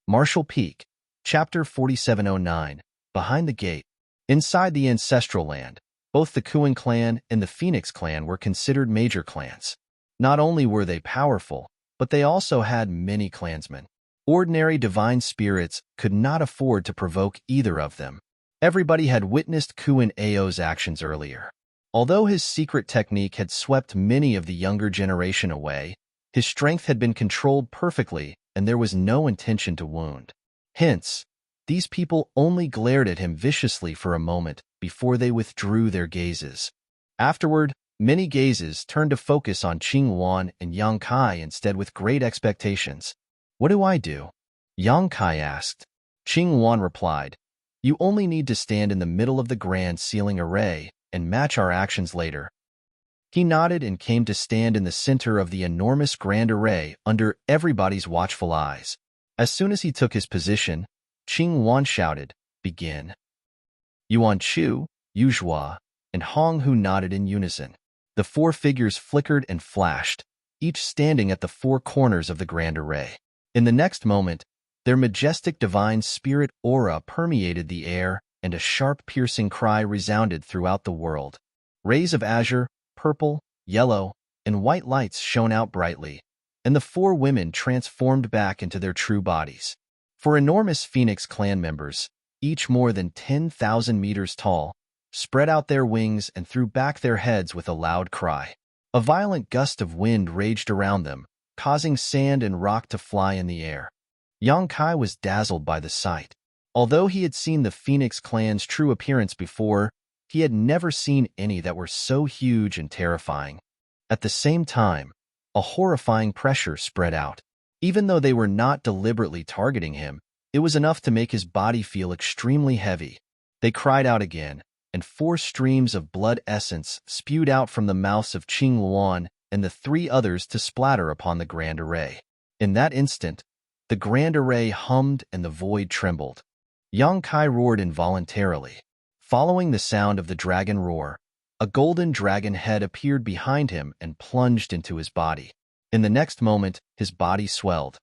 Marshall Peak, Chapter 4709, Behind the Gate. Inside the ancestral land, both the Kuan clan and the Phoenix clan were considered major clans. Not only were they powerful, but they also had many clansmen. Ordinary divine spirits could not afford to provoke either of them. Everybody had witnessed Kuan Ao's actions earlier. Although his secret technique had swept many of the younger generation away, his strength had been controlled perfectly and there was no intention to wound. Hence, these people only glared at him viciously for a moment before they withdrew their gazes. Afterward, many gazes turned to focus on Qing Wan and Yang Kai instead with great expectations. "What do I do?" Yang Kai asked. Qing Wan replied, "You only need to stand in the middle of the grand sealing array and match our actions later." He nodded and came to stand in the center of the enormous grand array under everybody's watchful eyes. As soon as he took his position, Qing Wan shouted, "Begin." Yuan Chu, Yu Zhua, and Hong Hu nodded in unison. The four figures flickered and flashed, each standing at the four corners of the grand array. In the next moment, their majestic divine spirit aura permeated the air and a sharp piercing cry resounded throughout the world. Rays of azure, purple, yellow, and white lights shone out brightly, and the four women transformed back into their true bodies. Four enormous Phoenix clan members, each more than 10,000 meters tall, spread out their wings and threw back their heads with a loud cry. A violent gust of wind raged around them, causing sand and rock to fly in the air. Yang Kai was dazzled by the sight. Although he had seen the Phoenix clan's true appearance before, he had never seen any that were so huge and terrifying. At the same time, a horrifying pressure spread out. Even though they were not deliberately targeting him, it was enough to make his body feel extremely heavy. They cried out again, and 4 streams of blood essence spewed out from the mouths of Qing Wan and the 3 others to splatter upon the grand array. In that instant, the grand array hummed and the void trembled. Yang Kai roared involuntarily. Following the sound of the dragon roar, a golden dragon head appeared behind him and plunged into his body. In the next moment, his body swelled.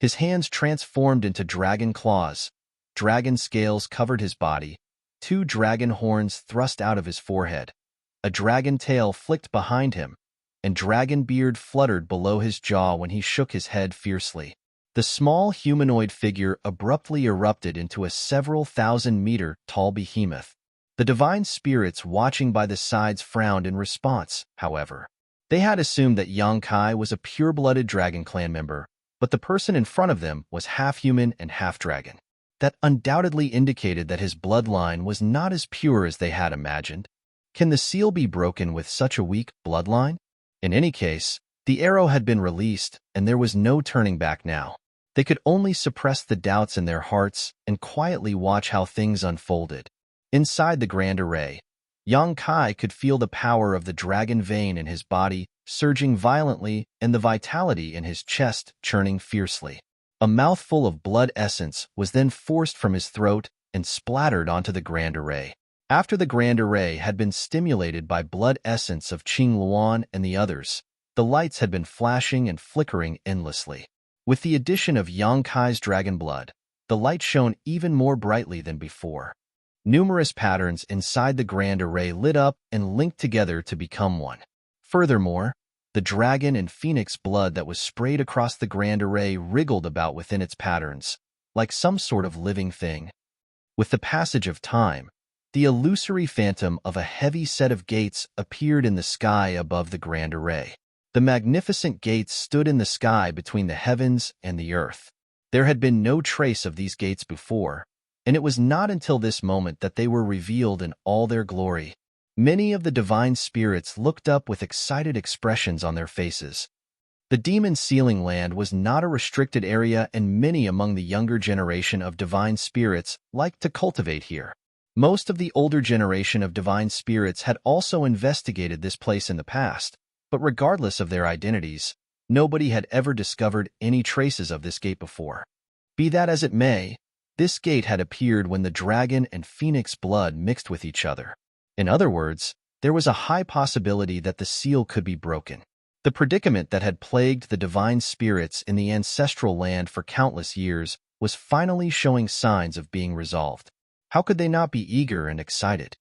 His hands transformed into dragon claws. Dragon scales covered his body. 2 dragon horns thrust out of his forehead. A dragon tail flicked behind him, and dragon beard fluttered below his jaw when he shook his head fiercely. The small humanoid figure abruptly erupted into a several thousand-meter tall behemoth. The divine spirits watching by the sides frowned in response, however. They had assumed that Yang Kai was a pure-blooded Dragon Clan member, but the person in front of them was half-human and half-dragon. That undoubtedly indicated that his bloodline was not as pure as they had imagined. Can the seal be broken with such a weak bloodline? In any case, the arrow had been released, and there was no turning back now. They could only suppress the doubts in their hearts and quietly watch how things unfolded. Inside the grand array, Yang Kai could feel the power of the dragon vein in his body surging violently and the vitality in his chest churning fiercely. A mouthful of blood essence was then forced from his throat and splattered onto the grand array. After the grand array had been stimulated by blood essence of Qing Luan and the others, the lights had been flashing and flickering endlessly. With the addition of Yang Kai's dragon blood, the light shone even more brightly than before. Numerous patterns inside the grand array lit up and linked together to become one. Furthermore, the dragon and phoenix blood that was sprayed across the grand array wriggled about within its patterns, like some sort of living thing. With the passage of time, the illusory phantom of a heavy set of gates appeared in the sky above the grand array. The magnificent gates stood in the sky between the heavens and the earth. There had been no trace of these gates before, and it was not until this moment that they were revealed in all their glory. Many of the divine spirits looked up with excited expressions on their faces. The demon sealing land was not a restricted area, and many among the younger generation of divine spirits liked to cultivate here. Most of the older generation of divine spirits had also investigated this place in the past, but regardless of their identities, nobody had ever discovered any traces of this gate before. Be that as it may, this gate had appeared when the dragon and phoenix blood mixed with each other. In other words, there was a high possibility that the seal could be broken. The predicament that had plagued the divine spirits in the ancestral land for countless years was finally showing signs of being resolved. How could they not be eager and excited?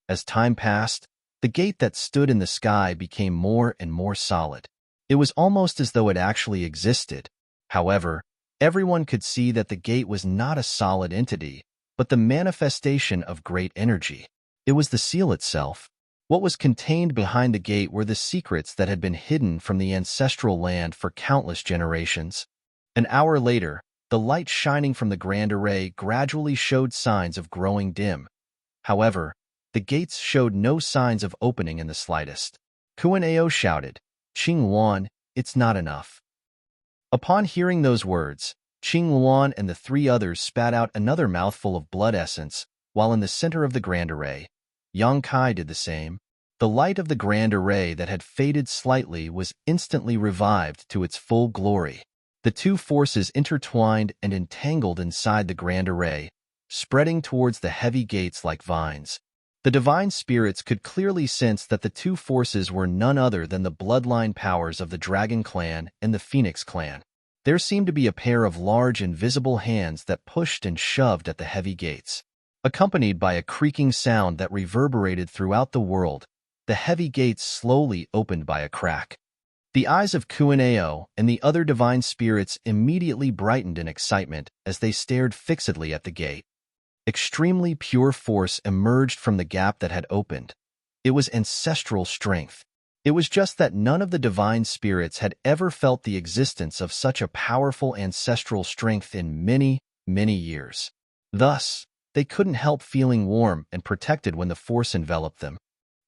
As time passed, the gate that stood in the sky became more and more solid. It was almost as though it actually existed. However, everyone could see that the gate was not a solid entity, but the manifestation of great energy. It was the seal itself. What was contained behind the gate were the secrets that had been hidden from the ancestral land for countless generations. An hour later, the light shining from the grand array gradually showed signs of growing dim. However, the gates showed no signs of opening in the slightest. Kuan-Ao shouted, "Qing Luan, it's not enough." Upon hearing those words, Qing Luan and the three others spat out another mouthful of blood essence, while in the center of the grand array, Yang Kai did the same. The light of the grand array that had faded slightly was instantly revived to its full glory. The two forces intertwined and entangled inside the grand array, spreading towards the heavy gates like vines. The divine spirits could clearly sense that the two forces were none other than the bloodline powers of the Dragon Clan and the Phoenix Clan. There seemed to be a pair of large invisible hands that pushed and shoved at the heavy gates. Accompanied by a creaking sound that reverberated throughout the world, the heavy gates slowly opened by a crack. The eyes of Kuan-Ao and the other divine spirits immediately brightened in excitement as they stared fixedly at the gate. Extremely pure force emerged from the gap that had opened. It was ancestral strength. It was just that none of the divine spirits had ever felt the existence of such a powerful ancestral strength in many, many years. Thus, they couldn't help feeling warm and protected when the force enveloped them.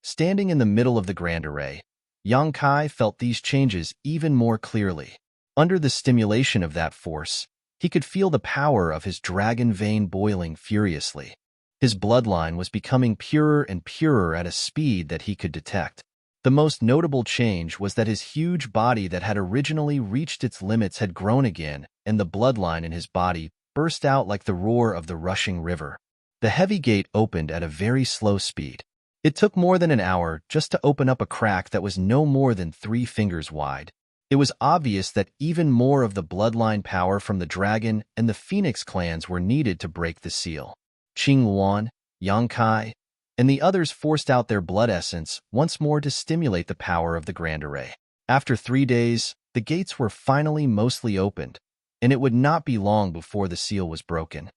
Standing in the middle of the grand array, Yang Kai felt these changes even more clearly. Under the stimulation of that force, he could feel the power of his dragon vein boiling furiously. His bloodline was becoming purer and purer at a speed that he could detect. The most notable change was that his huge body that had originally reached its limits had grown again, and the bloodline in his body burst out like the roar of the rushing river. The heavy gate opened at a very slow speed. It took more than an hour just to open up a crack that was no more than 3 fingers wide. It was obvious that even more of the bloodline power from the Dragon and the Phoenix clans were needed to break the seal. Qing Luan, Yang Kai, and the others forced out their blood essence once more to stimulate the power of the grand array. After 3 days, the gates were finally mostly opened, and it would not be long before the seal was broken.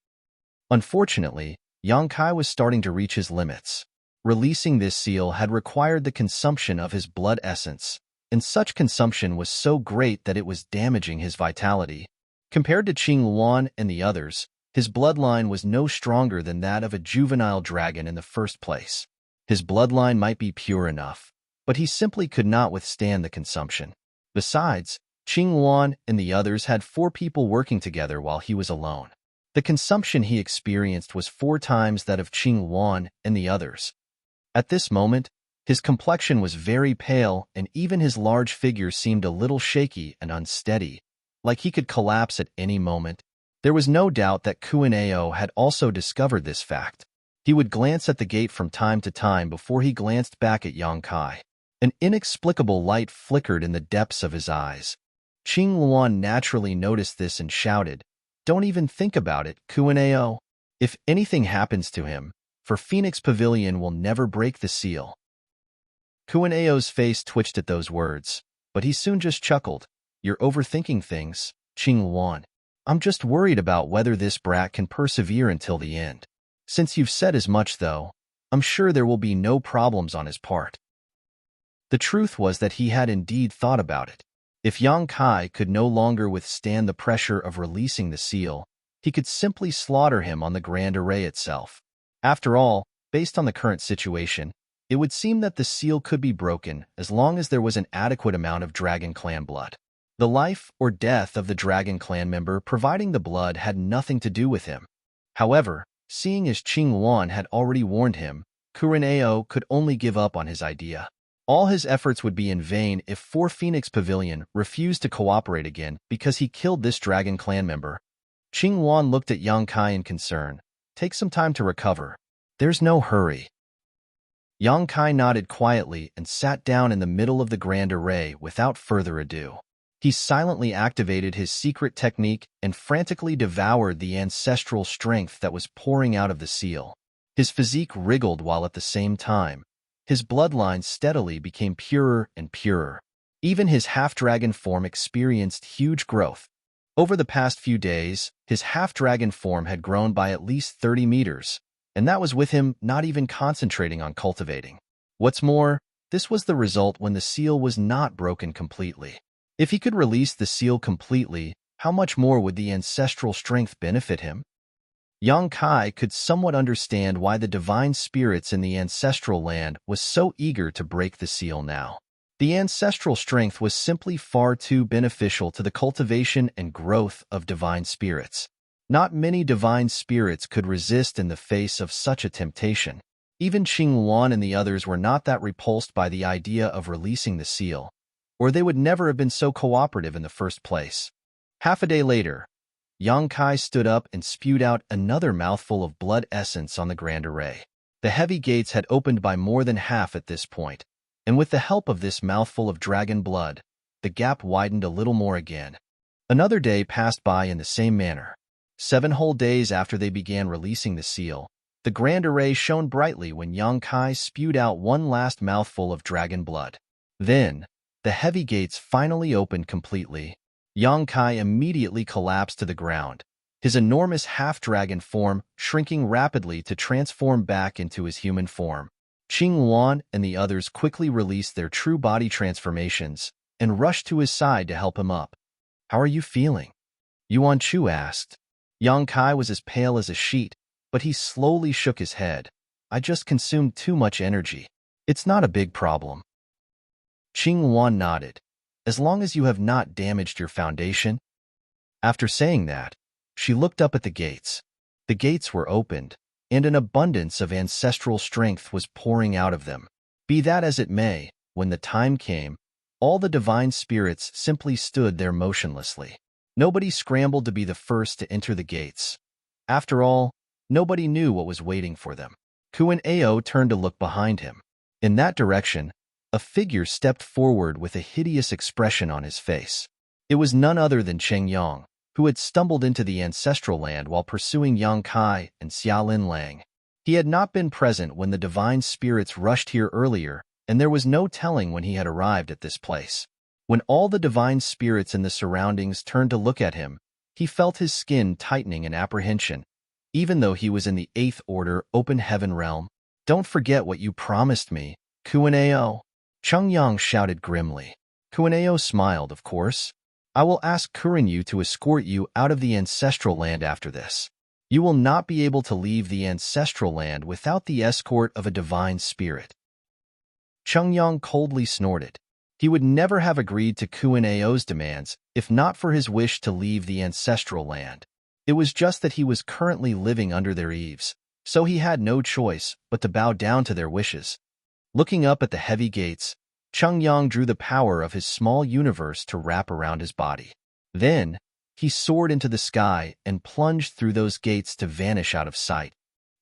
Unfortunately, Yang Kai was starting to reach his limits. Releasing this seal had required the consumption of his blood essence, and such consumption was so great that it was damaging his vitality. Compared to Qing Luan and the others, his bloodline was no stronger than that of a juvenile dragon in the first place. His bloodline might be pure enough, but he simply could not withstand the consumption. Besides, Qing Luan and the others had 4 people working together while he was alone. The consumption he experienced was 4 times that of Qing Luan and the others. At this moment, his complexion was very pale, and even his large figure seemed a little shaky and unsteady, like he could collapse at any moment. There was no doubt that Kuan-Ao had also discovered this fact. He would glance at the gate from time to time before he glanced back at Yang Kai. An inexplicable light flickered in the depths of his eyes. Qing Luan naturally noticed this and shouted, "Don't even think about it, Kuan-Ao. If anything happens to him, for Phoenix Pavilion will never break the seal." Kuan-Ao's face twitched at those words, but he soon just chuckled. "You're overthinking things, Qing Luan. I'm just worried about whether this brat can persevere until the end. Since you've said as much, though, I'm sure there will be no problems on his part." The truth was that he had indeed thought about it. If Yang Kai could no longer withstand the pressure of releasing the seal, he could simply slaughter him on the grand array itself. After all, based on the current situation, it would seem that the seal could be broken as long as there was an adequate amount of Dragon Clan blood. The life or death of the Dragon Clan member providing the blood had nothing to do with him. However, seeing as Qing Luan had already warned him, Kuan-Ao could only give up on his idea. All his efforts would be in vain if Phoenix Pavilion refused to cooperate again because he killed this Dragon Clan member. Qing Luan looked at Yang Kai in concern. "Take some time to recover. There's no hurry." Yang Kai nodded quietly and sat down in the middle of the grand array without further ado. He silently activated his secret technique and frantically devoured the ancestral strength that was pouring out of the seal. His physique wriggled while at the same time, his bloodline steadily became purer and purer. Even his half-dragon form experienced huge growth. Over the past few days, his half-dragon form had grown by at least 30 meters, and that was with him not even concentrating on cultivating. What's more, this was the result when the seal was not broken completely. If he could release the seal completely, how much more would the ancestral strength benefit him? Yang Kai could somewhat understand why the divine spirits in the ancestral land was so eager to break the seal now. The ancestral strength was simply far too beneficial to the cultivation and growth of divine spirits. Not many divine spirits could resist in the face of such a temptation. Even Qing Wan and the others were not that repulsed by the idea of releasing the seal, or they would never have been so cooperative in the first place. Half a day later, Yang Kai stood up and spewed out another mouthful of blood essence on the grand array. The heavy gates had opened by more than half at this point, and with the help of this mouthful of dragon blood, the gap widened a little more again. Another day passed by in the same manner. 7 whole days after they began releasing the seal, the grand array shone brightly when Yang Kai spewed out one last mouthful of dragon blood. Then, the heavy gates finally opened completely. Yang Kai immediately collapsed to the ground, his enormous half-dragon form shrinking rapidly to transform back into his human form. Qing Wan and the others quickly released their true body transformations and rushed to his side to help him up. "How are you feeling?" Yuan Chu asked. Yang Kai was as pale as a sheet, but he slowly shook his head. "I just consumed too much energy. It's not a big problem." Qing Wan nodded. "As long as you have not damaged your foundation." After saying that, she looked up at the gates. The gates were opened, and an abundance of ancestral strength was pouring out of them. Be that as it may, when the time came, all the divine spirits simply stood there motionlessly. Nobody scrambled to be the first to enter the gates. After all, nobody knew what was waiting for them. Kuan Ao turned to look behind him. In that direction, a figure stepped forward with a hideous expression on his face. It was none other than Cheng Yang, who had stumbled into the ancestral land while pursuing Yang Kai and Xiaolin Lang. He had not been present when the divine spirits rushed here earlier, and there was no telling when he had arrived at this place. When all the divine spirits in the surroundings turned to look at him, he felt his skin tightening in apprehension, even though he was in the 8th Order Open Heaven realm. "Don't forget what you promised me, Kuan Ao," Cheng Yang shouted grimly. Kuan Ao smiled, "Of course. I will ask Kurenyu to escort you out of the ancestral land after this. You will not be able to leave the ancestral land without the escort of a divine spirit." Cheng Yang coldly snorted. He would never have agreed to Kuan Ao's demands if not for his wish to leave the ancestral land. It was just that he was currently living under their eaves, so he had no choice but to bow down to their wishes. Looking up at the heavy gates, Cheng Yang drew the power of his small universe to wrap around his body. Then, he soared into the sky and plunged through those gates to vanish out of sight.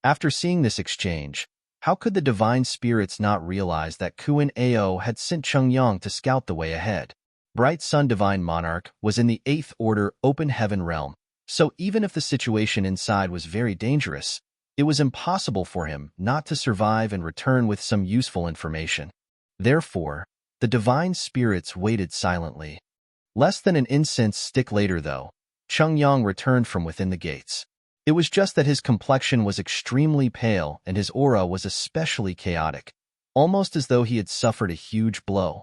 After seeing this exchange, how could the divine spirits not realize that Kuan Ao had sent Cheng Yang to scout the way ahead? Bright Sun Divine Monarch was in the 8th Order Open Heaven realm, so even if the situation inside was very dangerous, it was impossible for him not to survive and return with some useful information. Therefore, the divine spirits waited silently. Less than an incense stick later, though, Cheng Yang returned from within the gates. It was just that his complexion was extremely pale and his aura was especially chaotic, almost as though he had suffered a huge blow.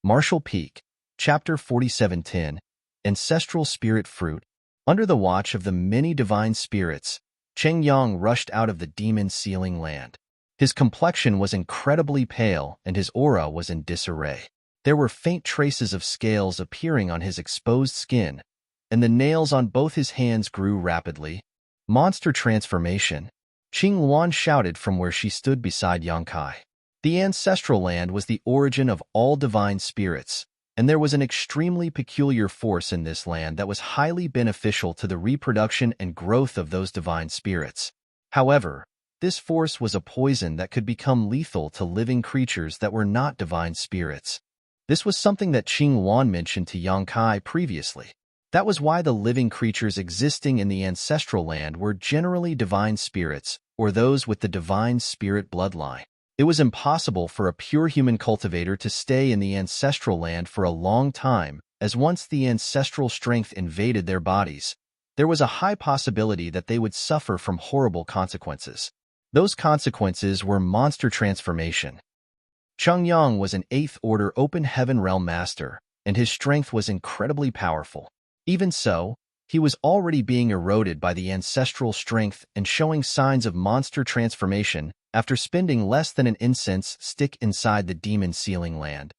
Martial Peak, Chapter 4710, Ancestral Spirit Fruit. Under the watch of the many divine spirits, Cheng Yang rushed out of the demon sealing land. His complexion was incredibly pale and his aura was in disarray. There were faint traces of scales appearing on his exposed skin, and the nails on both his hands grew rapidly. "Monster transformation," Qing Wan shouted from where she stood beside Yang Kai. The ancestral land was the origin of all divine spirits, and there was an extremely peculiar force in this land that was highly beneficial to the reproduction and growth of those divine spirits. However, this force was a poison that could become lethal to living creatures that were not divine spirits. This was something that Qing Wan mentioned to Yang Kai previously. That was why the living creatures existing in the ancestral land were generally divine spirits, or those with the divine spirit bloodline. It was impossible for a pure human cultivator to stay in the ancestral land for a long time, as once the ancestral strength invaded their bodies, there was a high possibility that they would suffer from horrible consequences. Those consequences were monster transformation. Cheng Yang was an 8th Order Open Heaven Realm Master, and his strength was incredibly powerful. Even so, he was already being eroded by the ancestral strength and showing signs of monster transformation after spending less than an incense stick inside the demon sealing land.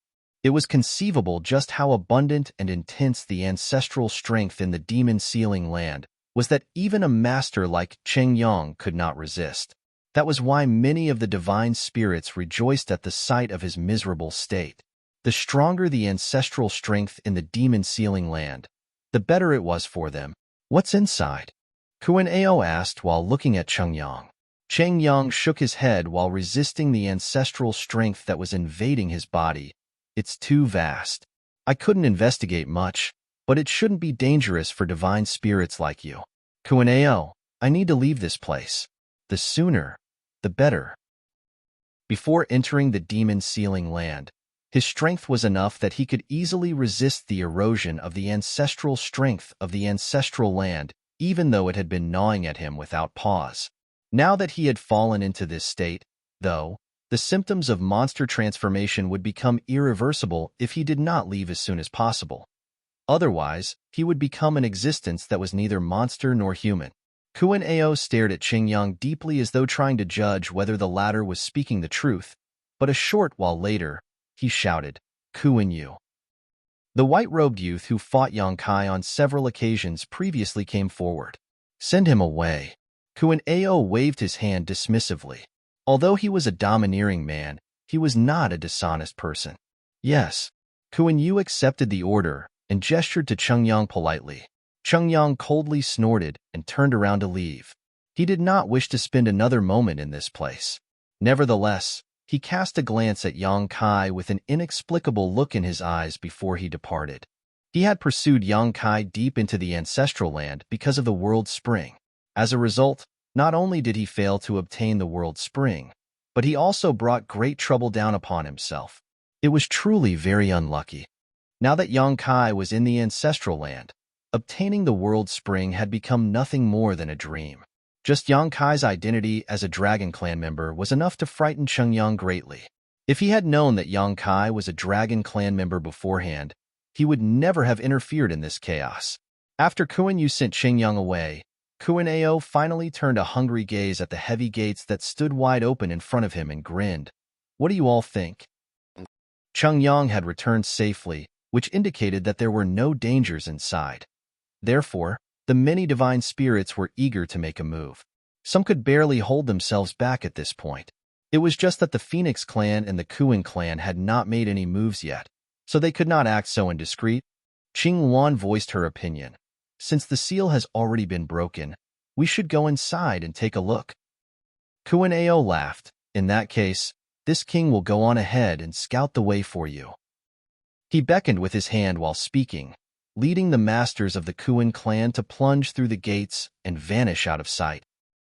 It was conceivable just how abundant and intense the ancestral strength in the demon sealing land was that even a master like Cheng Yang could not resist. That was why many of the divine spirits rejoiced at the sight of his miserable state. The stronger the ancestral strength in the demon sealing land, the better it was for them. What's inside? Kuan Ao asked while looking at Cheng Yang. Cheng Yang shook his head while resisting the ancestral strength that was invading his body. It's too vast. I couldn't investigate much, but it shouldn't be dangerous for divine spirits like you. Kuan Ao, I need to leave this place. The sooner, the better. Before entering the demon sealing land, his strength was enough that he could easily resist the erosion of the ancestral strength of the ancestral land, even though it had been gnawing at him without pause. Now that he had fallen into this state, though, the symptoms of monster transformation would become irreversible if he did not leave as soon as possible. Otherwise, he would become an existence that was neither monster nor human. Kuan Ao stared at Cheng Yang deeply as though trying to judge whether the latter was speaking the truth, but a short while later, he shouted, Kuan Yu. The white-robed youth who fought Yang Kai on several occasions previously came forward. Send him away. Kuan Ao waved his hand dismissively. Although he was a domineering man, he was not a dishonest person. Yes. Kuan Yu accepted the order and gestured to Cheng Yang politely. Cheng Yang coldly snorted and turned around to leave. He did not wish to spend another moment in this place. Nevertheless, he cast a glance at Yang Kai with an inexplicable look in his eyes before he departed. He had pursued Yang Kai deep into the ancestral land because of the World Spring. As a result, not only did he fail to obtain the World Spring, but he also brought great trouble down upon himself. It was truly very unlucky. Now that Yang Kai was in the ancestral land, obtaining the World Spring had become nothing more than a dream. Just Yang Kai's identity as a Dragon Clan member was enough to frighten Cheng Yang greatly. If he had known that Yang Kai was a Dragon Clan member beforehand, he would never have interfered in this chaos. After Kuan Yu sent Cheng Yang away, Kuan Ao finally turned a hungry gaze at the heavy gates that stood wide open in front of him and grinned. What do you all think? Cheng Yang had returned safely, which indicated that there were no dangers inside. Therefore, the many divine spirits were eager to make a move. Some could barely hold themselves back at this point. It was just that the Phoenix clan and the Kuan clan had not made any moves yet, so they could not act so indiscreet. Qing Wan voiced her opinion. Since the seal has already been broken, we should go inside and take a look. Kuan Ao laughed. In that case, this king will go on ahead and scout the way for you. He beckoned with his hand while speaking, leading the masters of the Kuan clan to plunge through the gates and vanish out of sight.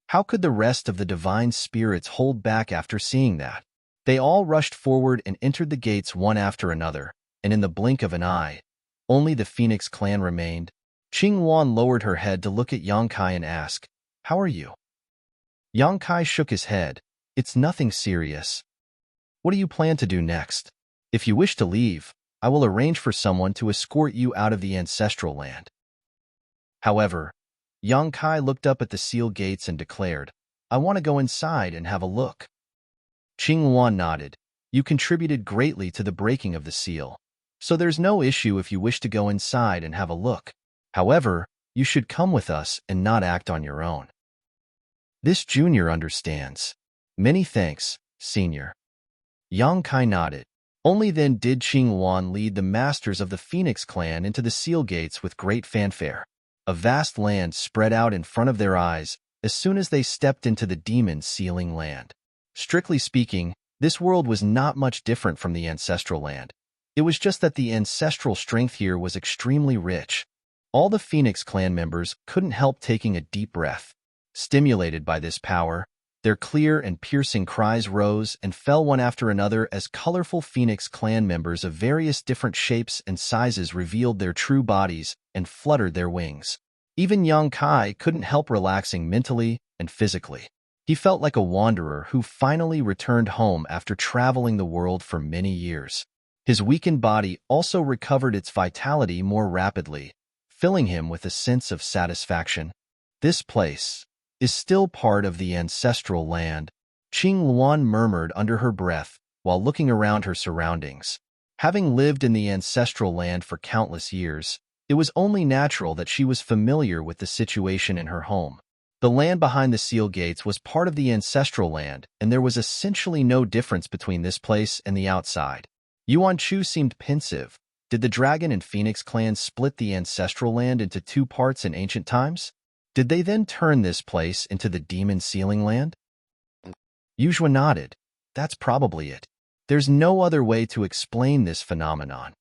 How could the rest of the divine spirits hold back after seeing that? They all rushed forward and entered the gates one after another, and in the blink of an eye, only the Phoenix clan remained. Qing Wan lowered her head to look at Yang Kai and ask, How are you? Yang Kai shook his head. It's nothing serious. What do you plan to do next? If you wish to leave, I will arrange for someone to escort you out of the ancestral land. However, Yang Kai looked up at the seal gates and declared, I want to go inside and have a look. Qing Wan nodded. You contributed greatly to the breaking of the seal, so there's no issue if you wish to go inside and have a look. However, you should come with us and not act on your own. This junior understands. Many thanks, senior. Yang Kai nodded. Only then did Qing Wan lead the masters of the Phoenix clan into the seal gates with great fanfare. A vast land spread out in front of their eyes as soon as they stepped into the demon sealing land. Strictly speaking, this world was not much different from the ancestral land. It was just that the ancestral strength here was extremely rich. All the Phoenix clan members couldn't help taking a deep breath. Stimulated by this power, their clear and piercing cries rose and fell one after another as colorful Phoenix clan members of various different shapes and sizes revealed their true bodies and fluttered their wings. Even young Kai couldn't help relaxing mentally and physically. He felt like a wanderer who finally returned home after traveling the world for many years. His weakened body also recovered its vitality more rapidly, filling him with a sense of satisfaction. This place is still part of the ancestral land, Qing Luan murmured under her breath while looking around her surroundings. Having lived in the ancestral land for countless years, it was only natural that she was familiar with the situation in her home. The land behind the seal gates was part of the ancestral land, and there was essentially no difference between this place and the outside. Yuan Chu seemed pensive. Did the dragon and Phoenix clans split the ancestral land into two parts in ancient times? Did they then turn this place into the demon sealing land? Yuzhua nodded. That's probably it. There's no other way to explain this phenomenon.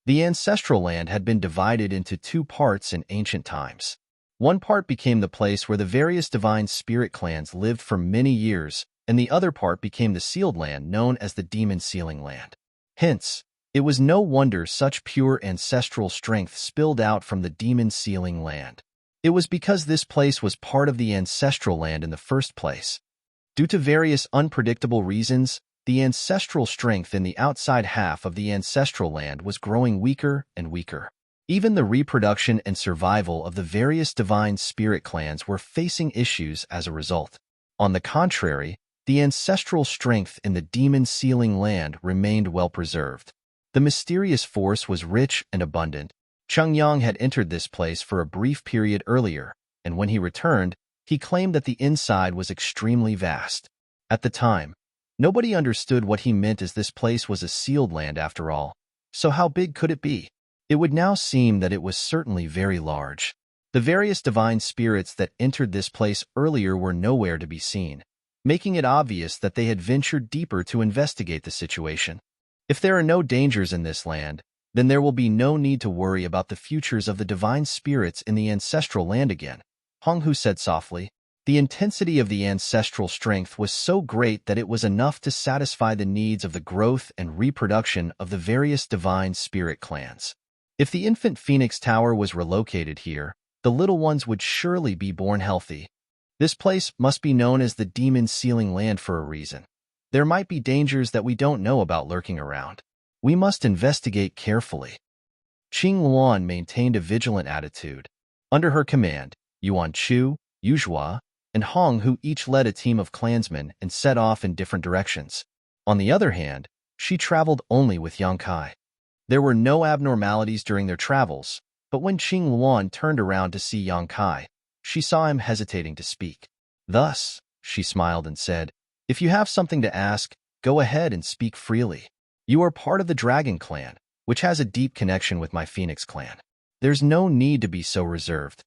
The ancestral land had been divided into two parts in ancient times. One part became the place where the various divine spirit clans lived for many years, and the other part became the sealed land known as the demon sealing land. Hence, it was no wonder such pure ancestral strength spilled out from the demon sealing land. It was because this place was part of the ancestral land in the first place. Due to various unpredictable reasons, the ancestral strength in the outside half of the ancestral land was growing weaker and weaker. Even the reproduction and survival of the various divine spirit clans were facing issues as a result. On the contrary, the ancestral strength in the demon sealing land remained well preserved. The mysterious force was rich and abundant. Cheng Yang had entered this place for a brief period earlier, and when he returned, he claimed that the inside was extremely vast. At the time, nobody understood what he meant, as this place was a sealed land after all. So how big could it be? It would now seem that it was certainly very large. The various divine spirits that entered this place earlier were nowhere to be seen, making it obvious that they had ventured deeper to investigate the situation. If there are no dangers in this land, then there will be no need to worry about the futures of the divine spirits in the ancestral land again, Hong Hu said softly. The intensity of the ancestral strength was so great that it was enough to satisfy the needs of the growth and reproduction of the various divine spirit clans. If the infant Phoenix Tower was relocated here, the little ones would surely be born healthy. This place must be known as the demon sealing land for a reason. There might be dangers that we don't know about lurking around. We must investigate carefully. Qing Luan maintained a vigilant attitude. Under her command, Yuan Chu, Yuzhua, and Hong Hu each led a team of clansmen and set off in different directions. On the other hand, she traveled only with Yang Kai. There were no abnormalities during their travels, but when Qing Luan turned around to see Yang Kai, she saw him hesitating to speak. Thus, she smiled and said, "If you have something to ask, go ahead and speak freely. You are part of the Dragon clan, which has a deep connection with my Phoenix clan. There's no need to be so reserved."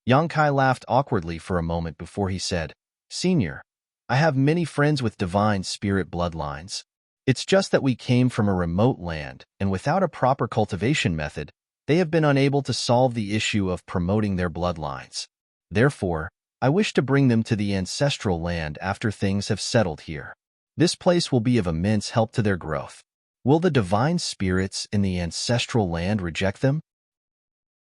Yang Kai laughed awkwardly for a moment before he said, "Senior, I have many friends with divine spirit bloodlines. It's just that we came from a remote land, and without a proper cultivation method, they have been unable to solve the issue of promoting their bloodlines. Therefore, I wish to bring them to the ancestral land after things have settled here. This place will be of immense help to their growth. Will the divine spirits in the ancestral land reject them?"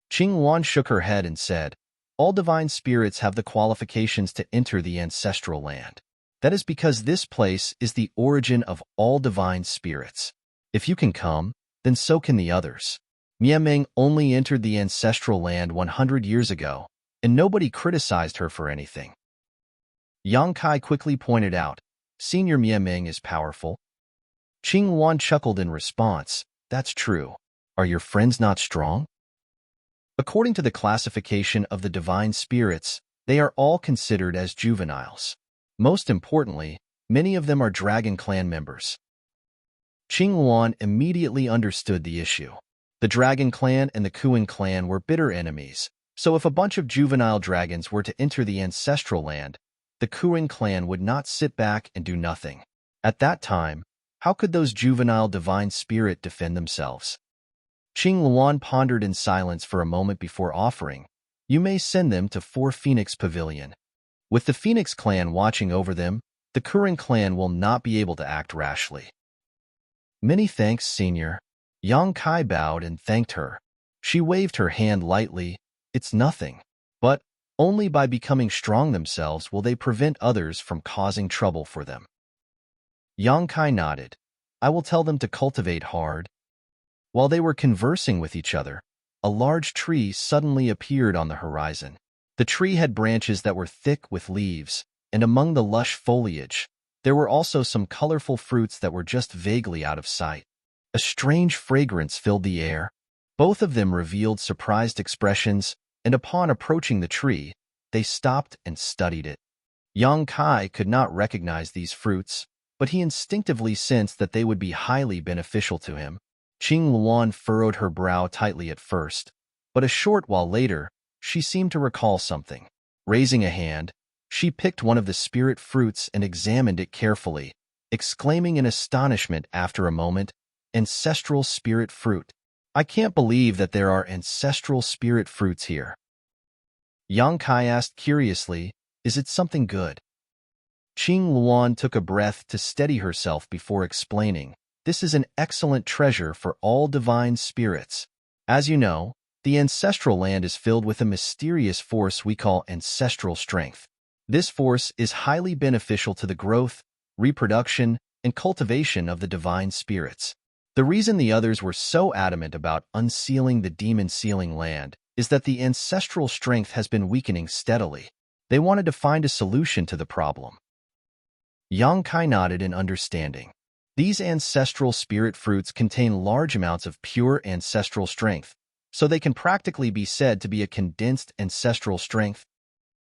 Qing Luan shook her head and said, "All divine spirits have the qualifications to enter the ancestral land. That is because this place is the origin of all divine spirits. If you can come, then so can the others. Miameng only entered the ancestral land 100 years ago, and nobody criticized her for anything." Yang Kai quickly pointed out, "Senior Miameng is powerful." Qing Luan chuckled in response, "That's true. Are your friends not strong?" According to the classification of the divine spirits, they are all considered as juveniles. Most importantly, many of them are Dragon Clan members. Qing Luan immediately understood the issue. The Dragon Clan and the Kuan Clan were bitter enemies, so if a bunch of juvenile dragons were to enter the ancestral land, the Kuan Clan would not sit back and do nothing. At that time, How could those juvenile divine spirit defend themselves? Qing Luan pondered in silence for a moment before offering, "You may send them to 4 Phoenix Pavilion. With the Phoenix clan watching over them, the Kuren clan will not be able to act rashly." "Many thanks, Senior." Yang Kai bowed and thanked her. She waved her hand lightly. "It's nothing. But only by becoming strong themselves will they prevent others from causing trouble for them." Yang Kai nodded. "I will tell them to cultivate hard." While they were conversing with each other, a large tree suddenly appeared on the horizon. The tree had branches that were thick with leaves, and among the lush foliage, there were also some colorful fruits that were just vaguely out of sight. A strange fragrance filled the air. Both of them revealed surprised expressions, and upon approaching the tree, they stopped and studied it. Yang Kai could not recognize these fruits, but he instinctively sensed that they would be highly beneficial to him. Qing Luan furrowed her brow tightly at first, but a short while later, she seemed to recall something. Raising a hand, she picked one of the spirit fruits and examined it carefully, exclaiming in astonishment after a moment, "Ancestral spirit fruit. I can't believe that there are ancestral spirit fruits here." Yang Kai asked curiously, "Is it something good?" Qing Luan took a breath to steady herself before explaining, "This is an excellent treasure for all divine spirits. As you know, the ancestral land is filled with a mysterious force we call ancestral strength. This force is highly beneficial to the growth, reproduction, and cultivation of the divine spirits. The reason the others were so adamant about unsealing the demon-sealing land is that the ancestral strength has been weakening steadily. They wanted to find a solution to the problem." Yang Kai nodded in understanding. These ancestral spirit fruits contain large amounts of pure ancestral strength, so they can practically be said to be a condensed ancestral strength.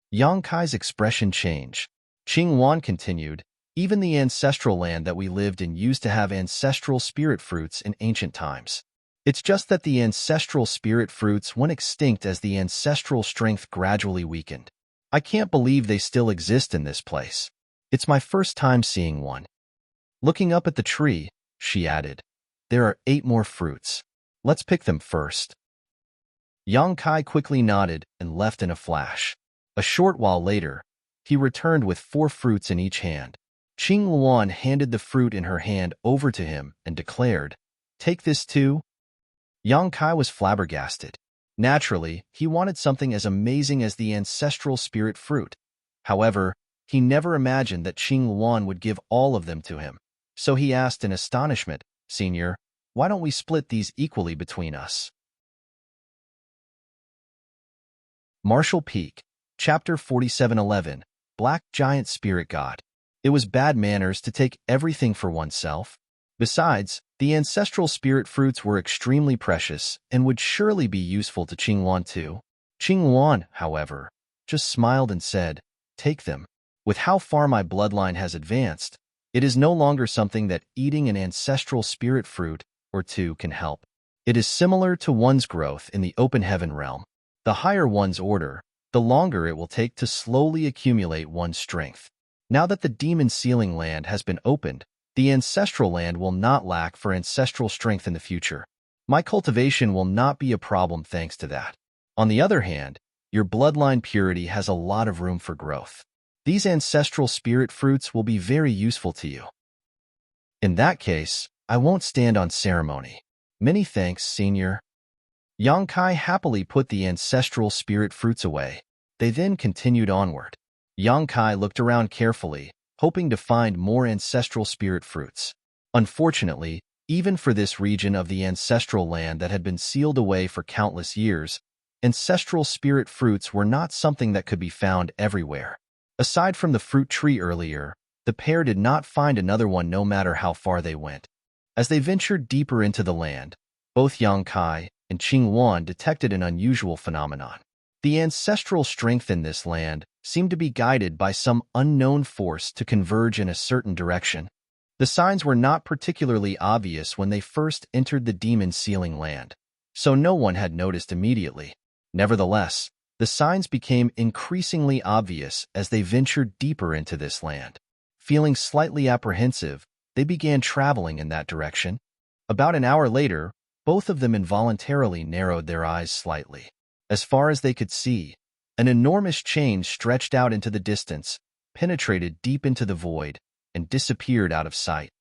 Yang Kai's expression changed. Qing Luan continued, "Even the ancestral land that we lived in used to have ancestral spirit fruits in ancient times. It's just that the ancestral spirit fruits went extinct as the ancestral strength gradually weakened. I can't believe they still exist in this place. It's my first time seeing one." Looking up at the tree, she added, "There are 8 more fruits. Let's pick them first." Yang Kai quickly nodded and left in a flash. A short while later, he returned with 4 fruits in each hand. Qing Luan handed the fruit in her hand over to him and declared, "Take this too." Yang Kai was flabbergasted. Naturally, he wanted something as amazing as the ancestral spirit fruit. However, he never imagined that Qing Luan would give all of them to him. So he asked in astonishment, "Senior, why don't we split these equally between us?" Marshall Peak, Chapter 4711, Black Giant Spirit God. It was bad manners to take everything for oneself. Besides, the ancestral spirit fruits were extremely precious and would surely be useful to Qing Luan too. Qing Luan, however, just smiled and said, "Take them. With how far my bloodline has advanced, it is no longer something that eating an ancestral spirit fruit or 2 can help. It is similar to one's growth in the open heaven realm. The higher one's order, the longer it will take to slowly accumulate one's strength. Now that the demon sealing land has been opened, the ancestral land will not lack for ancestral strength in the future. My cultivation will not be a problem thanks to that. On the other hand, your bloodline purity has a lot of room for growth. These ancestral spirit fruits will be very useful to you." "In that case, I won't stand on ceremony. Many thanks, Senior." Yang Kai happily put the ancestral spirit fruits away. They then continued onward. Yang Kai looked around carefully, hoping to find more ancestral spirit fruits. Unfortunately, even for this region of the ancestral land that had been sealed away for countless years, ancestral spirit fruits were not something that could be found everywhere. Aside from the fruit tree earlier, the pair did not find another one no matter how far they went. As they ventured deeper into the land, both Yang Kai and Qing Luan detected an unusual phenomenon. The ancestral strength in this land seemed to be guided by some unknown force to converge in a certain direction. The signs were not particularly obvious when they first entered the demon-sealing land, so no one had noticed immediately. Nevertheless, the signs became increasingly obvious as they ventured deeper into this land. Feeling slightly apprehensive, they began traveling in that direction. About an hour later, both of them involuntarily narrowed their eyes slightly. As far as they could see, an enormous chain stretched out into the distance, penetrated deep into the void, and disappeared out of sight.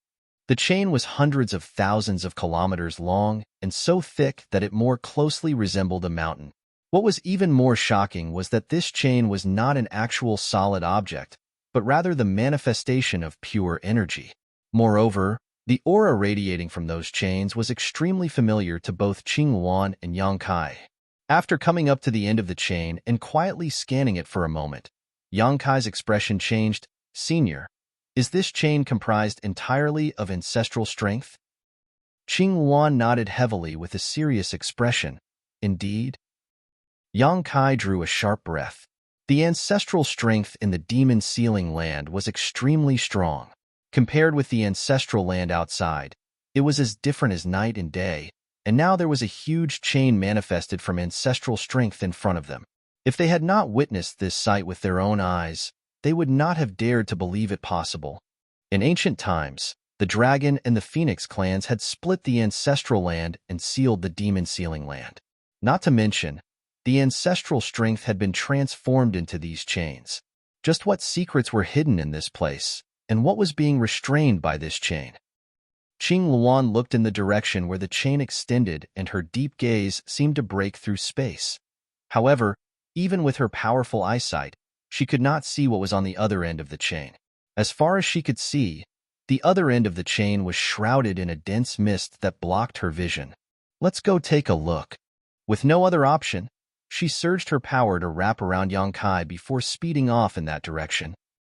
The chain was hundreds of thousands of kilometers long and so thick that it more closely resembled a mountain. What was even more shocking was that this chain was not an actual solid object, but rather the manifestation of pure energy. Moreover, the aura radiating from those chains was extremely familiar to both Qingluan and Yang Kai. After coming up to the end of the chain and quietly scanning it for a moment, Yang Kai's expression changed. "Senior, is this chain comprised entirely of ancestral strength?" Qingluan nodded heavily with a serious expression. "Indeed." Yang Kai drew a sharp breath. The ancestral strength in the demon sealing land was extremely strong. Compared with the ancestral land outside, it was as different as night and day, and now there was a huge chain manifested from ancestral strength in front of them. If they had not witnessed this sight with their own eyes, they would not have dared to believe it possible. In ancient times, the dragon and the phoenix clans had split the ancestral land and sealed the demon sealing land. Not to mention, the ancestral strength had been transformed into these chains. Just what secrets were hidden in this place, and what was being restrained by this chain? Qingluan looked in the direction where the chain extended, and her deep gaze seemed to break through space. However, even with her powerful eyesight, she could not see what was on the other end of the chain. As far as she could see, the other end of the chain was shrouded in a dense mist that blocked her vision. "Let's go take a look." With no other option, she surged her power to wrap around Yang Kai before speeding off in that direction.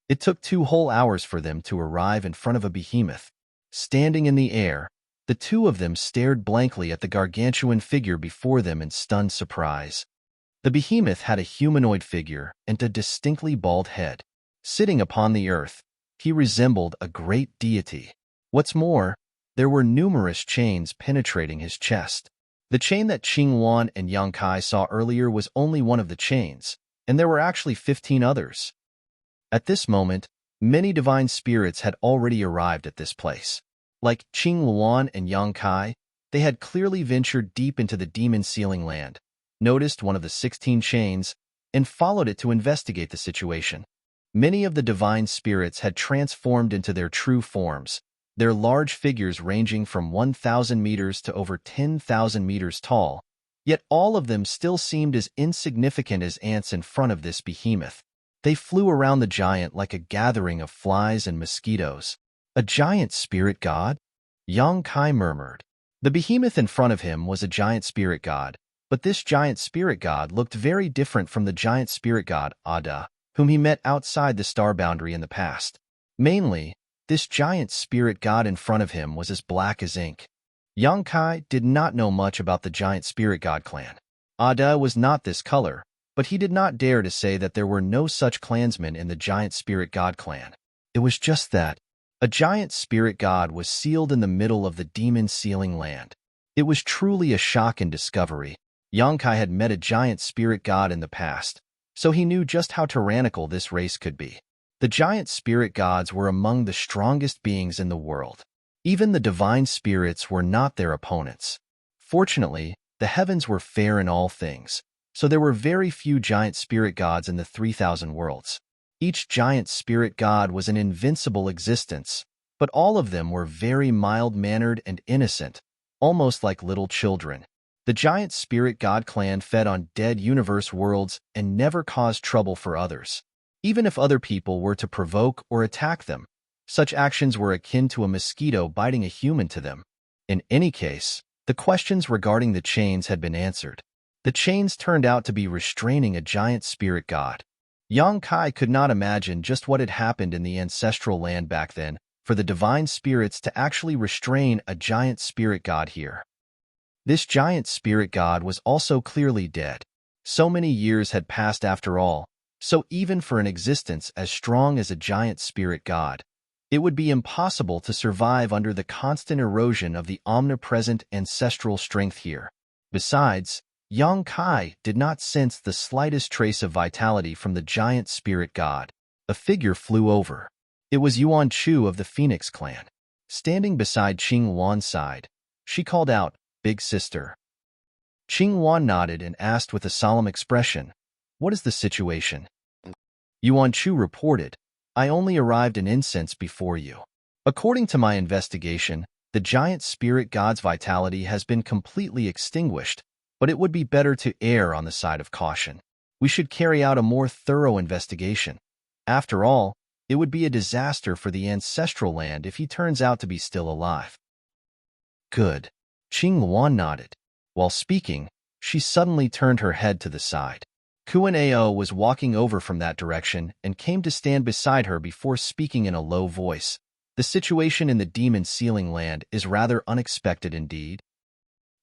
It took 2 whole hours for them to arrive in front of a behemoth. Standing in the air, the two of them stared blankly at the gargantuan figure before them in stunned surprise. The behemoth had a humanoid figure and a distinctly bald head. Sitting upon the earth, he resembled a great deity. What's more, there were numerous chains penetrating his chest. The chain that Qingluan and Yang Kai saw earlier was only one of the chains, and there were actually 15 others. At this moment, many divine spirits had already arrived at this place. Like Qingluan and Yang Kai, they had clearly ventured deep into the demon sealing land, noticed one of the 16 chains, and followed it to investigate the situation. Many of the divine spirits had transformed into their true forms, their large figures ranging from 1,000 meters to over 10,000 meters tall, yet all of them still seemed as insignificant as ants in front of this behemoth. They flew around the giant like a gathering of flies and mosquitoes. "A giant spirit god?" Yang Kai murmured. The behemoth in front of him was a giant spirit god, but this giant spirit god looked very different from the giant spirit god, Ada, whom he met outside the star boundary in the past. Mainly, this giant spirit god in front of him was as black as ink. Yang Kai did not know much about the giant spirit god clan. Ada was not this color, but he did not dare to say that there were no such clansmen in the giant spirit god clan. It was just that a giant spirit god was sealed in the middle of the demon sealing land. It was truly a shock and discovery. Yang Kai had met a giant spirit god in the past, so he knew just how tyrannical this race could be. The giant spirit gods were among the strongest beings in the world. Even the divine spirits were not their opponents. Fortunately, the heavens were fair in all things, so there were very few giant spirit gods in the 3,000 worlds. Each giant spirit god was an invincible existence, but all of them were very mild-mannered and innocent, almost like little children. The giant spirit god clan fed on dead universe worlds and never caused trouble for others. Even if other people were to provoke or attack them, such actions were akin to a mosquito biting a human to them. In any case, the questions regarding the chains had been answered. The chains turned out to be restraining a giant spirit god. Yang Kai could not imagine just what had happened in the ancestral land back then for the divine spirits to actually restrain a giant spirit god here. This giant spirit god was also clearly dead. So many years had passed after all, so even for an existence as strong as a giant spirit god, it would be impossible to survive under the constant erosion of the omnipresent ancestral strength here. Besides, Yang Kai did not sense the slightest trace of vitality from the giant spirit god. A figure flew over. It was Yuan Chu of the Phoenix clan. Standing beside Qing Wan's side, she called out, "Big sister." Qing Wan nodded and asked with a solemn expression, "What is the situation?" Yuan Chu reported, "I only arrived in incense before you. According to my investigation, the giant spirit god's vitality has been completely extinguished, but it would be better to err on the side of caution. We should carry out a more thorough investigation. After all, it would be a disaster for the ancestral land if he turns out to be still alive." "Good." Qing Luan nodded. While speaking, she suddenly turned her head to the side. Kuan Ao was walking over from that direction and came to stand beside her before speaking in a low voice. "The situation in the demon ceiling land is rather unexpected indeed."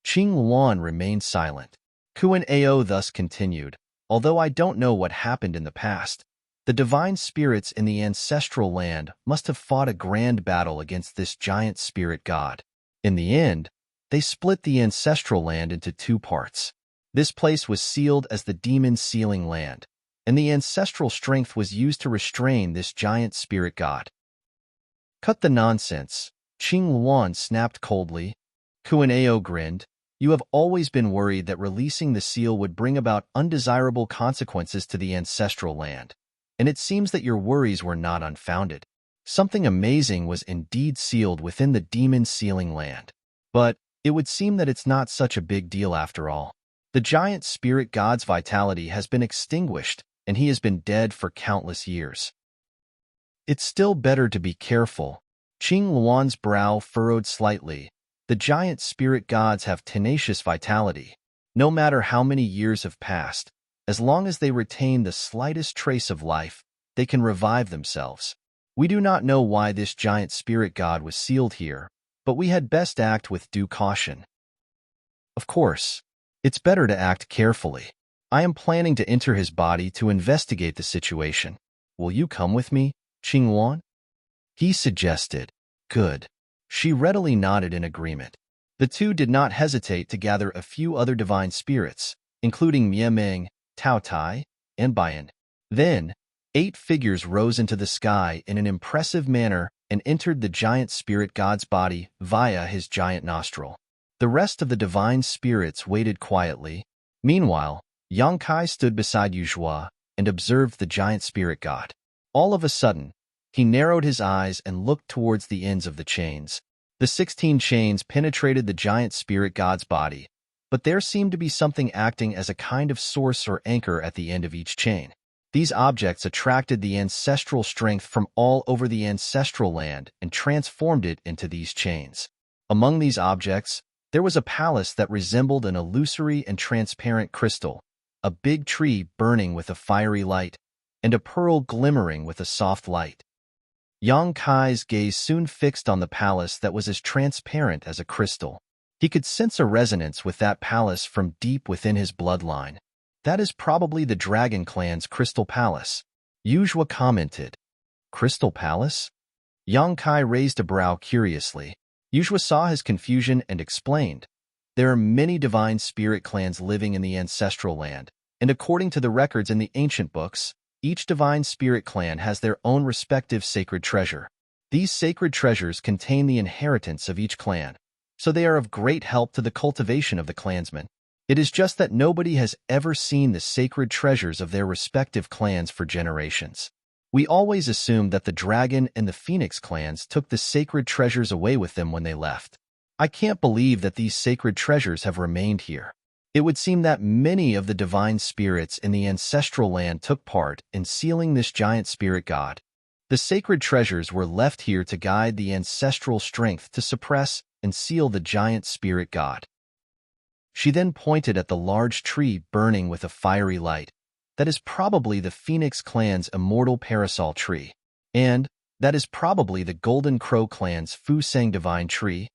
Qing Luan remained silent. Kuan Ao thus continued, "Although I don't know what happened in the past, the divine spirits in the ancestral land must have fought a grand battle against this giant spirit god. In the end, they split the ancestral land into two parts. This place was sealed as the demon sealing land, and the ancestral strength was used to restrain this giant spirit god." "Cut the nonsense," Qing Luan snapped coldly. Kuan Ao grinned. "You have always been worried that releasing the seal would bring about undesirable consequences to the ancestral land, and it seems that your worries were not unfounded. Something amazing was indeed sealed within the demon sealing land. But it would seem that it's not such a big deal after all. The giant spirit god's vitality has been extinguished, and he has been dead for countless years. It's still better to be careful." Qing Luan's brow furrowed slightly. "The giant spirit gods have tenacious vitality. No matter how many years have passed, as long as they retain the slightest trace of life, they can revive themselves. We do not know why this giant spirit god was sealed here, but we had best act with due caution." "Of course. It's better to act carefully. I am planning to enter his body to investigate the situation. Will you come with me, Qing Wan?" he suggested. "Good." She readily nodded in agreement. The two did not hesitate to gather a few other divine spirits, including Mia Meng, Tao Tai, and Bayan. Then, 8 figures rose into the sky in an impressive manner and entered the giant spirit god's body via his giant nostril. The rest of the divine spirits waited quietly. Meanwhile, Yang Kai stood beside Yuzhua and observed the giant spirit god. All of a sudden, he narrowed his eyes and looked towards the ends of the chains. The 16 chains penetrated the giant spirit god's body, but there seemed to be something acting as a kind of source or anchor at the end of each chain. These objects attracted the ancestral strength from all over the ancestral land and transformed it into these chains. Among these objects, there was a palace that resembled an illusory and transparent crystal, a big tree burning with a fiery light, and a pearl glimmering with a soft light. Yang Kai's gaze soon fixed on the palace that was as transparent as a crystal. He could sense a resonance with that palace from deep within his bloodline. "That is probably the Dragon Clan's Crystal Palace," Yuzhua commented. "Crystal Palace?" Yang Kai raised a brow curiously. Yuzhua saw his confusion and explained, "There are many divine spirit clans living in the ancestral land, and according to the records in the ancient books, each divine spirit clan has their own respective sacred treasure. These sacred treasures contain the inheritance of each clan, so they are of great help to the cultivation of the clansmen. It is just that nobody has ever seen the sacred treasures of their respective clans for generations. We always assumed that the Dragon and the Phoenix clans took the sacred treasures away with them when they left. I can't believe that these sacred treasures have remained here. It would seem that many of the divine spirits in the ancestral land took part in sealing this giant spirit god. The sacred treasures were left here to guide the ancestral strength to suppress and seal the giant spirit god." She then pointed at the large tree burning with a fiery light. "That is probably the Phoenix clan's immortal parasol tree. And that is probably the Golden Crow clan's Fusang divine tree."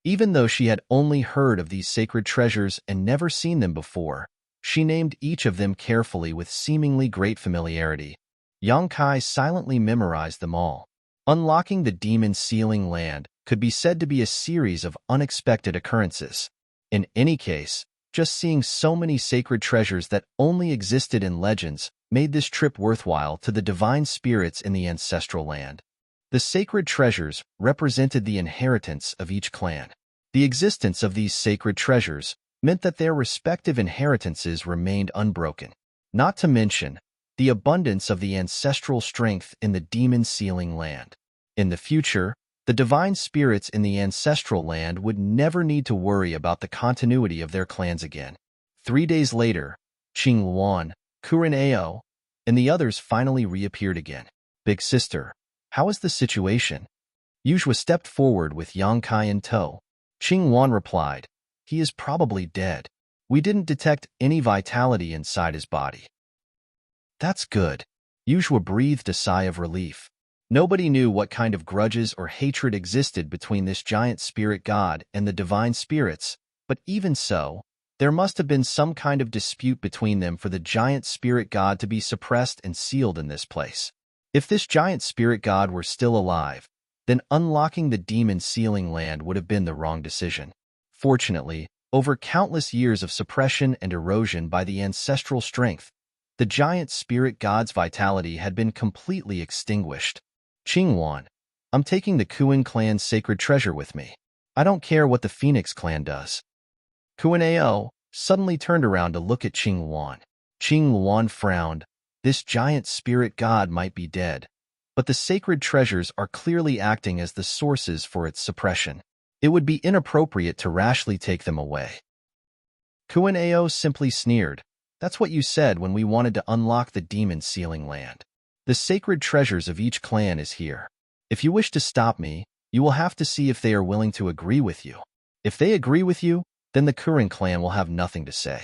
Even though she had only heard of these sacred treasures and never seen them before, she named each of them carefully with seemingly great familiarity. Yang Kai silently memorized them all. Unlocking the demon sealing land could be said to be a series of unexpected occurrences. In any case, just seeing so many sacred treasures that only existed in legends made this trip worthwhile to the divine spirits in the ancestral land. The The sacred treasures represented the inheritance of each clan. The existence of these sacred treasures meant that their respective inheritances remained unbroken. Not to mention the abundance of the ancestral strength in the demon sealing land. In the future, the divine spirits in the ancestral land would never need to worry about the continuity of their clans again. 3 days later, Qing Luan, Kuren Ao, and the others finally reappeared again. Big sister, how is the situation? Yuzhua stepped forward with Yang Kai in tow. Qing Luan replied, he is probably dead. We didn't detect any vitality inside his body. That's good. Yuzhua breathed a sigh of relief. Nobody knew what kind of grudges or hatred existed between this giant spirit god and the divine spirits, but even so, there must have been some kind of dispute between them for the giant spirit god to be suppressed and sealed in this place. If this giant spirit god were still alive, then unlocking the demon sealing land would have been the wrong decision. Fortunately, over countless years of suppression and erosion by the ancestral strength, the giant spirit god's vitality had been completely extinguished. Qingwan, I'm taking the Kuan clan's sacred treasure with me. I don't care what the Phoenix clan does. Kuan Ao suddenly turned around to look at Qingwan. Qingwan frowned. This giant spirit god might be dead, but the sacred treasures are clearly acting as the sources for its suppression. It would be inappropriate to rashly take them away. Kuan Ao simply sneered. That's what you said when we wanted to unlock the demon sealing land. The sacred treasures of each clan is here. If you wish to stop me, you will have to see if they are willing to agree with you. If they agree with you, then the Kuren clan will have nothing to say.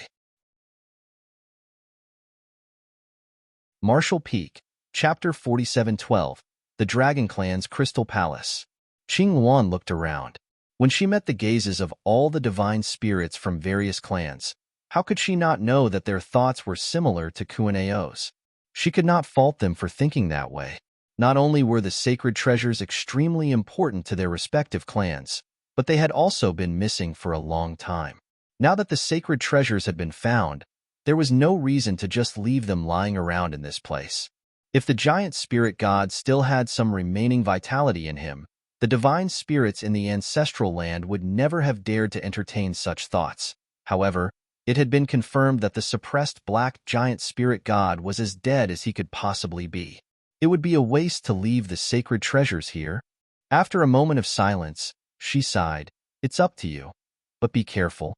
Martial Peak, Chapter 47:12, The Dragon Clan's Crystal Palace. Qing Luan looked around. When she met the gazes of all the divine spirits from various clans, how could she not know that their thoughts were similar to Kuan Ao's? She could not fault them for thinking that way. Not only were the sacred treasures extremely important to their respective clans, but they had also been missing for a long time. Now that the sacred treasures had been found, there was no reason to just leave them lying around in this place. If the giant spirit god still had some remaining vitality in him, the divine spirits in the ancestral land would never have dared to entertain such thoughts. However, it had been confirmed that the suppressed black giant spirit god was as dead as he could possibly be. It would be a waste to leave the sacred treasures here. After a moment of silence, she sighed. It's up to you, but be careful.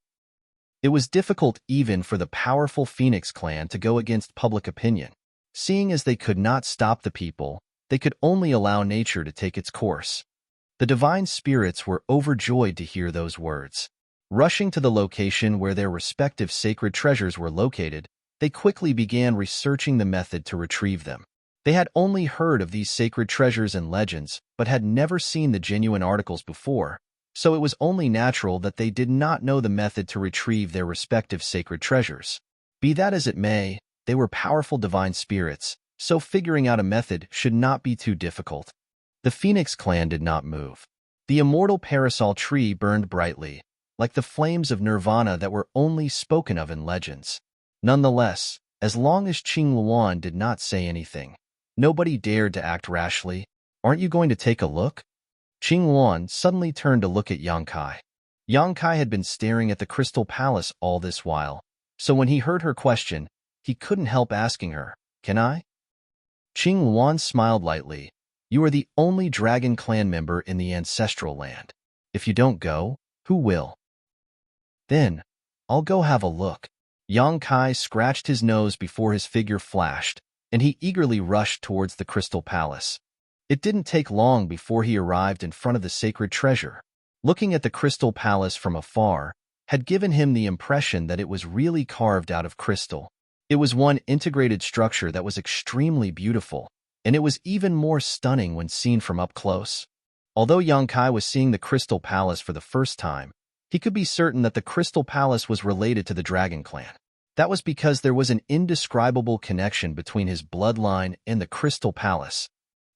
It was difficult even for the powerful Phoenix clan to go against public opinion. Seeing as they could not stop the people, they could only allow nature to take its course. The divine spirits were overjoyed to hear those words. Rushing to the location where their respective sacred treasures were located, they quickly began researching the method to retrieve them. They had only heard of these sacred treasures and legends, but had never seen the genuine articles before, so it was only natural that they did not know the method to retrieve their respective sacred treasures. Be that as it may, they were powerful divine spirits, so figuring out a method should not be too difficult. The Phoenix clan did not move. The immortal parasol tree burned brightly, like the flames of nirvana that were only spoken of in legends. Nonetheless, as long as Qing Luan did not say anything, nobody dared to act rashly. Aren't you going to take a look? Qing Luan suddenly turned to look at Yang Kai. Yang Kai had been staring at the Crystal Palace all this while, so when he heard her question, he couldn't help asking her, "Can I?" Qing Luan smiled lightly. You are the only Dragon Clan member in the ancestral land. If you don't go, who will? Then, I'll go have a look. Yang Kai scratched his nose before his figure flashed, and he eagerly rushed towards the Crystal Palace. It didn't take long before he arrived in front of the sacred treasure. Looking at the Crystal Palace from afar had given him the impression that it was really carved out of crystal. It was one integrated structure that was extremely beautiful, and it was even more stunning when seen from up close. Although Yang Kai was seeing the Crystal Palace for the first time, he could be certain that the Crystal Palace was related to the Dragon Clan. That was because there was an indescribable connection between his bloodline and the Crystal Palace.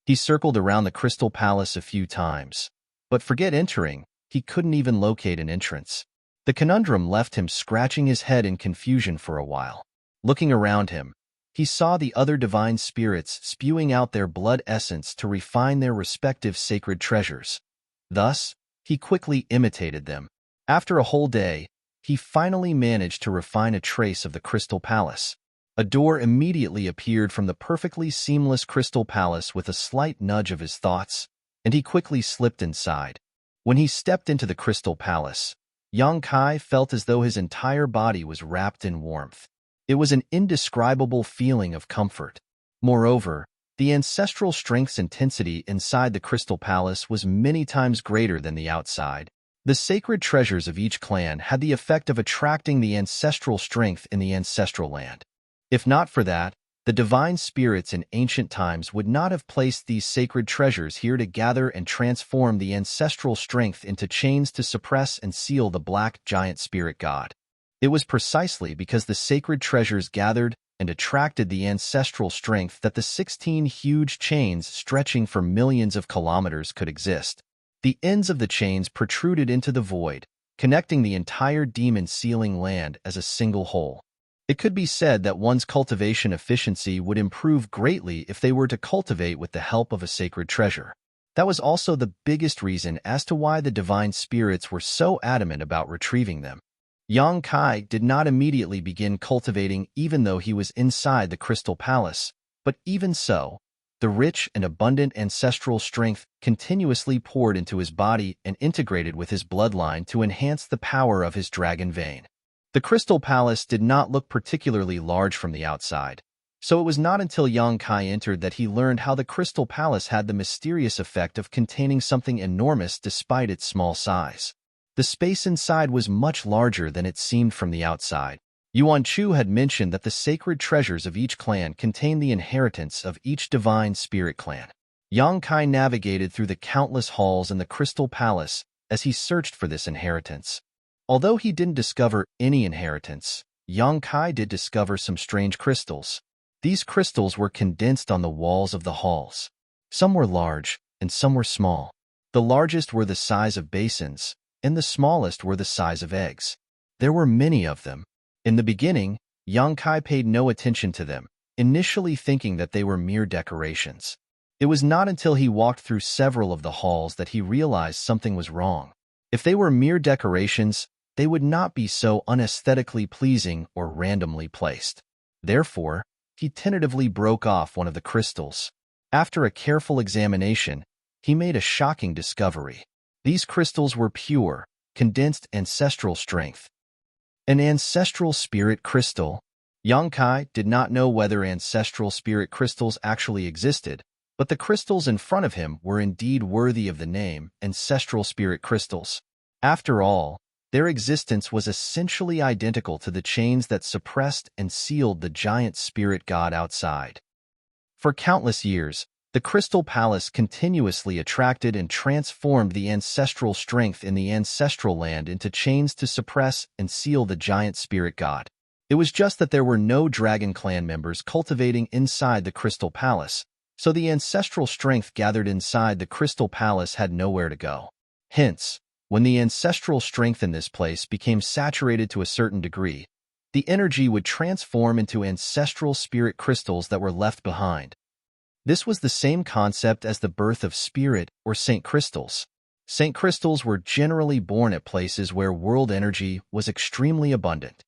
He circled around the Crystal Palace a few times, but forget entering, he couldn't even locate an entrance. The conundrum left him scratching his head in confusion for a while. Looking around him, He saw the other divine spirits spewing out their blood essence to refine their respective sacred treasures. Thus, he quickly imitated them. After a whole day, he finally managed to refine a trace of the Crystal Palace. A door immediately appeared from the perfectly seamless Crystal Palace with a slight nudge of his thoughts, and he quickly slipped inside. When he stepped into the Crystal Palace, Yang Kai felt as though his entire body was wrapped in warmth. It was an indescribable feeling of comfort. Moreover, the ancestral strength's intensity inside the Crystal Palace was many times greater than the outside. The sacred treasures of each clan had the effect of attracting the ancestral strength in the ancestral land. If not for that, the divine spirits in ancient times would not have placed these sacred treasures here to gather and transform the ancestral strength into chains to suppress and seal the black giant spirit god. It was precisely because the sacred treasures gathered and attracted the ancestral strength that the 16 huge chains stretching for millions of kilometers could exist. The ends of the chains protruded into the void, connecting the entire demon-sealing land as a single whole. It could be said that one's cultivation efficiency would improve greatly if they were to cultivate with the help of a sacred treasure. That was also the biggest reason as to why the divine spirits were so adamant about retrieving them. Yang Kai did not immediately begin cultivating even though he was inside the Crystal Palace, but even so, the rich and abundant ancestral strength continuously poured into his body and integrated with his bloodline to enhance the power of his dragon vein. The Crystal Palace did not look particularly large from the outside, so it was not until Yang Kai entered that he learned how the Crystal Palace had the mysterious effect of containing something enormous despite its small size. The space inside was much larger than it seemed from the outside. Yuan Chu had mentioned that the sacred treasures of each clan contained the inheritance of each divine spirit clan. Yang Kai navigated through the countless halls in the Crystal Palace as he searched for this inheritance. Although he didn't discover any inheritance, Yang Kai did discover some strange crystals. These crystals were condensed on the walls of the halls. Some were large, and some were small. The largest were the size of basins, and the smallest were the size of eggs. There were many of them. In the beginning, Yang Kai paid no attention to them, initially thinking that they were mere decorations. It was not until he walked through several of the halls that he realized something was wrong. If they were mere decorations, they would not be so unesthetically pleasing or randomly placed. Therefore, he tentatively broke off one of the crystals. After a careful examination, he made a shocking discovery. These crystals were pure, condensed ancestral strength. An ancestral spirit crystal. Yang Kai did not know whether ancestral spirit crystals actually existed, but the crystals in front of him were indeed worthy of the name ancestral spirit crystals. After all, their existence was essentially identical to the chains that suppressed and sealed the giant spirit god outside. For countless years, the Crystal Palace continuously attracted and transformed the ancestral strength in the ancestral land into chains to suppress and seal the giant spirit god. It was just that there were no Dragon Clan members cultivating inside the Crystal Palace, so the ancestral strength gathered inside the Crystal Palace had nowhere to go. Hence, when the ancestral strength in this place became saturated to a certain degree, the energy would transform into ancestral spirit crystals that were left behind. This was the same concept as the birth of spirit or saint crystals. Saint crystals were generally born at places where world energy was extremely abundant.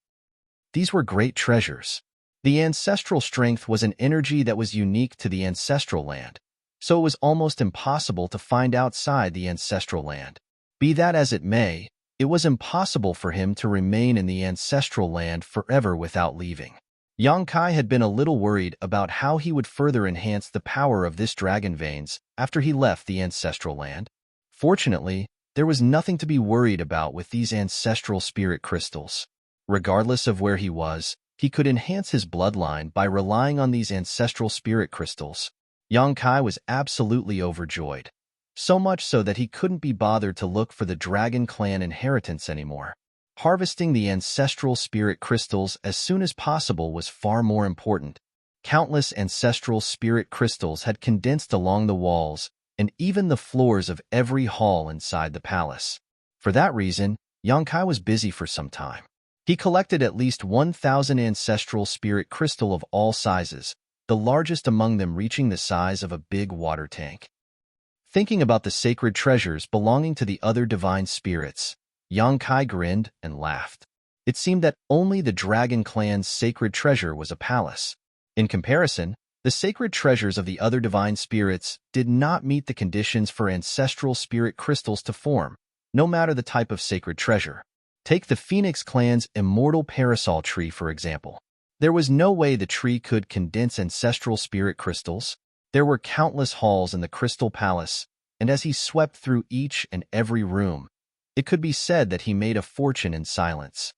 These were great treasures. The ancestral strength was an energy that was unique to the ancestral land, so it was almost impossible to find outside the ancestral land. Be that as it may, it was impossible for him to remain in the ancestral land forever without leaving. Yang Kai had been a little worried about how he would further enhance the power of this dragon veins after he left the ancestral land. Fortunately, there was nothing to be worried about with these ancestral spirit crystals. Regardless of where he was, he could enhance his bloodline by relying on these ancestral spirit crystals. Yang Kai was absolutely overjoyed, so much so that he couldn't be bothered to look for the Dragon Clan inheritance anymore. Harvesting the ancestral spirit crystals as soon as possible was far more important. Countless ancestral spirit crystals had condensed along the walls and even the floors of every hall inside the palace. For that reason, Yang Kai was busy for some time. He collected at least 1,000 ancestral spirit crystal of all sizes, the largest among them reaching the size of a big water tank. Thinking about the sacred treasures belonging to the other divine spirits, Yang Kai grinned and laughed. It seemed that only the Dragon Clan's sacred treasure was a palace. In comparison, the sacred treasures of the other divine spirits did not meet the conditions for ancestral spirit crystals to form, no matter the type of sacred treasure. Take the Phoenix Clan's immortal parasol tree, for example. There was no way the tree could condense ancestral spirit crystals. There were countless halls in the Crystal Palace, and as he swept through each and every room, it could be said that he made a fortune in silence.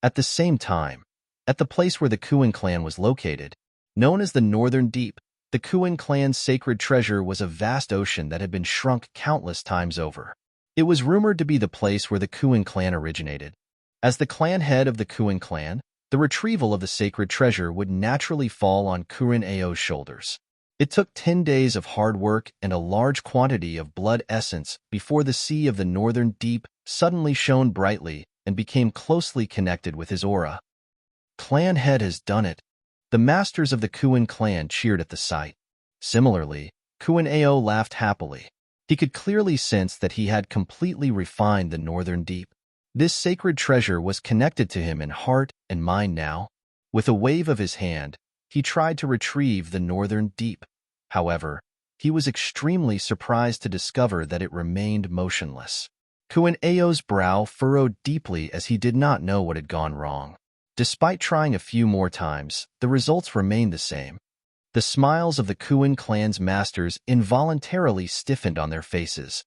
At the same time, at the place where the Kuan clan was located, known as the Northern Deep, the Kuan clan's sacred treasure was a vast ocean that had been shrunk countless times over. It was rumored to be the place where the Kuan clan originated. As the clan head of the Kuan clan, the retrieval of the sacred treasure would naturally fall on Kuren Ao's shoulders. It took 10 days of hard work and a large quantity of blood essence before the sea of the Northern Deep suddenly shone brightly and became closely connected with his aura. Clan head has done it. The masters of the Kuan clan cheered at the sight. Similarly, Kuan Ao laughed happily. He could clearly sense that he had completely refined the Northern Deep. This sacred treasure was connected to him in heart and mind now. With a wave of his hand, he tried to retrieve the Northern Deep. However, he was extremely surprised to discover that it remained motionless. Kuan Ao's brow furrowed deeply as he did not know what had gone wrong. Despite trying a few more times, the results remained the same. The smiles of the Kuan clan's masters involuntarily stiffened on their faces.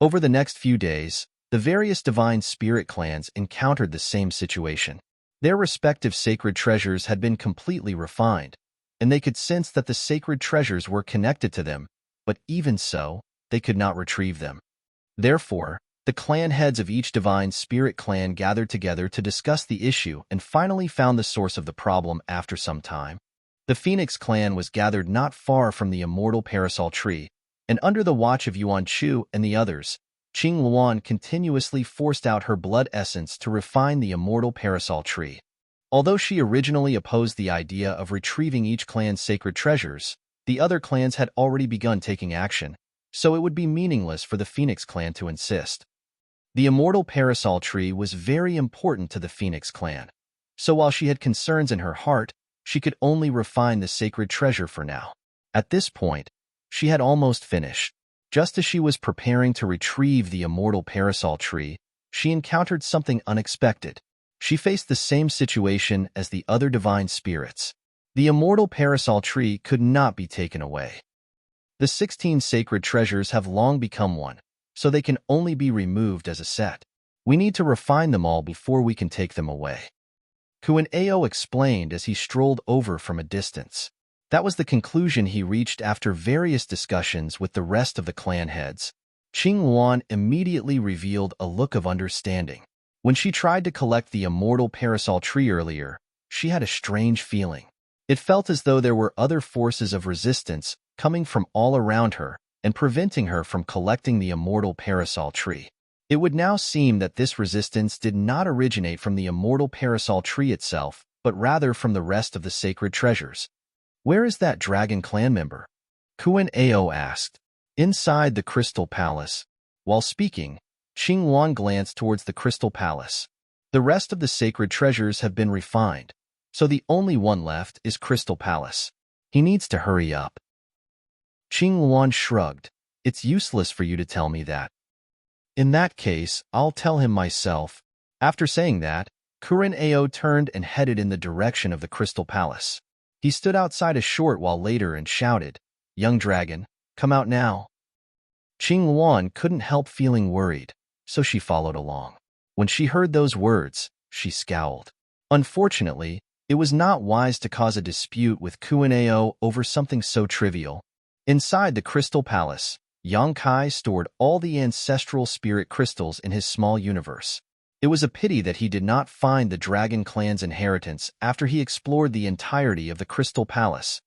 Over the next few days, the various divine spirit clans encountered the same situation. Their respective sacred treasures had been completely refined, and they could sense that the sacred treasures were connected to them, but even so, they could not retrieve them. Therefore, the clan heads of each divine spirit clan gathered together to discuss the issue and finally found the source of the problem after some time. The Phoenix clan was gathered not far from the immortal parasol tree, and under the watch of Yuan Chu and the others, Qing Luan continuously forced out her blood essence to refine the immortal parasol tree. Although she originally opposed the idea of retrieving each clan's sacred treasures, the other clans had already begun taking action, so it would be meaningless for the Phoenix clan to insist. The immortal parasol tree was very important to the Phoenix clan, so while she had concerns in her heart, she could only refine the sacred treasure for now. At this point, she had almost finished. Just as she was preparing to retrieve the immortal parasol tree, she encountered something unexpected. She faced the same situation as the other divine spirits. The immortal parasol tree could not be taken away. The 16 sacred treasures have long become one, so they can only be removed as a set. We need to refine them all before we can take them away. Kuan Ao explained as he strolled over from a distance. That was the conclusion he reached after various discussions with the rest of the clan heads. Qing Luan immediately revealed a look of understanding. When she tried to collect the immortal parasol tree earlier, she had a strange feeling. It felt as though there were other forces of resistance coming from all around her and preventing her from collecting the immortal parasol tree. It would now seem that this resistance did not originate from the immortal parasol tree itself, but rather from the rest of the sacred treasures. Where is that dragon clan member? Kuan Ao asked. Inside the Crystal Palace. While speaking, Qing Luan glanced towards the Crystal Palace. The rest of the sacred treasures have been refined, so the only one left is Crystal Palace. He needs to hurry up. Qing Luan shrugged. It's useless for you to tell me that. In that case, I'll tell him myself. After saying that, Kuren Ao turned and headed in the direction of the Crystal Palace. He stood outside a short while later and shouted, "Young dragon, come out now." Qing Luan couldn't help feeling worried, so she followed along. When she heard those words, she scowled. Unfortunately, it was not wise to cause a dispute with Kuan Ao over something so trivial. Inside the Crystal Palace, Yang Kai stored all the ancestral spirit crystals in his small universe. It was a pity that he did not find the Dragon Clan's inheritance after he explored the entirety of the Crystal Palace.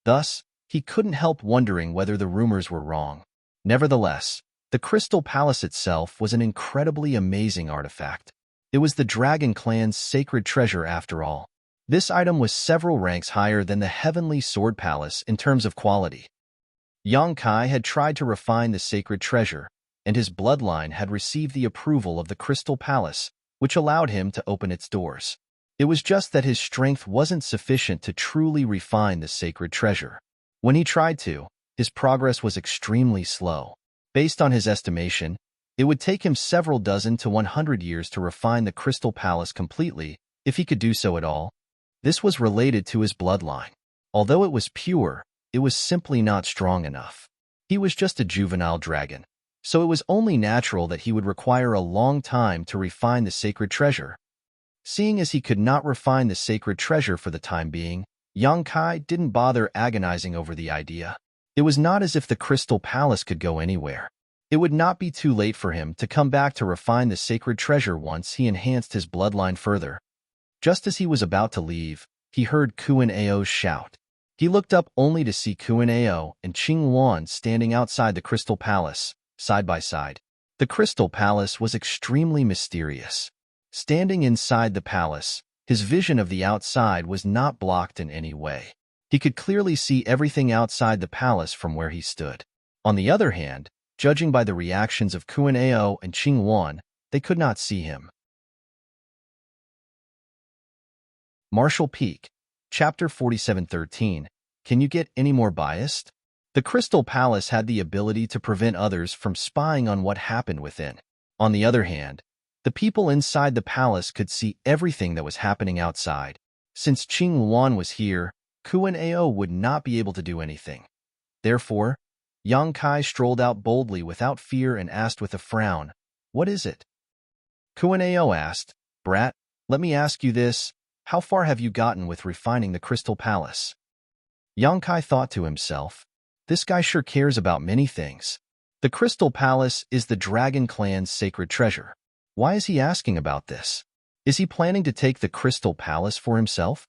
Thus, he couldn't help wondering whether the rumors were wrong. Nevertheless, the Crystal Palace itself was an incredibly amazing artifact. It was the Dragon Clan's sacred treasure after all. This item was several ranks higher than the Heavenly Sword Palace in terms of quality. Yang Kai had tried to refine the sacred treasure, and his bloodline had received the approval of the Crystal Palace, which allowed him to open its doors. It was just that his strength wasn't sufficient to truly refine the sacred treasure. When he tried to, his progress was extremely slow. Based on his estimation, it would take him several dozen to 100 years to refine the Crystal Palace completely, if he could do so at all. This was related to his bloodline. Although it was pure, it was simply not strong enough. He was just a juvenile dragon, so it was only natural that he would require a long time to refine the sacred treasure. Seeing as he could not refine the sacred treasure for the time being, Yang Kai didn't bother agonizing over the idea. It was not as if the Crystal Palace could go anywhere. It would not be too late for him to come back to refine the sacred treasure once he enhanced his bloodline further. Just as he was about to leave, he heard Kuan Ao's shout. He looked up only to see Kuan Ao and Qing Wan standing outside the Crystal Palace, side by side. The Crystal Palace was extremely mysterious. Standing inside the palace, his vision of the outside was not blocked in any way. He could clearly see everything outside the palace from where he stood. On the other hand, judging by the reactions of Kuan Ao and Qing Wan, they could not see him. Martial Peak, Chapter 4713. Can you get any more biased? The Crystal Palace had the ability to prevent others from spying on what happened within. On the other hand, the people inside the palace could see everything that was happening outside. Since Qing Wan was here, Kuan Ao would not be able to do anything. Therefore, Yang Kai strolled out boldly without fear and asked with a frown, "What is it?" Kuan Ao asked, "Brat, let me ask you this. How far have you gotten with refining the Crystal Palace?" Yang Kai thought to himself, "This guy sure cares about many things. The Crystal Palace is the Dragon Clan's sacred treasure. Why is he asking about this? Is he planning to take the Crystal Palace for himself?"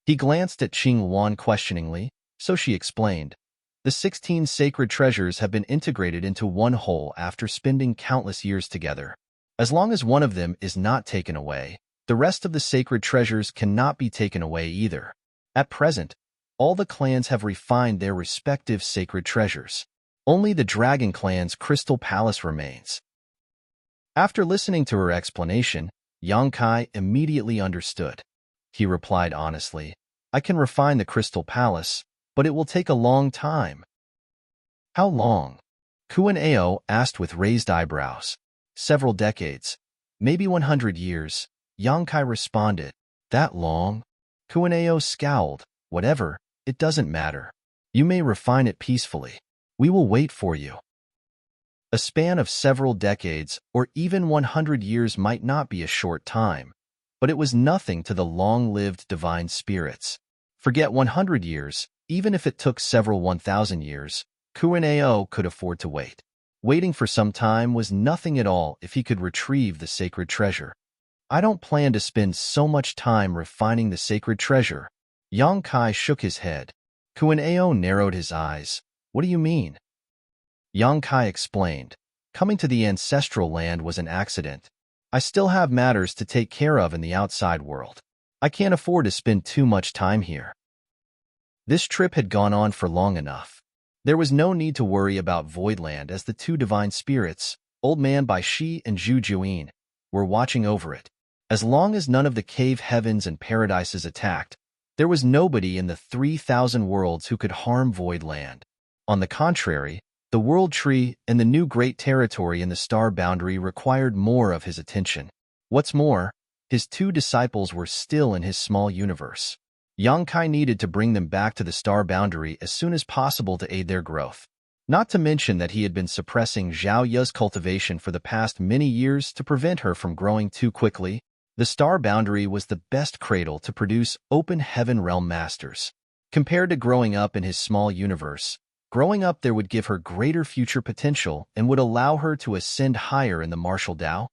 He glanced at Qing Wan questioningly, so she explained, "The 16 sacred treasures have been integrated into one whole after spending countless years together. As long as one of them is not taken away, the rest of the sacred treasures cannot be taken away either. At present, all the clans have refined their respective sacred treasures. Only the Dragon Clan's Crystal Palace remains." After listening to her explanation, Yang Kai immediately understood. He replied honestly, "I can refine the Crystal Palace, but it will take a long time." "How long?" Kuan Ao asked with raised eyebrows. "Several decades, maybe 100 years, Yang Kai responded. "That long?" Kuan Ao scowled. "Whatever, it doesn't matter. You may refine it peacefully. We will wait for you." A span of several decades or even 100 years might not be a short time, but it was nothing to the long-lived divine spirits. Forget 100 years, even if it took several 1,000 years, Kuan Ao could afford to wait. Waiting for some time was nothing at all if he could retrieve the sacred treasure. "I don't plan to spend so much time refining the sacred treasure." Yang Kai shook his head. Kuan Ao narrowed his eyes. "What do you mean?" Yang Kai explained, "Coming to the ancestral land was an accident. I still have matters to take care of in the outside world. I can't afford to spend too much time here." This trip had gone on for long enough. There was no need to worry about Voidland as the two divine spirits, Old Man Bai Shi and Zhu Juyin, were watching over it. As long as none of the cave heavens and paradises attacked, there was nobody in the 3,000 worlds who could harm Voidland. On the contrary, the World Tree and the new great territory in the star boundary required more of his attention. What's more, his two disciples were still in his small universe. Yang Kai needed to bring them back to the star boundary as soon as possible to aid their growth. Not to mention that he had been suppressing Zhao Ya's cultivation for the past many years to prevent her from growing too quickly. The star boundary was the best cradle to produce open heaven realm masters. Compared to growing up in his small universe, growing up there would give her greater future potential and would allow her to ascend higher in the martial Tao.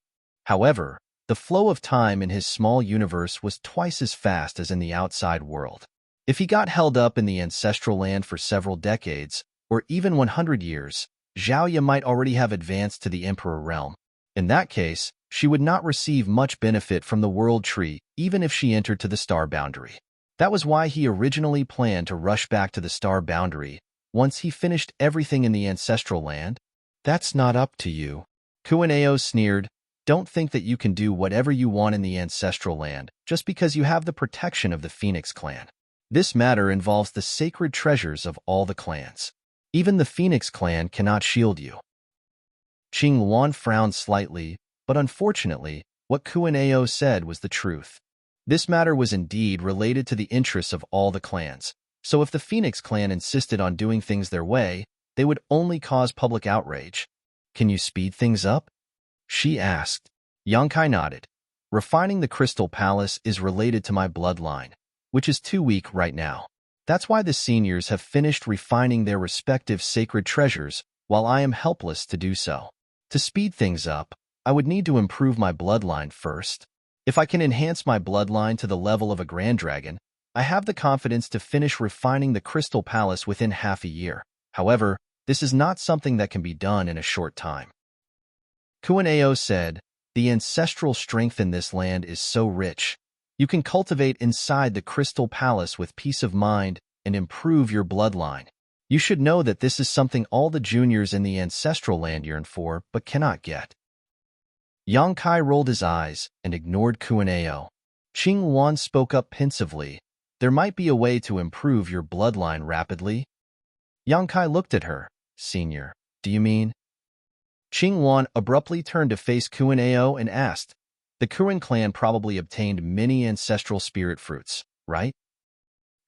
However, the flow of time in his small universe was twice as fast as in the outside world. If he got held up in the ancestral land for several decades, or even 100 years, Zhao Ya might already have advanced to the Emperor realm. In that case, She would not receive much benefit from the world tree even if she entered to the star boundary. That was why he originally planned to rush back to the star boundary once he finished everything in the ancestral land. That's not up to you. Kuaneo sneered. Don't think that you can do whatever you want in the ancestral land just because you have the protection of the Phoenix clan. This matter involves the sacred treasures of all the clans. Even the Phoenix clan cannot shield you. Qing Luan frowned slightly, but unfortunately, what Kuaneo said was the truth. This matter was indeed related to the interests of all the clans, so if the Phoenix clan insisted on doing things their way, they would only cause public outrage. Can you speed things up? She asked. Yang Kai nodded. Refining the Crystal Palace is related to my bloodline, which is too weak right now. That's why the seniors have finished refining their respective sacred treasures while I am helpless to do so. To speed things up, I would need to improve my bloodline first. If I can enhance my bloodline to the level of a Grand Dragon, I have the confidence to finish refining the Crystal Palace within half a year. However, this is not something that can be done in a short time. Kuaneo said, the ancestral strength in this land is so rich. You can cultivate inside the Crystal Palace with peace of mind and improve your bloodline. You should know that this is something all the juniors in the ancestral land yearn for but cannot get. Yang Kai rolled his eyes and ignored Kuaneo. Qing Luan spoke up pensively. There might be a way to improve your bloodline rapidly. Yang Kai looked at her. Senior, do you mean? Qing Luan abruptly turned to face Kuaneo and asked, the Kuan clan probably obtained many ancestral spirit fruits, right?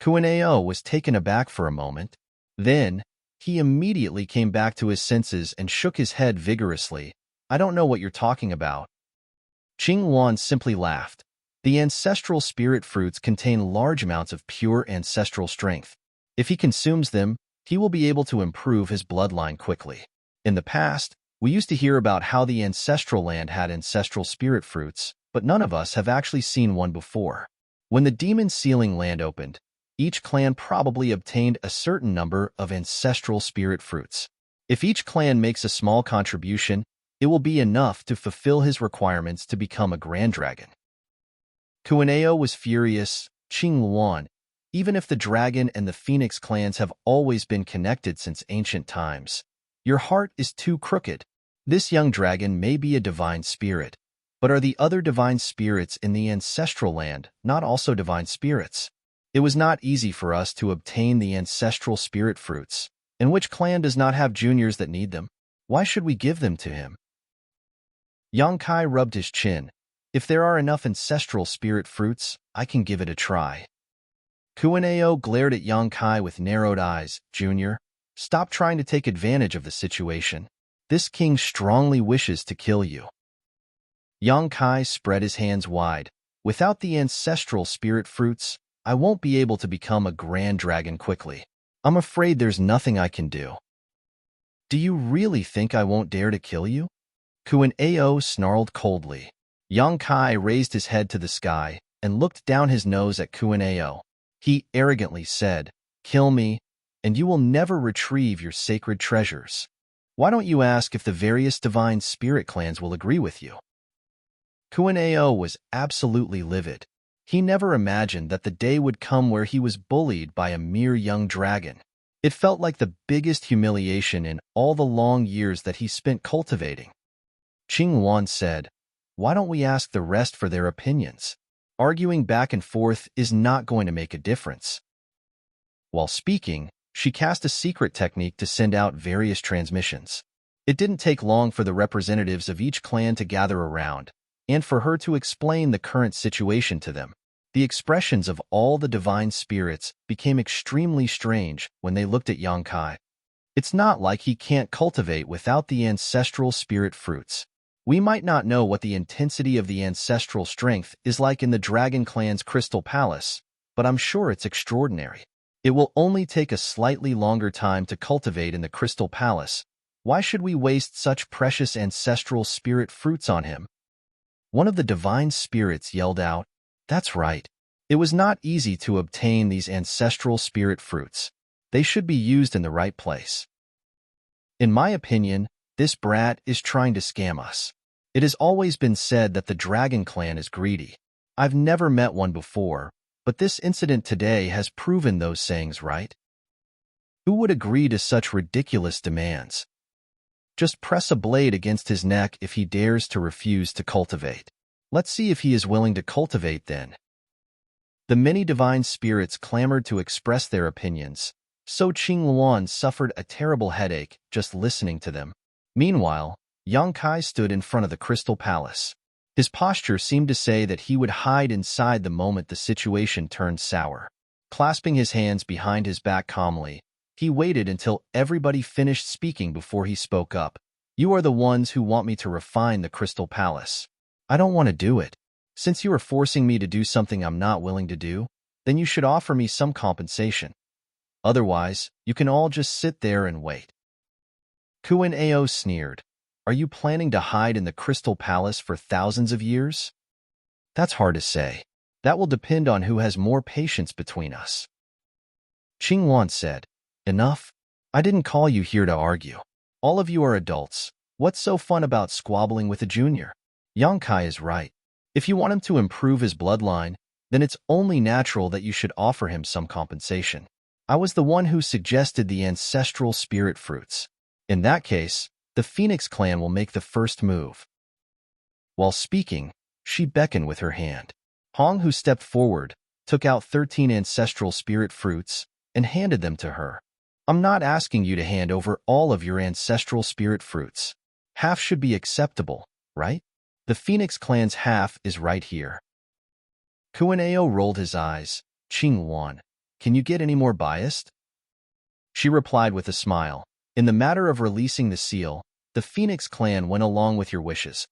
Kuaneo was taken aback for a moment. Then, he immediately came back to his senses and shook his head vigorously. I don't know what you're talking about. Qing Luan simply laughed. The ancestral spirit fruits contain large amounts of pure ancestral strength. If he consumes them, he will be able to improve his bloodline quickly. In the past, we used to hear about how the ancestral land had ancestral spirit fruits, but none of us have actually seen one before. When the demon sealing land opened, each clan probably obtained a certain number of ancestral spirit fruits. If each clan makes a small contribution, it will be enough to fulfill his requirements to become a Grand Dragon. Kuaneo was furious. Qing Luan, even if the dragon and the Phoenix clans have always been connected since ancient times, your heart is too crooked. This young dragon may be a divine spirit, but are the other divine spirits in the ancestral land not also divine spirits? It was not easy for us to obtain the ancestral spirit fruits, and which clan does not have juniors that need them? Why should we give them to him? Yang Kai rubbed his chin. If there are enough ancestral spirit fruits, I can give it a try. Kuaneo glared at Yang Kai with narrowed eyes. Junior, stop trying to take advantage of the situation. This king strongly wishes to kill you. Yang Kai spread his hands wide. Without the ancestral spirit fruits, I won't be able to become a Grand Dragon quickly. I'm afraid there's nothing I can do. Do you really think I won't dare to kill you? Kuaneo snarled coldly. Yang Kai raised his head to the sky and looked down his nose at Kuaneo. He arrogantly said, kill me, and you will never retrieve your sacred treasures. Why don't you ask if the various divine spirit clans will agree with you? Kuaneo was absolutely livid. He never imagined that the day would come where he was bullied by a mere young dragon. It felt like the biggest humiliation in all the long years that he spent cultivating. Qing Luan said, why don't we ask the rest for their opinions? Arguing back and forth is not going to make a difference. While speaking, she cast a secret technique to send out various transmissions. It didn't take long for the representatives of each clan to gather around, and for her to explain the current situation to them. The expressions of all the divine spirits became extremely strange when they looked at Yang Kai. It's not like he can't cultivate without the ancestral spirit fruits. We might not know what the intensity of the ancestral strength is like in the Dragon Clan's Crystal Palace, but I'm sure it's extraordinary. It will only take a slightly longer time to cultivate in the Crystal Palace. Why should we waste such precious ancestral spirit fruits on him? One of the divine spirits yelled out, that's right. It was not easy to obtain these ancestral spirit fruits. They should be used in the right place. In my opinion, this brat is trying to scam us. It has always been said that the Dragon Clan is greedy. I've never met one before, but this incident today has proven those sayings right. Who would agree to such ridiculous demands? Just press a blade against his neck if he dares to refuse to cultivate. Let's see if he is willing to cultivate then. The many divine spirits clamored to express their opinions, so Qing Luan suffered a terrible headache just listening to them. Meanwhile, Yang Kai stood in front of the Crystal Palace. His posture seemed to say that he would hide inside the moment the situation turned sour. Clasping his hands behind his back calmly, he waited until everybody finished speaking before he spoke up. You are the ones who want me to refine the Crystal Palace. I don't want to do it. Since you are forcing me to do something I'm not willing to do, then you should offer me some compensation. Otherwise, you can all just sit there and wait. Kuan Ao sneered. Are you planning to hide in the Crystal Palace for thousands of years? That's hard to say. That will depend on who has more patience between us. Qing Wan said, Enough. I didn't call you here to argue. All of you are adults. What's so fun about squabbling with a junior? Yang Kai is right. If you want him to improve his bloodline, then it's only natural that you should offer him some compensation. I was the one who suggested the ancestral spirit fruits. In that case, the Phoenix clan will make the first move. While speaking, she beckoned with her hand. Hong, who stepped forward, took out 13 ancestral spirit fruits and handed them to her. I'm not asking you to hand over all of your ancestral spirit fruits. Half should be acceptable, right? The Phoenix clan's half is right here. Kuan Ao rolled his eyes. Qing Wan, can you get any more biased? She replied with a smile. In the matter of releasing the seal, the Phoenix clan went along with your wishes.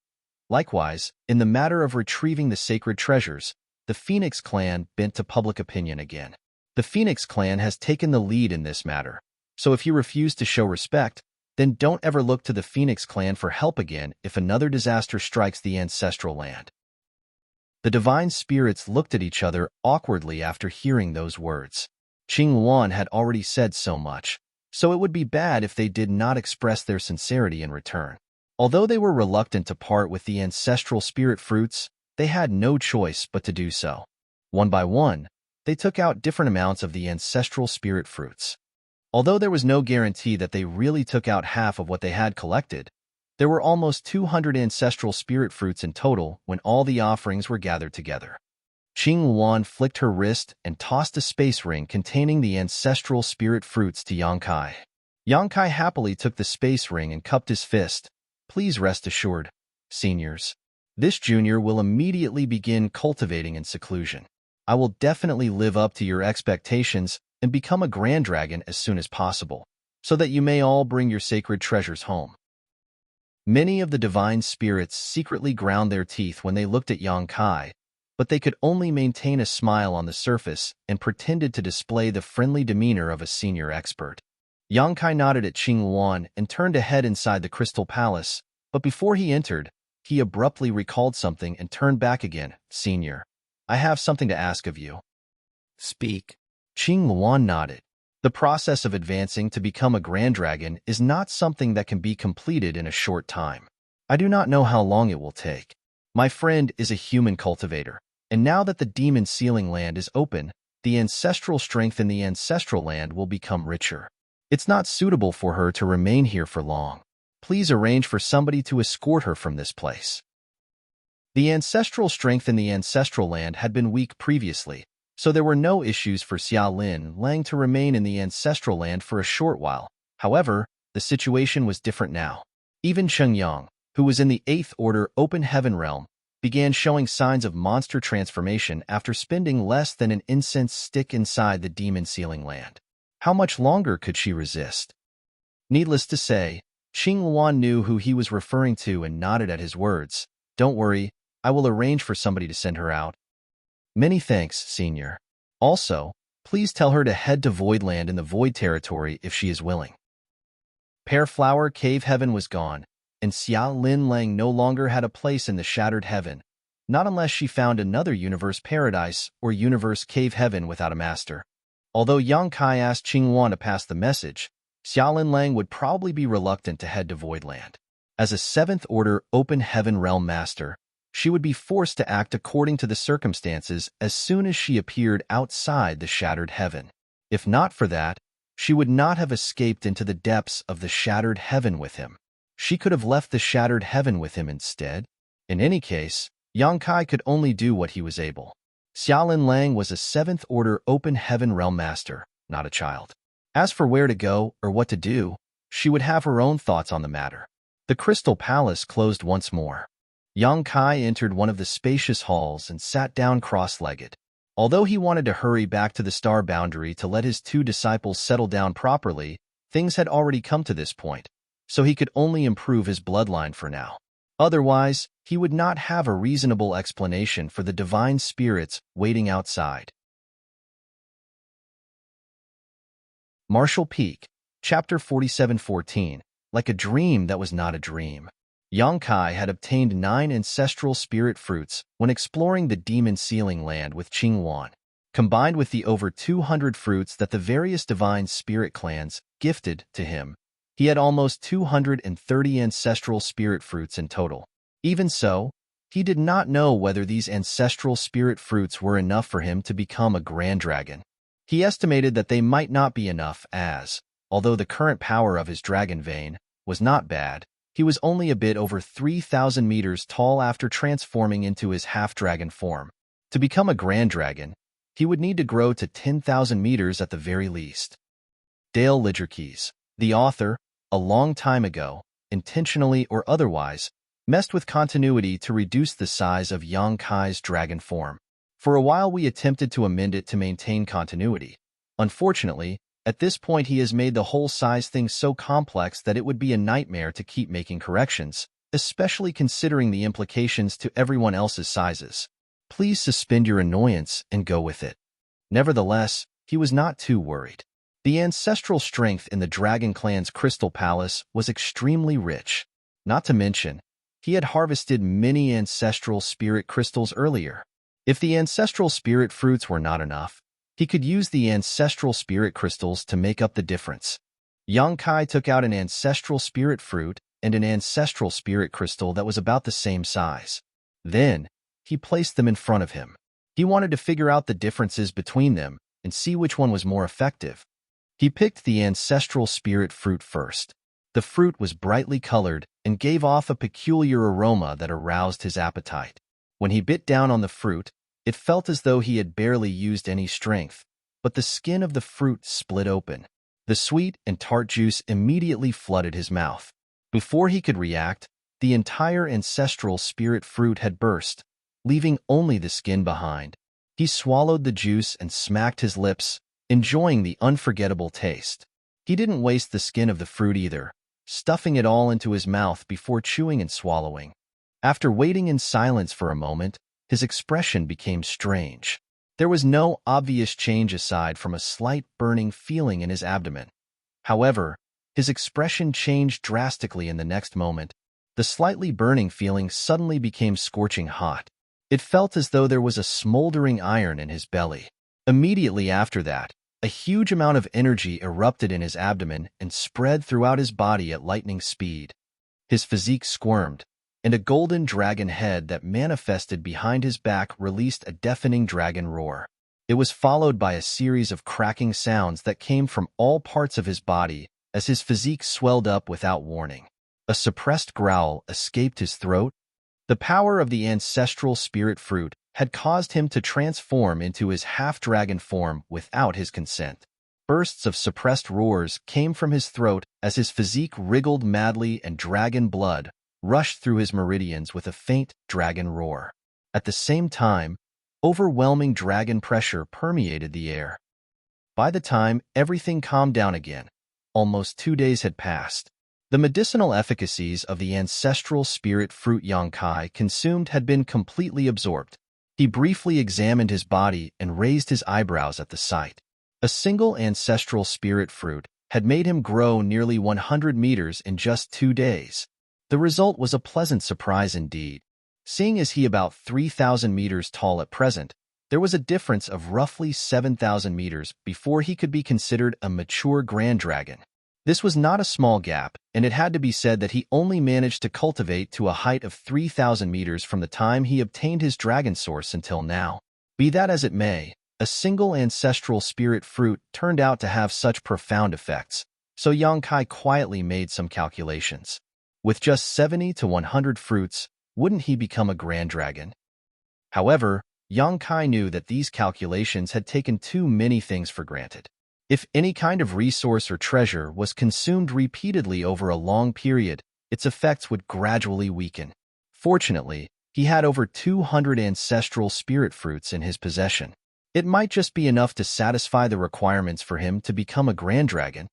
Likewise, in the matter of retrieving the sacred treasures, the Phoenix clan bent to public opinion again. The Phoenix clan has taken the lead in this matter, so if you refuse to show respect, then don't ever look to the Phoenix clan for help again if another disaster strikes the ancestral land. The divine spirits looked at each other awkwardly after hearing those words. Qing Luan had already said so much, so it would be bad if they did not express their sincerity in return. Although they were reluctant to part with the ancestral spirit fruits, they had no choice but to do so. One by one, they took out different amounts of the ancestral spirit fruits. Although there was no guarantee that they really took out half of what they had collected, there were almost 200 ancestral spirit fruits in total when all the offerings were gathered together. Qing Luan flicked her wrist and tossed a space ring containing the ancestral spirit fruits to Yang Kai. Yang Kai happily took the space ring and cupped his fist. Please rest assured, seniors. This junior will immediately begin cultivating in seclusion. I will definitely live up to your expectations and become a grand dragon as soon as possible, so that you may all bring your sacred treasures home. Many of the divine spirits secretly ground their teeth when they looked at Yang Kai, but they could only maintain a smile on the surface and pretended to display the friendly demeanor of a senior expert. Yang Kai nodded at Qing Luan and turned to head inside the Crystal Palace, but before he entered, he abruptly recalled something and turned back again. Senior, I have something to ask of you. Speak. Qing Luan nodded. The process of advancing to become a grand dragon is not something that can be completed in a short time. I do not know how long it will take. My friend is a human cultivator, and now that the demon sealing land is open, the ancestral strength in the ancestral land will become richer. It's not suitable for her to remain here for long. Please arrange for somebody to escort her from this place. The ancestral strength in the ancestral land had been weak previously, so there were no issues for Xia Lin Lang to remain in the ancestral land for a short while. However, the situation was different now. Even Cheng Yang, who was in the 8th Order Open Heaven Realm, began showing signs of monster transformation after spending less than an incense stick inside the demon sealing land. How much longer could she resist? Needless to say, Qing Luan knew who he was referring to and nodded at his words. Don't worry, I will arrange for somebody to send her out. Many thanks, Senior. Also, please tell her to head to Voidland in the Void Territory if she is willing. Pear Flower Cave Heaven was gone, and Xia Lin Lang no longer had a place in the Shattered Heaven, not unless she found another Universe Paradise or Universe Cave Heaven without a master. Although Yang Kai asked Qing Wan to pass the message, Xia Lin Lang would probably be reluctant to head to Voidland. As a seventh-order open heaven realm master, she would be forced to act according to the circumstances as soon as she appeared outside the shattered heaven. If not for that, she would not have escaped into the depths of the shattered heaven with him. She could have left the shattered heaven with him instead. In any case, Yang Kai could only do what he was able. Xiaolin Lang was a seventh-order open heaven realm master, not a child. As for where to go or what to do, she would have her own thoughts on the matter. The Crystal Palace closed once more. Yang Kai entered one of the spacious halls and sat down cross-legged. Although he wanted to hurry back to the star boundary to let his two disciples settle down properly, things had already come to this point, so he could only improve his bloodline for now. Otherwise, he would not have a reasonable explanation for the divine spirits waiting outside. Marshall Peak, Chapter 47:14, like a dream that was not a dream. Yang Kai had obtained 9 ancestral spirit fruits when exploring the demon sealing land with Qing Wan. Combined with the over 200 fruits that the various divine spirit clans gifted to him, he had almost 230 ancestral spirit fruits in total. Even so, he did not know whether these ancestral spirit fruits were enough for him to become a grand dragon. He estimated that they might not be enough as, although the current power of his dragon vein was not bad, he was only a bit over 3,000 meters tall after transforming into his half-dragon form. To become a grand dragon, he would need to grow to 10,000 meters at the very least. Dale Lidgerkeys, the author, a long time ago, intentionally or otherwise, messed with continuity to reduce the size of Yang Kai's dragon form. For a while we attempted to amend it to maintain continuity. Unfortunately, at this point he has made the whole size thing so complex that it would be a nightmare to keep making corrections, especially considering the implications to everyone else's sizes. Please suspend your annoyance and go with it. Nevertheless, he was not too worried. The ancestral strength in the Dragon Clan's Crystal Palace was extremely rich. Not to mention, he had harvested many ancestral spirit crystals earlier. If the ancestral spirit fruits were not enough, he could use the ancestral spirit crystals to make up the difference. Yang Kai took out an ancestral spirit fruit and an ancestral spirit crystal that was about the same size. Then, he placed them in front of him. He wanted to figure out the differences between them and see which one was more effective. He picked the ancestral spirit fruit first. The fruit was brightly colored and gave off a peculiar aroma that aroused his appetite. When he bit down on the fruit, it felt as though he had barely used any strength, but the skin of the fruit split open. The sweet and tart juice immediately flooded his mouth. Before he could react, the entire ancestral spirit fruit had burst, leaving only the skin behind. He swallowed the juice and smacked his lips, enjoying the unforgettable taste. He didn't waste the skin of the fruit either, stuffing it all into his mouth before chewing and swallowing. After waiting in silence for a moment, his expression became strange. There was no obvious change aside from a slight burning feeling in his abdomen. However, his expression changed drastically in the next moment. The slightly burning feeling suddenly became scorching hot. It felt as though there was a smoldering iron in his belly. Immediately after that, a huge amount of energy erupted in his abdomen and spread throughout his body at lightning speed. His physique squirmed, and a golden dragon head that manifested behind his back released a deafening dragon roar. It was followed by a series of cracking sounds that came from all parts of his body as his physique swelled up without warning. A suppressed growl escaped his throat. The power of the ancestral spirit fruit had caused him to transform into his half-dragon form without his consent. Bursts of suppressed roars came from his throat as his physique wriggled madly and dragon blood rushed through his meridians with a faint dragon roar. At the same time, overwhelming dragon pressure permeated the air. By the time everything calmed down again, almost 2 days had passed. The medicinal efficacies of the ancestral spirit fruit Yang Kai consumed had been completely absorbed. He briefly examined his body and raised his eyebrows at the sight. A single ancestral spirit fruit had made him grow nearly 100 meters in just 2 days. The result was a pleasant surprise indeed. Seeing as he about 3,000 meters tall at present, there was a difference of roughly 7,000 meters before he could be considered a mature grand dragon. This was not a small gap, and it had to be said that he only managed to cultivate to a height of 3,000 meters from the time he obtained his dragon source until now. Be that as it may, a single ancestral spirit fruit turned out to have such profound effects, so Yang Kai quietly made some calculations. With just 70 to 100 fruits, wouldn't he become a grand dragon? However, Yang Kai knew that these calculations had taken too many things for granted. If any kind of resource or treasure was consumed repeatedly over a long period, its effects would gradually weaken. Fortunately, he had over 200 ancestral spirit fruits in his possession. It might just be enough to satisfy the requirements for him to become a grand dragon.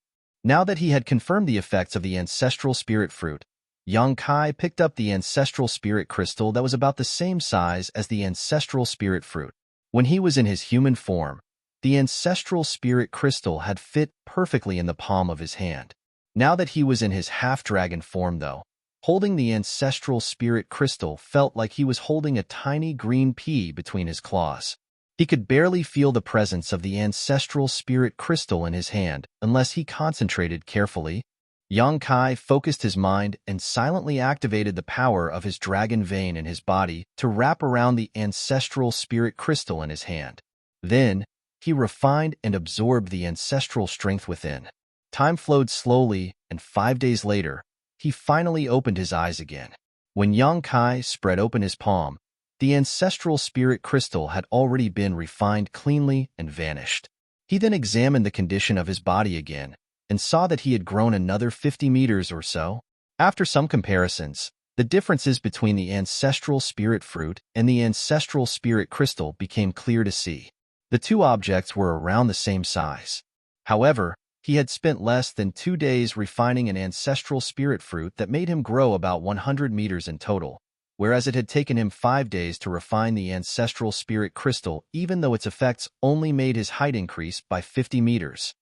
Now that he had confirmed the effects of the ancestral spirit fruit, Yang Kai picked up the ancestral spirit crystal that was about the same size as the ancestral spirit fruit. When he was in his human form, the ancestral spirit crystal had fit perfectly in the palm of his hand. Now that he was in his half-dragon form, though, holding the ancestral spirit crystal felt like he was holding a tiny green pea between his claws. He could barely feel the presence of the ancestral spirit crystal in his hand unless he concentrated carefully. Yang Kai focused his mind and silently activated the power of his dragon vein in his body to wrap around the ancestral spirit crystal in his hand. Then, he refined and absorbed the ancestral strength within. Time flowed slowly, and 5 days later, he finally opened his eyes again. When Yang Kai spread open his palm, the ancestral spirit crystal had already been refined cleanly and vanished. He then examined the condition of his body again and saw that he had grown another 50 meters or so. After some comparisons, the differences between the ancestral spirit fruit and the ancestral spirit crystal became clear to see. The two objects were around the same size. However, he had spent less than 2 days refining an ancestral spirit fruit that made him grow about 100 meters in total, whereas it had taken him 5 days to refine the ancestral spirit crystal, even though its effects only made his height increase by 50 meters.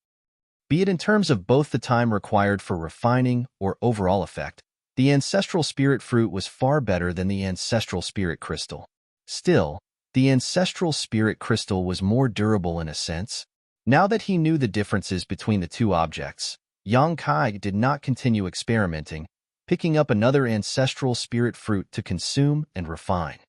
Be it in terms of both the time required for refining or overall effect, the ancestral spirit fruit was far better than the ancestral spirit crystal. Still, the ancestral spirit crystal was more durable in a sense. Now that he knew the differences between the two objects, Yang Kai did not continue experimenting, picking up another ancestral spirit fruit to consume and refine.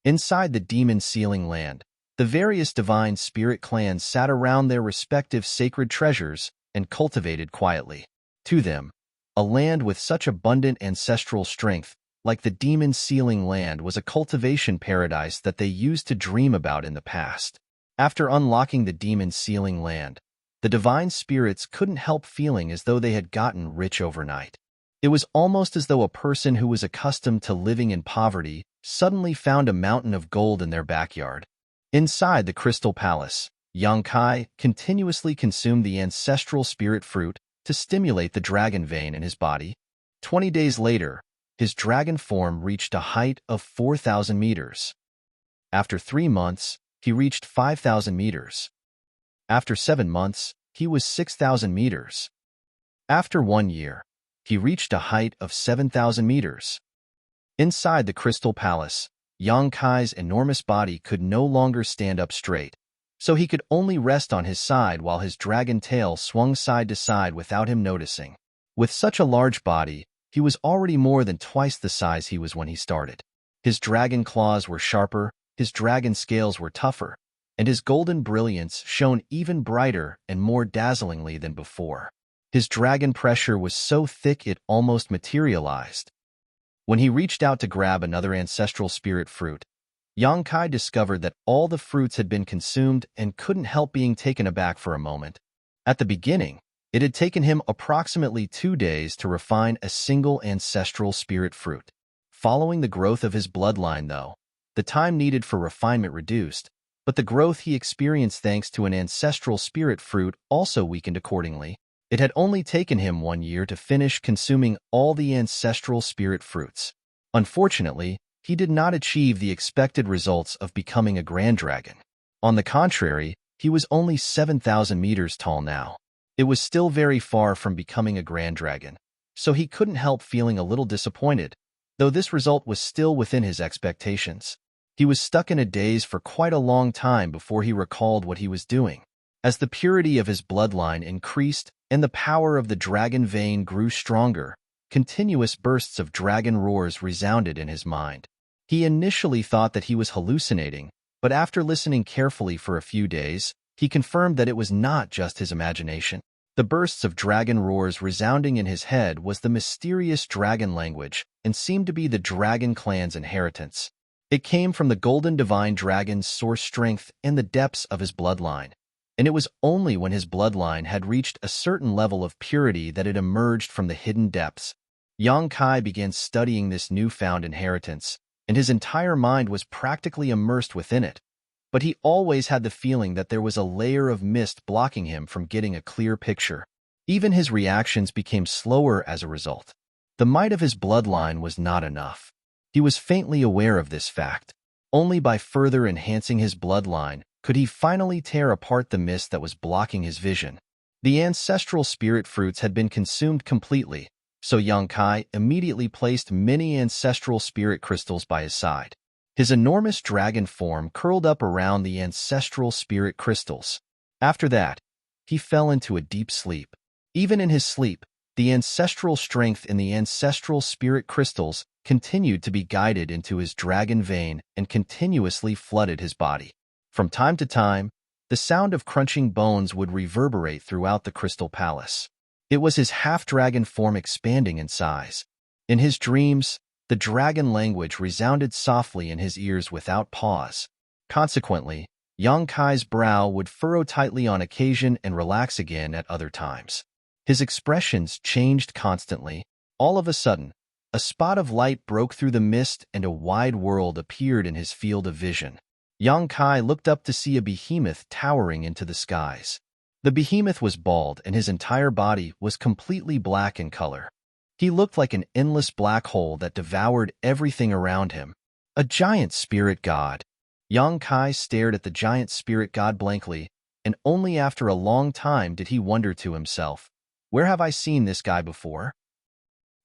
Inside the demon sealing land, the various divine spirit clans sat around their respective sacred treasures and cultivated quietly. To them, a land with such abundant ancestral strength, like the demon sealing land, was a cultivation paradise that they used to dream about in the past. After unlocking the demon sealing land, the divine spirits couldn't help feeling as though they had gotten rich overnight. It was almost as though a person who was accustomed to living in poverty suddenly found a mountain of gold in their backyard. Inside the Crystal Palace, Yang Kai continuously consumed the ancestral spirit fruit to stimulate the dragon vein in his body. 20 days later, his dragon form reached a height of 4,000 meters. After 3 months, he reached 5,000 meters. After 7 months, he was 6,000 meters. After 1 year, he reached a height of 7,000 meters. Inside the Crystal Palace, Yang Kai's enormous body could no longer stand up straight, so he could only rest on his side while his dragon tail swung side to side without him noticing. With such a large body, he was already more than twice the size he was when he started. His dragon claws were sharper, his dragon scales were tougher, and his golden brilliance shone even brighter and more dazzlingly than before. His dragon pressure was so thick it almost materialized. When he reached out to grab another ancestral spirit fruit, Yang Kai discovered that all the fruits had been consumed and couldn't help being taken aback for a moment. At the beginning, it had taken him approximately 2 days to refine a single ancestral spirit fruit. Following the growth of his bloodline, though, the time needed for refinement reduced, but the growth he experienced thanks to an ancestral spirit fruit also weakened accordingly. It had only taken him 1 year to finish consuming all the ancestral spirit fruits. Unfortunately, he did not achieve the expected results of becoming a grand dragon. On the contrary, he was only 7,000 meters tall now. It was still very far from becoming a grand dragon, so he couldn't help feeling a little disappointed, though this result was still within his expectations. He was stuck in a daze for quite a long time before he recalled what he was doing. As the purity of his bloodline increased, and the power of the dragon vein grew stronger. Continuous bursts of dragon roars resounded in his mind. He initially thought that he was hallucinating, but after listening carefully for a few days, he confirmed that it was not just his imagination. The bursts of dragon roars resounding in his head was the mysterious dragon language and seemed to be the dragon clan's inheritance. It came from the golden divine dragon's source strength and the depths of his bloodline, and it was only when his bloodline had reached a certain level of purity that it emerged from the hidden depths. Yang Kai began studying this newfound inheritance, and his entire mind was practically immersed within it. But he always had the feeling that there was a layer of mist blocking him from getting a clear picture. Even his reactions became slower as a result. The might of his bloodline was not enough. He was faintly aware of this fact. Only by further enhancing his bloodline could he finally tear apart the mist that was blocking his vision. The ancestral spirit fruits had been consumed completely, so Yang Kai immediately placed many ancestral spirit crystals by his side. His enormous dragon form curled up around the ancestral spirit crystals. After that, he fell into a deep sleep. Even in his sleep, the ancestral strength in the ancestral spirit crystals continued to be guided into his dragon vein and continuously flooded his body. From time to time, the sound of crunching bones would reverberate throughout the crystal palace. It was his half-dragon form expanding in size. In his dreams, the dragon language resounded softly in his ears without pause. Consequently, Yang Kai's brow would furrow tightly on occasion and relax again at other times. His expressions changed constantly. All of a sudden, a spot of light broke through the mist and a wide world appeared in his field of vision. Yang Kai looked up to see a behemoth towering into the skies. The behemoth was bald and his entire body was completely black in color. He looked like an endless black hole that devoured everything around him. A giant spirit god. Yang Kai stared at the giant spirit god blankly, and only after a long time did he wonder to himself, "Where have I seen this guy before?"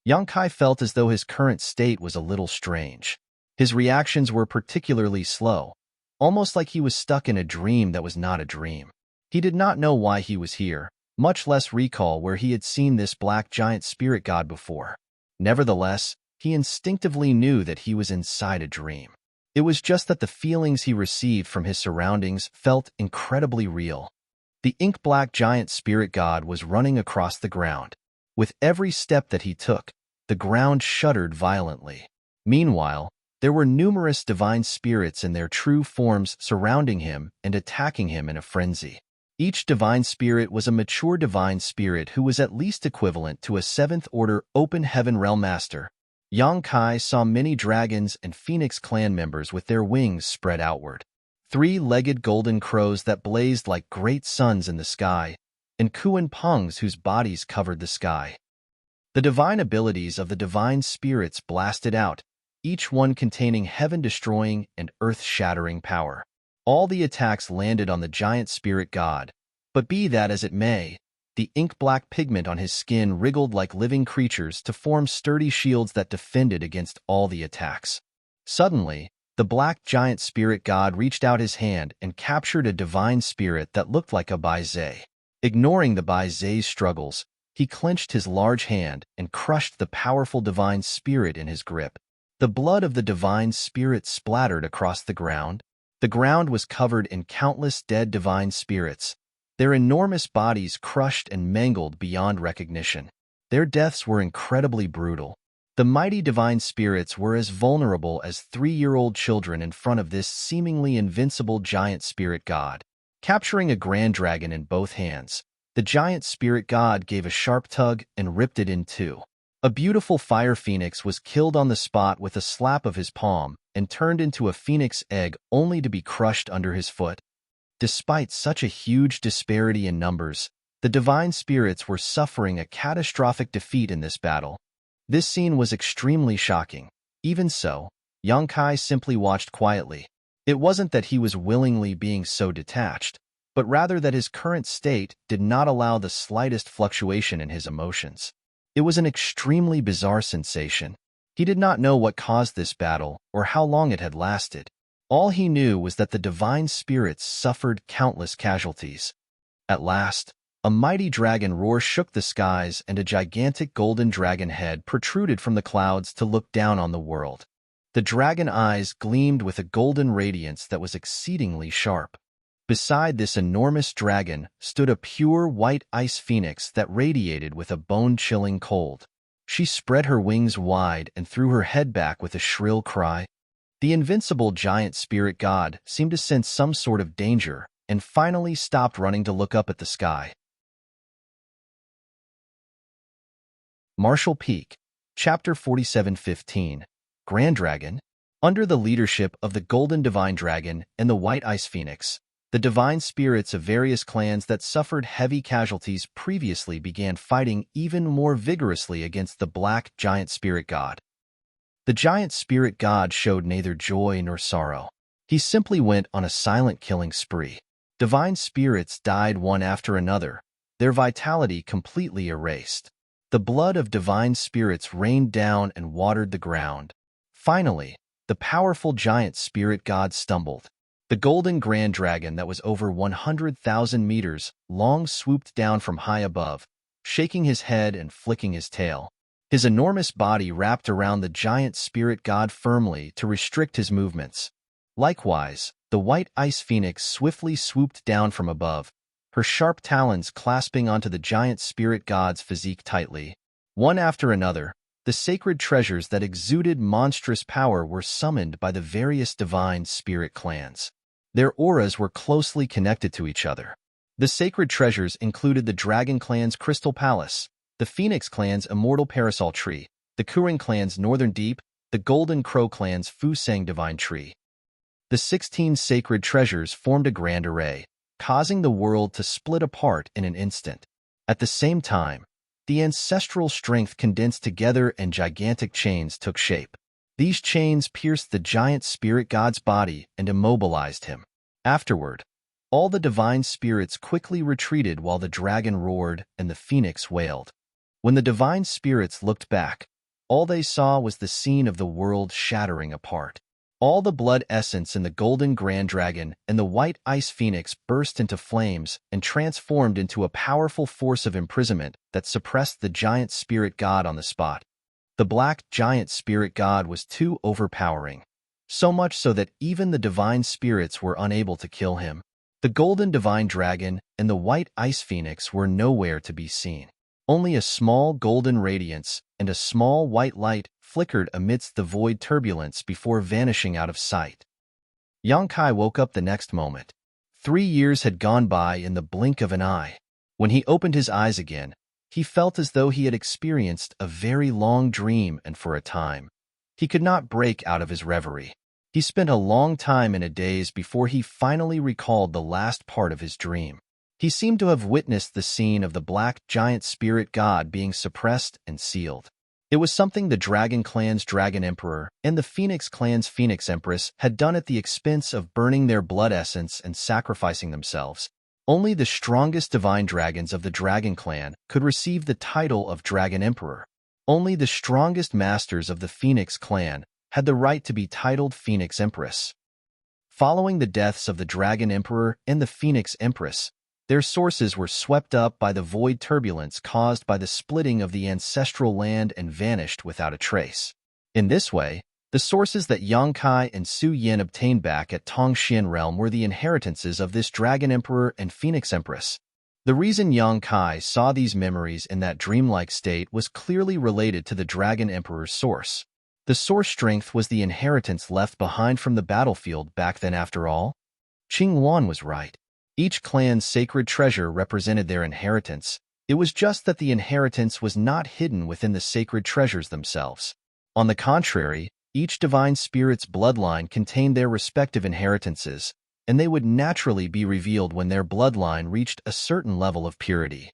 Yang Kai felt as though his current state was a little strange. His reactions were particularly slow, almost like he was stuck in a dream that was not a dream. He did not know why he was here, much less recall where he had seen this black giant spirit god before. Nevertheless, he instinctively knew that he was inside a dream. It was just that the feelings he received from his surroundings felt incredibly real. The ink-black giant spirit god was running across the ground. With every step that he took, the ground shuddered violently. Meanwhile, there were numerous divine spirits in their true forms surrounding him and attacking him in a frenzy. Each divine spirit was a mature divine spirit who was at least equivalent to a 7th-order open heaven realm master. Yang Kai saw many dragons and phoenix clan members with their wings spread outward. 3-legged golden crows that blazed like great suns in the sky, and Kuan Pungs whose bodies covered the sky. The divine abilities of the divine spirits blasted out, each one containing heaven-destroying and earth-shattering power. All the attacks landed on the giant spirit god, but be that as it may, the ink-black pigment on his skin wriggled like living creatures to form sturdy shields that defended against all the attacks. Suddenly, the black giant spirit god reached out his hand and captured a divine spirit that looked like a Baizé. Ignoring the Baizé's struggles, he clenched his large hand and crushed the powerful divine spirit in his grip. The blood of the divine spirit splattered across the ground. The ground was covered in countless dead divine spirits, their enormous bodies crushed and mangled beyond recognition. Their deaths were incredibly brutal. The mighty divine spirits were as vulnerable as 3-year-old children in front of this seemingly invincible giant spirit god. Capturing a grand dragon in both hands, the giant spirit god gave a sharp tug and ripped it in two. A beautiful fire phoenix was killed on the spot with a slap of his palm and turned into a phoenix egg only to be crushed under his foot. Despite such a huge disparity in numbers, the divine spirits were suffering a catastrophic defeat in this battle. This scene was extremely shocking. Even so, Yang Kai simply watched quietly. It wasn't that he was willingly being so detached, but rather that his current state did not allow the slightest fluctuation in his emotions. It was an extremely bizarre sensation. He did not know what caused this battle or how long it had lasted. All he knew was that the divine spirits suffered countless casualties. At last, A mighty dragon roar shook the skies, and a gigantic golden dragon head protruded from the clouds to look down on the world. The dragon eyes gleamed with a golden radiance that was exceedingly sharp. Beside this enormous dragon stood a pure white ice phoenix that radiated with a bone-chilling cold. She spread her wings wide and threw her head back with a shrill cry. The invincible giant spirit god seemed to sense some sort of danger and finally stopped running to look up at the sky. Martial Peak, Chapter 47:15, Grand Dragon. Under the leadership of the Golden Divine Dragon and the White Ice Phoenix, the divine spirits of various clans that suffered heavy casualties previously began fighting even more vigorously against the Black Giant Spirit God. The Giant Spirit God showed neither joy nor sorrow. He simply went on a silent killing spree. Divine spirits died one after another, their vitality completely erased. The blood of divine spirits rained down and watered the ground. Finally, the powerful giant spirit god stumbled. The golden grand dragon that was over 100,000 meters long swooped down from high above, shaking his head and flicking his tail. His enormous body wrapped around the giant spirit god firmly to restrict his movements. Likewise, the white ice phoenix swiftly swooped down from above, her sharp talons clasping onto the giant spirit god's physique tightly. One after another, the sacred treasures that exuded monstrous power were summoned by the various divine spirit clans. Their auras were closely connected to each other. The sacred treasures included the Dragon Clan's Crystal Palace, the Phoenix Clan's Immortal Parasol Tree, the Kuring Clan's Northern Deep, the Golden Crow Clan's Fusang Divine Tree. The 16 sacred treasures formed a grand array, causing the world to split apart in an instant. At the same time, the ancestral strength condensed together and gigantic chains took shape. These chains pierced the giant spirit god's body and immobilized him. Afterward, all the divine spirits quickly retreated while the dragon roared and the phoenix wailed. When the divine spirits looked back, all they saw was the scene of the world shattering apart. All the blood essence in the golden grand dragon and the white ice phoenix burst into flames and transformed into a powerful force of imprisonment that suppressed the giant spirit god on the spot. The black giant spirit god was too overpowering, so much so that even the divine spirits were unable to kill him. The golden divine dragon and the white ice phoenix were nowhere to be seen. Only a small golden radiance and a small white light flickered amidst the void turbulence before vanishing out of sight. Yang Kai woke up the next moment. 3 years had gone by in the blink of an eye. When he opened his eyes again, he felt as though he had experienced a very long dream, and for a time, he could not break out of his reverie. He spent a long time in a daze before he finally recalled the last part of his dream. He seemed to have witnessed the scene of the black giant spirit god being suppressed and sealed. It was something the Dragon Clan's Dragon Emperor and the Phoenix Clan's Phoenix Empress had done at the expense of burning their blood essence and sacrificing themselves. Only the strongest divine dragons of the Dragon Clan could receive the title of Dragon Emperor. Only the strongest masters of the Phoenix Clan had the right to be titled Phoenix Empress. Following the deaths of the Dragon Emperor and the Phoenix Empress, their sources were swept up by the void turbulence caused by the splitting of the ancestral land and vanished without a trace. In this way, the sources that Yang Kai and Su Yin obtained back at Tongxian Realm were the inheritances of this Dragon Emperor and Phoenix Empress. The reason Yang Kai saw these memories in that dreamlike state was clearly related to the Dragon Emperor's source. The source strength was the inheritance left behind from the battlefield back then after all. Qing Wan was right. Each clan's sacred treasure represented their inheritance. It was just that the inheritance was not hidden within the sacred treasures themselves. On the contrary, each divine spirit's bloodline contained their respective inheritances, and they would naturally be revealed when their bloodline reached a certain level of purity.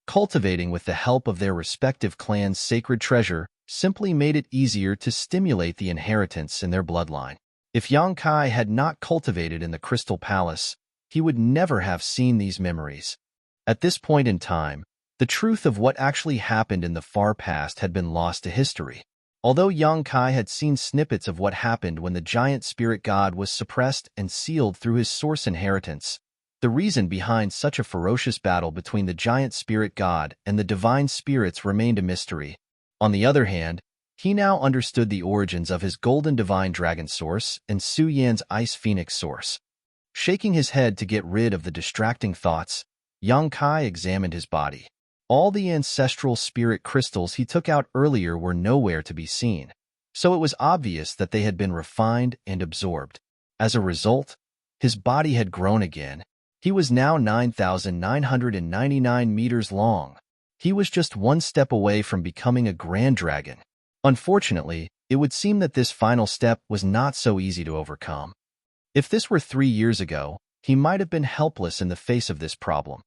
Cultivating with the help of their respective clan's sacred treasure simply made it easier to stimulate the inheritance in their bloodline. If Yang Kai had not cultivated in the Crystal Palace, he would never have seen these memories. At this point in time, the truth of what actually happened in the far past had been lost to history. Although Yang Kai had seen snippets of what happened when the giant spirit god was suppressed and sealed through his source inheritance, The reason behind such a ferocious battle between the giant spirit god and the divine spirits remained a mystery. On the other hand, he now understood the origins of his golden divine dragon source and Su Yan's ice phoenix source. Shaking his head to get rid of the distracting thoughts, Yang Kai examined his body. All the ancestral spirit crystals he took out earlier were nowhere to be seen, so it was obvious that they had been refined and absorbed. As a result, his body had grown again. He was now 9,999 meters long. He was just one step away from becoming a grand dragon. Unfortunately, it would seem that this final step was not so easy to overcome. If this were 3 years ago, he might have been helpless in the face of this problem.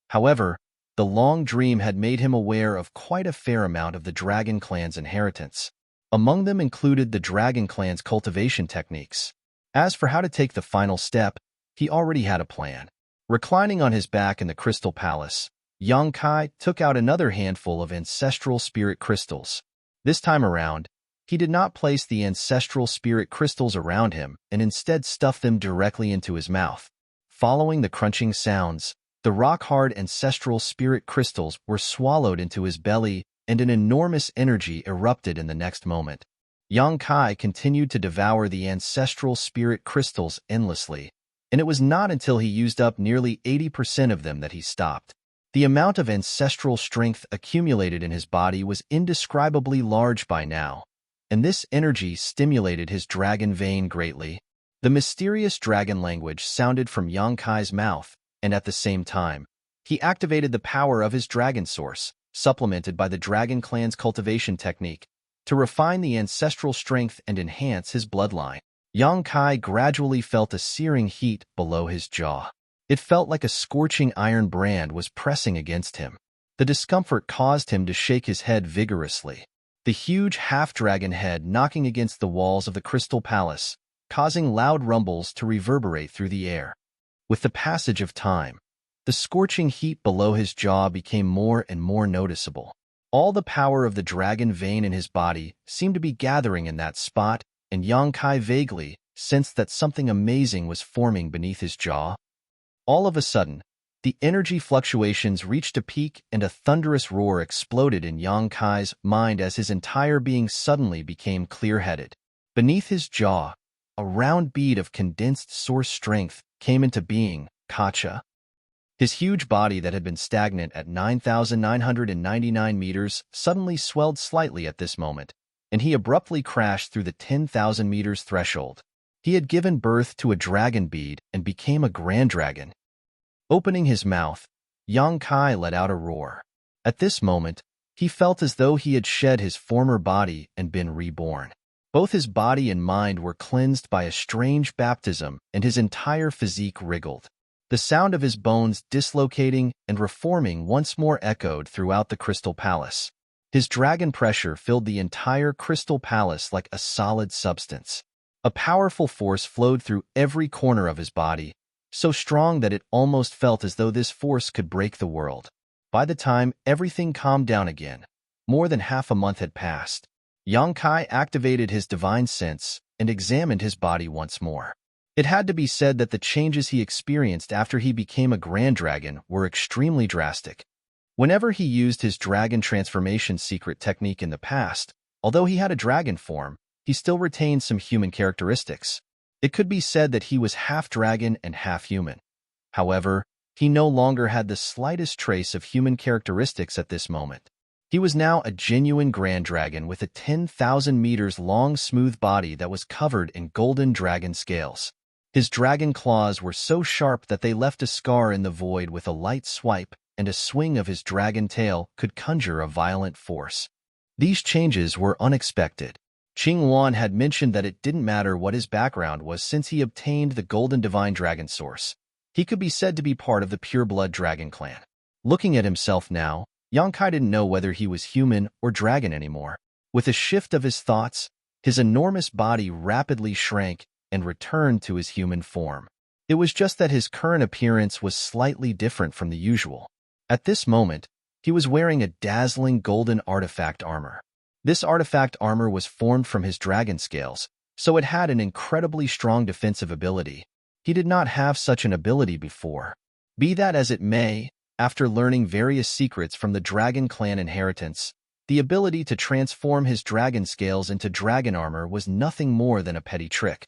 However, the long dream had made him aware of quite a fair amount of the Dragon Clan's inheritance. Among them included the Dragon Clan's cultivation techniques. As for how to take the final step, he already had a plan. Reclining on his back in the Crystal Palace, Yang Kai took out another handful of ancestral spirit crystals. This time around, he did not place the ancestral spirit crystals around him and instead stuffed them directly into his mouth. Following the crunching sounds, the rock-hard ancestral spirit crystals were swallowed into his belly and an enormous energy erupted in the next moment. Yang Kai continued to devour the ancestral spirit crystals endlessly, and it was not until he used up nearly 80% of them that he stopped. The amount of ancestral strength accumulated in his body was indescribably large by now, and this energy stimulated his dragon vein greatly. The mysterious dragon language sounded from Yang Kai's mouth, and at the same time, he activated the power of his dragon source, supplemented by the Dragon Clan's cultivation technique, to refine the ancestral strength and enhance his bloodline. Yang Kai gradually felt a searing heat below his jaw. It felt like a scorching iron brand was pressing against him. The discomfort caused him to shake his head vigorously. The huge half-dragon head knocking against the walls of the Crystal Palace, causing loud rumbles to reverberate through the air. With the passage of time, the scorching heat below his jaw became more and more noticeable. All the power of the dragon vein in his body seemed to be gathering in that spot, and Yang Kai vaguely sensed that something amazing was forming beneath his jaw. All of a sudden, the energy fluctuations reached a peak and a thunderous roar exploded in Yang Kai's mind as his entire being suddenly became clear-headed. Beneath his jaw, a round bead of condensed source strength came into being, Kacha. His huge body that had been stagnant at 9,999 meters suddenly swelled slightly at this moment, and he abruptly crashed through the 10,000 meters threshold. He had given birth to a dragon bead and became a grand dragon. Opening his mouth, Yang Kai let out a roar. At this moment, he felt as though he had shed his former body and been reborn. Both his body and mind were cleansed by a strange baptism, and his entire physique wriggled. The sound of his bones dislocating and reforming once more echoed throughout the Crystal Palace. His dragon pressure filled the entire Crystal Palace like a solid substance. A powerful force flowed through every corner of his body, so strong that it almost felt as though this force could break the world. By the time everything calmed down again, more than half a month had passed. Yang Kai activated his divine sense and examined his body once more. It had to be said that the changes he experienced after he became a grand dragon were extremely drastic. Whenever he used his dragon transformation secret technique in the past, although he had a dragon form, he still retained some human characteristics. It could be said that he was half dragon and half human. However, he no longer had the slightest trace of human characteristics at this moment. He was now a genuine grand dragon with a 10,000 meters long smooth body that was covered in golden dragon scales. His dragon claws were so sharp that they left a scar in the void with a light swipe, and a swing of his dragon tail could conjure a violent force. These changes were unexpected. Qing Wan had mentioned that it didn't matter what his background was since he obtained the golden divine dragon source. He could be said to be part of the pure-blood dragon clan. Looking at himself now, Yang Kai didn't know whether he was human or dragon anymore. With a shift of his thoughts, his enormous body rapidly shrank and returned to his human form. It was just that his current appearance was slightly different from the usual. At this moment, he was wearing a dazzling golden artifact armor. This artifact armor was formed from his dragon scales, so it had an incredibly strong defensive ability. He did not have such an ability before. Be that as it may, after learning various secrets from the Dragon Clan inheritance, the ability to transform his dragon scales into dragon armor was nothing more than a petty trick.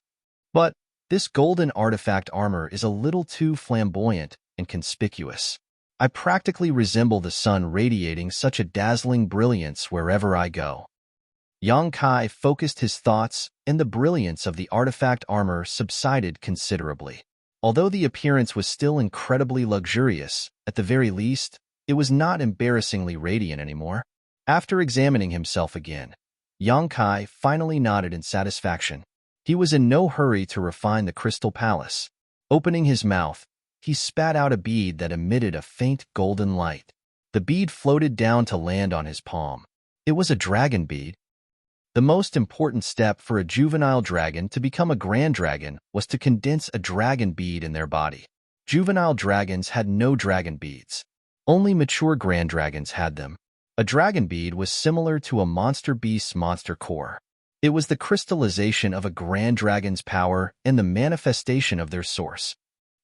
But this golden artifact armor is a little too flamboyant and conspicuous. I practically resemble the sun radiating such a dazzling brilliance wherever I go. Yang Kai focused his thoughts, and the brilliance of the artifact armor subsided considerably. Although the appearance was still incredibly luxurious, at the very least, it was not embarrassingly radiant anymore. After examining himself again, Yang Kai finally nodded in satisfaction. He was in no hurry to refine the crystal palace. Opening his mouth, he spat out a bead that emitted a faint golden light. The bead floated down to land on his palm. It was a dragon bead. The most important step for a juvenile dragon to become a grand dragon was to condense a dragon bead in their body. Juvenile dragons had no dragon beads. Only mature grand dragons had them. A dragon bead was similar to a monster beast's monster core. It was the crystallization of a grand dragon's power and the manifestation of their source.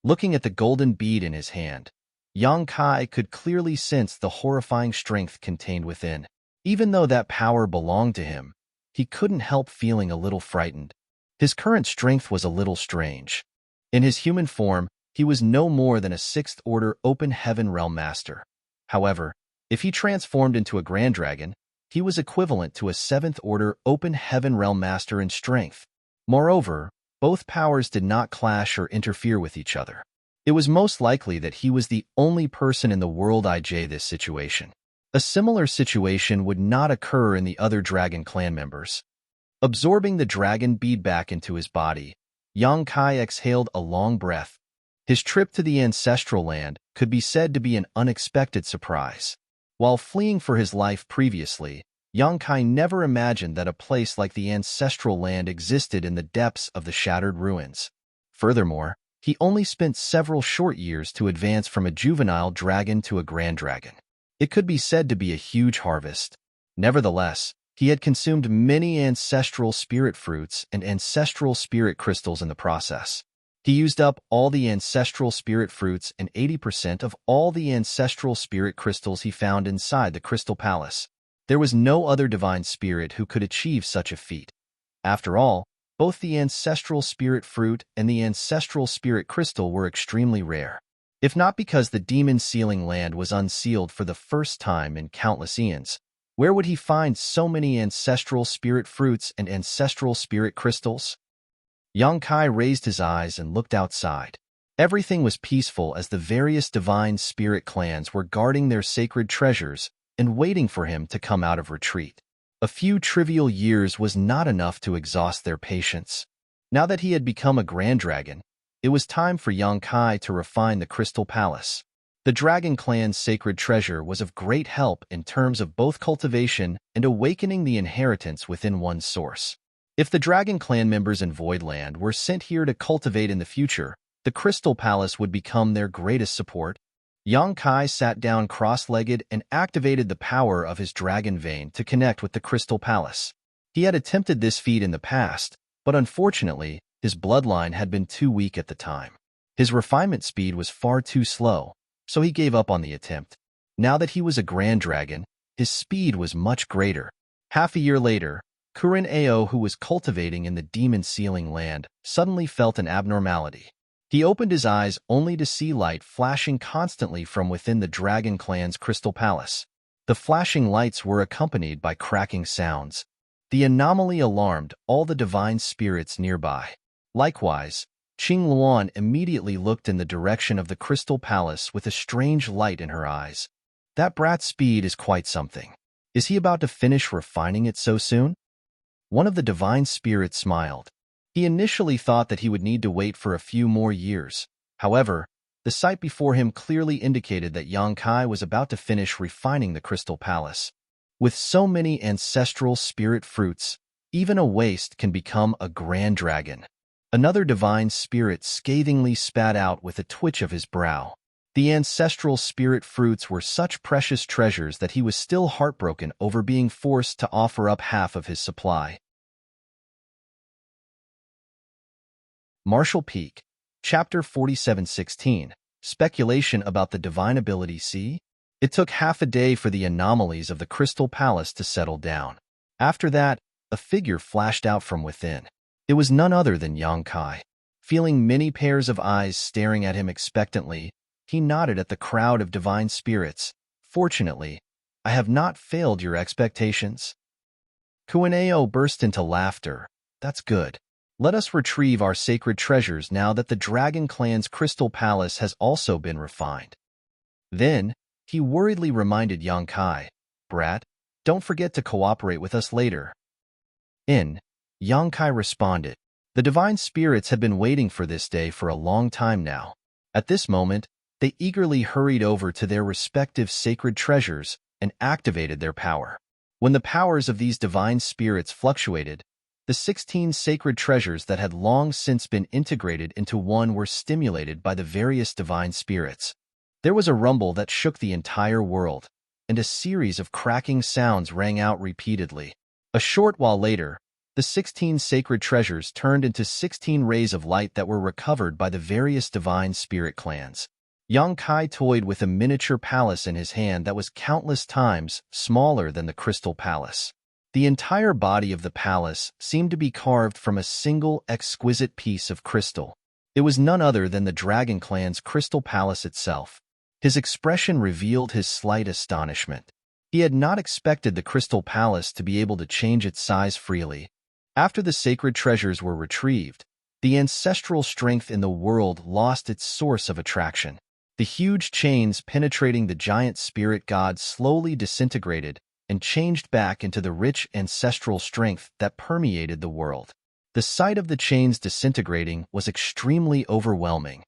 Looking at the golden bead in his hand, Yang Kai could clearly sense the horrifying strength contained within. Even though that power belonged to him, he couldn't help feeling a little frightened. His current strength was a little strange. In his human form, he was no more than a sixth-order open heaven realm master. However, if he transformed into a grand dragon, he was equivalent to a seventh-order open heaven realm master in strength. Moreover, both powers did not clash or interfere with each other. It was most likely that he was the only person in the world in this situation. A similar situation would not occur in the other Dragon Clan members. Absorbing the dragon bead back into his body, Yang Kai exhaled a long breath. His trip to the ancestral land could be said to be an unexpected surprise. While fleeing for his life previously, Yang Kai never imagined that a place like the ancestral land existed in the depths of the shattered ruins. Furthermore, he only spent several short years to advance from a juvenile dragon to a grand dragon. It could be said to be a huge harvest. Nevertheless, he had consumed many ancestral spirit fruits and ancestral spirit crystals in the process. He used up all the ancestral spirit fruits and 80% of all the ancestral spirit crystals he found inside the Crystal Palace. There was no other divine spirit who could achieve such a feat. After all, both the ancestral spirit fruit and the ancestral spirit crystal were extremely rare. If not because the demon sealing land was unsealed for the first time in countless eons, where would he find so many ancestral spirit fruits and ancestral spirit crystals? Yang Kai raised his eyes and looked outside. Everything was peaceful as the various divine spirit clans were guarding their sacred treasures and waiting for him to come out of retreat. A few trivial years was not enough to exhaust their patience. Now that he had become a grand dragon, it was time for Yang Kai to refine the Crystal Palace. The Dragon Clan's sacred treasure was of great help in terms of both cultivation and awakening the inheritance within one's source. If the Dragon Clan members in Voidland were sent here to cultivate in the future, the Crystal Palace would become their greatest support. Yang Kai sat down cross-legged and activated the power of his dragon vein to connect with the Crystal Palace. He had attempted this feat in the past, but unfortunately, his bloodline had been too weak at the time. His refinement speed was far too slow, so he gave up on the attempt. Now that he was a grand dragon, his speed was much greater. Half a year later, Kurin Ao, who was cultivating in the demon sealing land, suddenly felt an abnormality. He opened his eyes only to see light flashing constantly from within the Dragon Clan's Crystal Palace. The flashing lights were accompanied by cracking sounds. The anomaly alarmed all the divine spirits nearby. Likewise, Qing Luan immediately looked in the direction of the Crystal Palace with a strange light in her eyes. That brat's speed is quite something. Is he about to finish refining it so soon? One of the divine spirits smiled. He initially thought that he would need to wait for a few more years. However, the sight before him clearly indicated that Yang Kai was about to finish refining the Crystal Palace. With so many ancestral spirit fruits, even a waste can become a grand dragon. Another divine spirit scathingly spat out with a twitch of his brow. The ancestral spirit fruits were such precious treasures that he was still heartbroken over being forced to offer up half of his supply. Marshall Peak, Chapter 4716, Speculation about the divine ability see? It took half a day for the anomalies of the Crystal Palace to settle down. After that, a figure flashed out from within. It was none other than Yang Kai. Feeling many pairs of eyes staring at him expectantly, he nodded at the crowd of divine spirits. Fortunately, I have not failed your expectations. Kuineo burst into laughter. That's good. Let us retrieve our sacred treasures now that the Dragon Clan's Crystal Palace has also been refined. Then, he worriedly reminded Yang Kai, Brat, don't forget to cooperate with us later. Yang Kai responded. The divine spirits had been waiting for this day for a long time now. At this moment, they eagerly hurried over to their respective sacred treasures and activated their power. When the powers of these divine spirits fluctuated, the 16 sacred treasures that had long since been integrated into one were stimulated by the various divine spirits. There was a rumble that shook the entire world, and a series of cracking sounds rang out repeatedly. A short while later, the 16 sacred treasures turned into 16 rays of light that were recovered by the various divine spirit clans. Yang Kai toyed with a miniature palace in his hand that was countless times smaller than the Crystal Palace. The entire body of the palace seemed to be carved from a single exquisite piece of crystal. It was none other than the Dragon Clan's Crystal Palace itself. His expression revealed his slight astonishment. He had not expected the Crystal Palace to be able to change its size freely. After the sacred treasures were retrieved, the ancestral strength in the world lost its source of attraction. The huge chains penetrating the giant spirit god slowly disintegrated and changed back into the rich ancestral strength that permeated the world. The sight of the chains disintegrating was extremely overwhelming.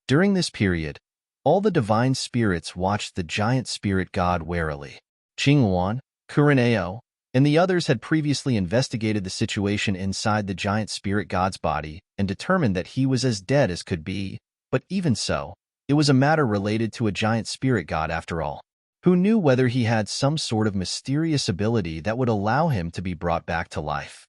During this period, all the divine spirits watched the giant spirit god warily. Qinghuan, Kureneo, and the others had previously investigated the situation inside the giant spirit god's body and determined that he was as dead as could be, but even so, it was a matter related to a giant spirit god after all. Who knew whether he had some sort of mysterious ability that would allow him to be brought back to life?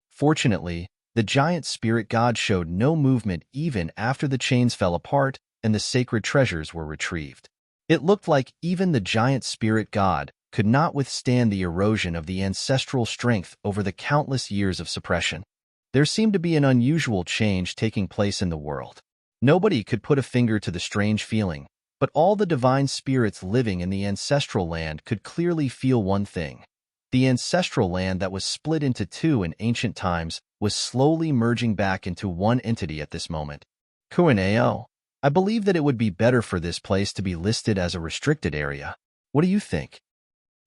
Fortunately, the giant spirit god showed no movement even after the chains fell apart and the sacred treasures were retrieved. It looked like even the giant spirit god could not withstand the erosion of the ancestral strength over the countless years of suppression. There seemed to be an unusual change taking place in the world. Nobody could put a finger to the strange feeling, but all the divine spirits living in the ancestral land could clearly feel one thing. The ancestral land that was split into two in ancient times was slowly merging back into one entity at this moment. Kuineo, I believe that it would be better for this place to be listed as a restricted area. What do you think?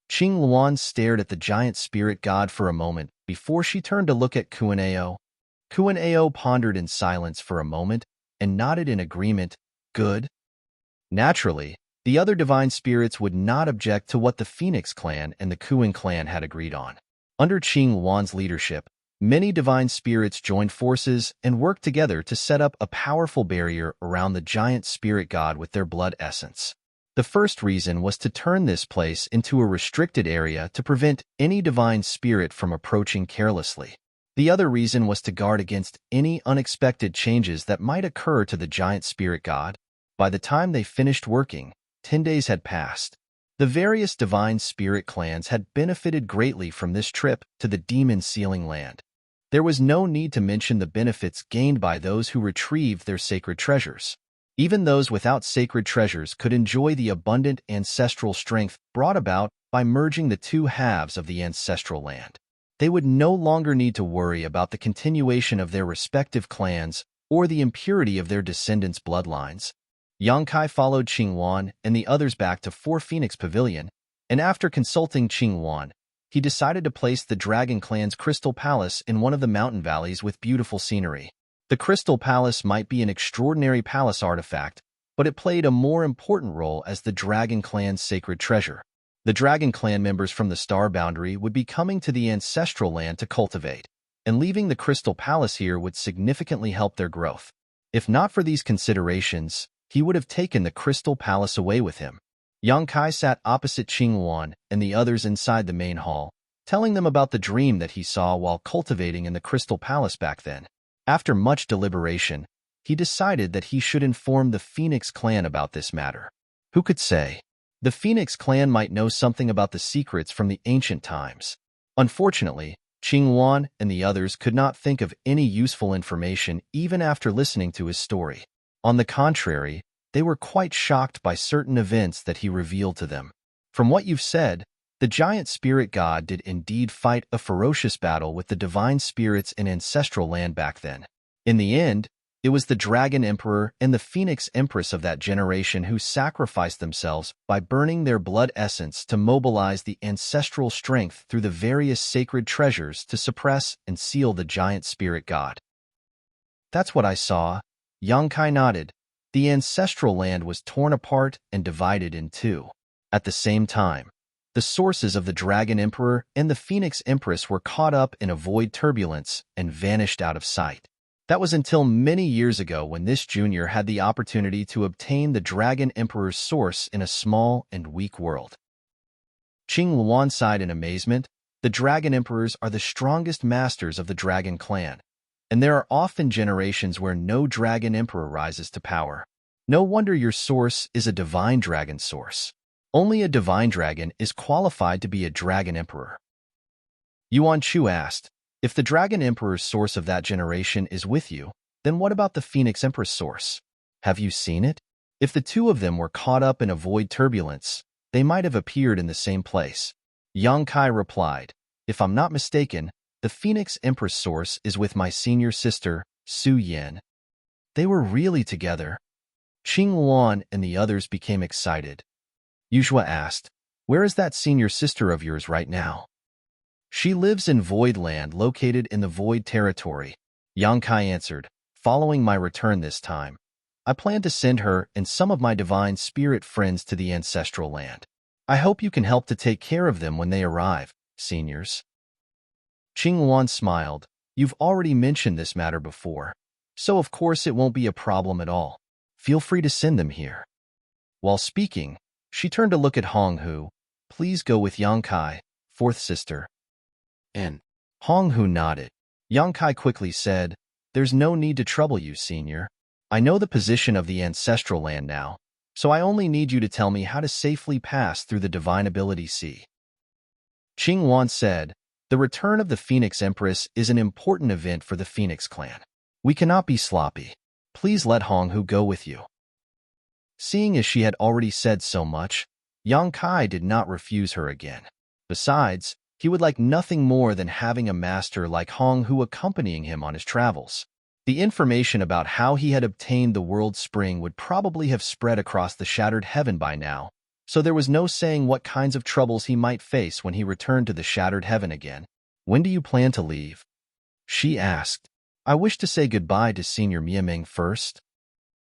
Qingluan stared at the giant spirit god for a moment before she turned to look at Kuineo. Kuineo pondered in silence for a moment and nodded in agreement. Good. Naturally, the other divine spirits would not object to what the Phoenix clan and the Kuin clan had agreed on. Under Qingluan's leadership, many divine spirits joined forces and worked together to set up a powerful barrier around the giant spirit god with their blood essence. The first reason was to turn this place into a restricted area to prevent any divine spirit from approaching carelessly. The other reason was to guard against any unexpected changes that might occur to the giant spirit god. By the time they finished working, 10 days had passed. The various divine spirit clans had benefited greatly from this trip to the demon sealing land. There was no need to mention the benefits gained by those who retrieved their sacred treasures. Even those without sacred treasures could enjoy the abundant ancestral strength brought about by merging the two halves of the ancestral land. They would no longer need to worry about the continuation of their respective clans or the impurity of their descendants' bloodlines. Yang Kai followed Qinghuan and the others back to Four Phoenix Pavilion, and after consulting Qinghuan, he decided to place the Dragon Clan's Crystal Palace in one of the mountain valleys with beautiful scenery. The Crystal Palace might be an extraordinary palace artifact, but it played a more important role as the Dragon Clan's sacred treasure. The Dragon Clan members from the Star Boundary would be coming to the ancestral land to cultivate, and leaving the Crystal Palace here would significantly help their growth. If not for these considerations, he would have taken the Crystal Palace away with him. Yang Kai sat opposite Qinghuan and the others inside the main hall, telling them about the dream that he saw while cultivating in the Crystal Palace back then. After much deliberation, he decided that he should inform the Phoenix clan about this matter. Who could say? The Phoenix clan might know something about the secrets from the ancient times. Unfortunately, Qingwan and the others could not think of any useful information even after listening to his story. On the contrary, they were quite shocked by certain events that he revealed to them. From what you've said, the giant spirit god did indeed fight a ferocious battle with the divine spirits in ancestral land back then. In the end, it was the Dragon Emperor and the Phoenix Empress of that generation who sacrificed themselves by burning their blood essence to mobilize the ancestral strength through the various sacred treasures to suppress and seal the giant spirit god. That's what I saw. Yang Kai nodded. The ancestral land was torn apart and divided in two. At the same time, the sources of the Dragon Emperor and the Phoenix Empress were caught up in a void turbulence and vanished out of sight. That was until many years ago when this junior had the opportunity to obtain the Dragon Emperor's source in a small and weak world. Qing Luan sighed in amazement. The Dragon Emperors are the strongest masters of the Dragon clan, and there are often generations where no Dragon Emperor rises to power. No wonder your source is a divine dragon source. Only a divine dragon is qualified to be a Dragon Emperor. Yuan Chu asked, if the Dragon Emperor's source of that generation is with you, then what about the Phoenix Empress source? Have you seen it? If the two of them were caught up in a void turbulence, they might have appeared in the same place. Yang Kai replied, if I'm not mistaken, the Phoenix Empress source is with my senior sister, Su Yin. They were really together. Qing Luan and the others became excited. Yuzhua asked, where is that senior sister of yours right now? She lives in Void Land located in the Void Territory. Yang Kai answered, following my return this time, I plan to send her and some of my divine spirit friends to the ancestral land. I hope you can help to take care of them when they arrive, seniors. Qing Luan smiled. You've already mentioned this matter before, so of course it won't be a problem at all. Feel free to send them here. While speaking, she turned to look at Hong Hu. Please go with Yang Kai, fourth sister. And Hong Hu nodded. Yang Kai quickly said, there's no need to trouble you, senior. I know the position of the ancestral land now, so I only need you to tell me how to safely pass through the Divine Ability Sea. Qing Wan said, the return of the Phoenix Empress is an important event for the Phoenix clan. We cannot be sloppy. Please let Hong Hu go with you. Seeing as she had already said so much, Yang Kai did not refuse her again. Besides, he would like nothing more than having a master like Hong Hu accompanying him on his travels. The information about how he had obtained the world spring would probably have spread across the shattered heaven by now, so there was no saying what kinds of troubles he might face when he returned to the shattered heaven again. When do you plan to leave? She asked. I wish to say goodbye to Senior Miaming first.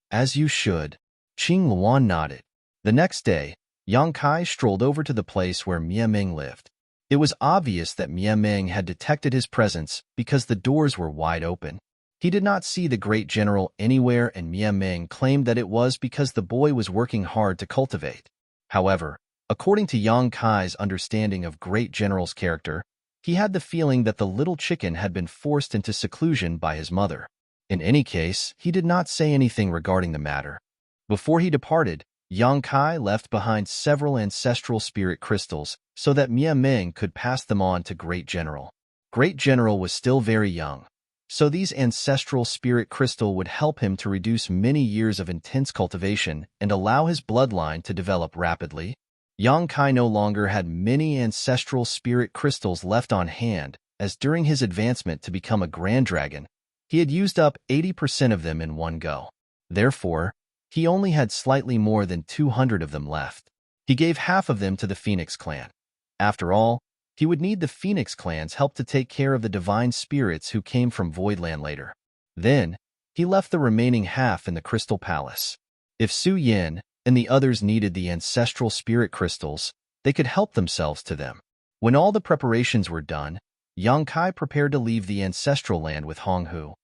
As you should. Qing Luan nodded. The next day, Yang Kai strolled over to the place where Miaming lived. It was obvious that Miaming had detected his presence because the doors were wide open. He did not see the great general anywhere, and Miaming claimed that it was because the boy was working hard to cultivate. However, according to Yang Kai's understanding of great general's character, he had the feeling that the little chicken had been forced into seclusion by his mother. In any case, he did not say anything regarding the matter. Before he departed, Yang Kai left behind several ancestral spirit crystals so that Miaming could pass them on to Great General. Great General was still very young, so these ancestral spirit crystal would help him to reduce many years of intense cultivation and allow his bloodline to develop rapidly. Yang Kai no longer had many ancestral spirit crystals left on hand, as during his advancement to become a Grand Dragon, he had used up 80% of them in one go. Therefore, he only had slightly more than 200 of them left. He gave half of them to the Phoenix clan. After all, he would need the Phoenix clan's help to take care of the divine spirits who came from Voidland later. Then, he left the remaining half in the Crystal Palace. If Su Yin and the others needed the ancestral spirit crystals, they could help themselves to them. When all the preparations were done, Yang Kai prepared to leave the ancestral land with Hong Hu.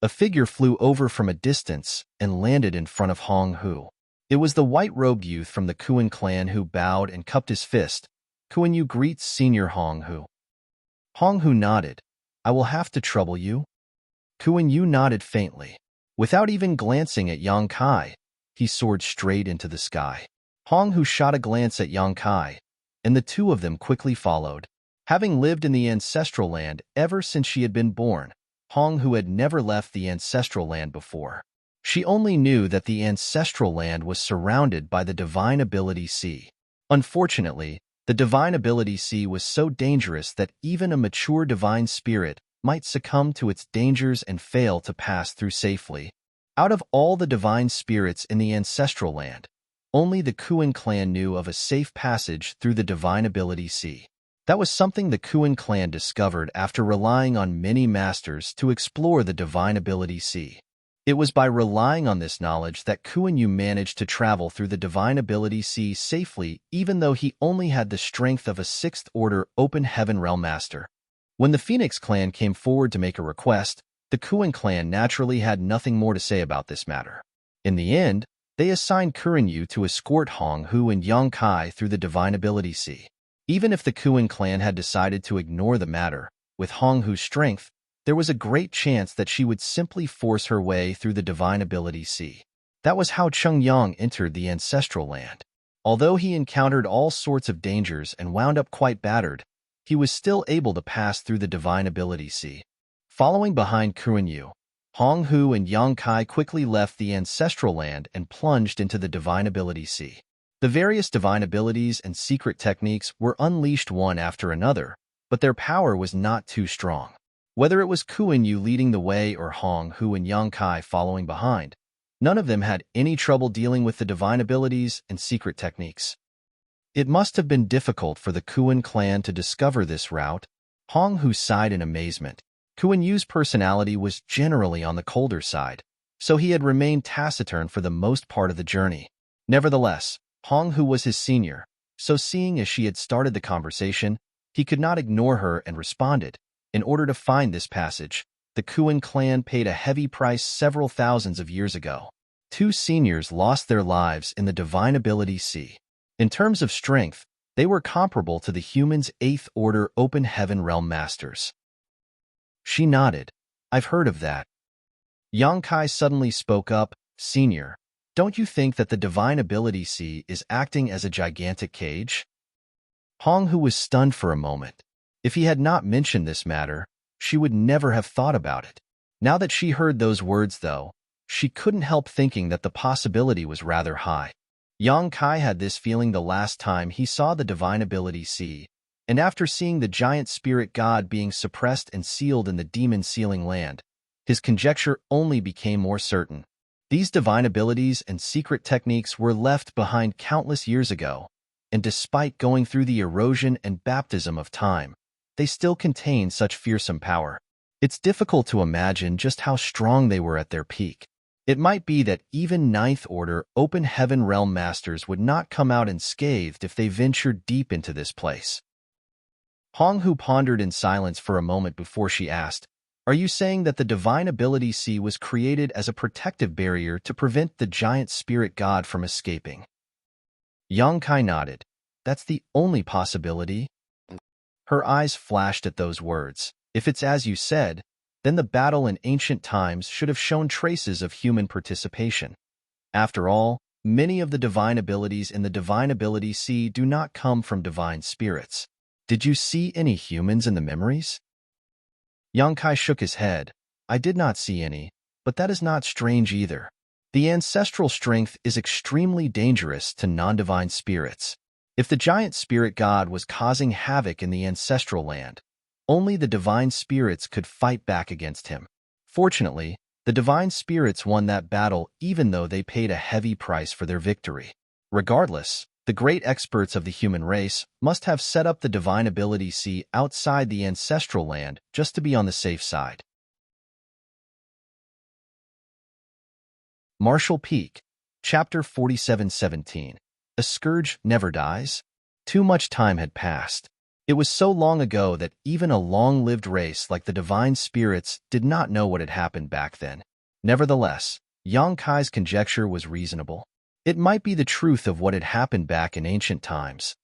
A figure flew over from a distance and landed in front of Hong Hu. It was the white-robed youth from the Kuan clan who bowed and cupped his fist. Kuan Yu greets Senior Hong Hu. Hong Hu nodded. I will have to trouble you. Kuan Yu nodded faintly. Without even glancing at Yang Kai, he soared straight into the sky. Hong Hu shot a glance at Yang Kai, and the two of them quickly followed. Having lived in the ancestral land ever since she had been born, Hong Hu had never left the ancestral land before. She only knew that the ancestral land was surrounded by the Divine Ability Sea. Unfortunately, the Divine Ability Sea was so dangerous that even a mature divine spirit might succumb to its dangers and fail to pass through safely. Out of all the divine spirits in the ancestral land, only the Kuan clan knew of a safe passage through the Divine Ability Sea. That was something the Kuan clan discovered after relying on many masters to explore the Divine Ability Sea. It was by relying on this knowledge that Kuan Yu managed to travel through the Divine Ability Sea safely, even though he only had the strength of a 6th Order Open Heaven Realm Master. When the Phoenix clan came forward to make a request, the Kuan clan naturally had nothing more to say about this matter. In the end, they assigned Kuan Yu to escort Hong Hu and Yang Kai through the Divine Ability Sea. Even if the Kuan clan had decided to ignore the matter, with Hong Hu's strength, there was a great chance that she would simply force her way through the Divine Ability Sea. That was how Cheng Yang entered the ancestral land. Although he encountered all sorts of dangers and wound up quite battered, he was still able to pass through the Divine Ability Sea. Following behind Kuan Yu, Hong Hu and Yang Kai quickly left the ancestral land and plunged into the Divine Ability Sea. The various divine abilities and secret techniques were unleashed one after another, but their power was not too strong. Whether it was Kuan Yu leading the way or Hong Hu and Yang Kai following behind, none of them had any trouble dealing with the divine abilities and secret techniques. It must have been difficult for the Kuan clan to discover this route. Hong Hu sighed in amazement. Kuan Yu's personality was generally on the colder side, so he had remained taciturn for the most part of the journey. Nevertheless, Hong Hu was his senior, so seeing as she had started the conversation, he could not ignore her and responded. In order to find this passage, the Kuan clan paid a heavy price several thousands of years ago. 2 seniors lost their lives in the Divine Ability Sea. In terms of strength, they were comparable to the humans' 8th Order Open Heaven Realm Masters. She nodded. I've heard of that. Yang Kai suddenly spoke up. Senior, don't you think that the Divine Ability Sea is acting as a gigantic cage? Hong Hu was stunned for a moment. If he had not mentioned this matter, she would never have thought about it. Now that she heard those words, though, she couldn't help thinking that the possibility was rather high. Yang Kai had this feeling the last time he saw the Divine Ability Sea, and after seeing the giant spirit god being suppressed and sealed in the demon sealing land, his conjecture only became more certain. These divine abilities and secret techniques were left behind countless years ago, and despite going through the erosion and baptism of time, they still contain such fearsome power. It's difficult to imagine just how strong they were at their peak. It might be that even 9th Order Open Heaven Realm Masters would not come out unscathed if they ventured deep into this place. Hong Hu pondered in silence for a moment before she asked, Are you saying that the Divine Ability Sea was created as a protective barrier to prevent the giant spirit god from escaping? Yang Kai nodded. That's the only possibility. Her eyes flashed at those words. If it's as you said, then the battle in ancient times should have shown traces of human participation. After all, many of the divine abilities in the Divine Ability Sea do not come from divine spirits. Did you see any humans in the memories? Yang Kai shook his head. I did not see any, but that is not strange either. The ancestral strength is extremely dangerous to non-divine spirits. If the giant spirit god was causing havoc in the ancestral land, only the divine spirits could fight back against him. Fortunately, the divine spirits won that battle even though they paid a heavy price for their victory. Regardless, the great experts of the human race must have set up the Divine Ability Sea outside the ancestral land just to be on the safe side. Marshall Peak, Chapter 4717. A Scourge Never Dies? Too much time had passed. It was so long ago that even a long-lived race like the Divine Spirits did not know what had happened back then. Nevertheless, Yang Kai's conjecture was reasonable. It might be the truth of what had happened back in ancient times.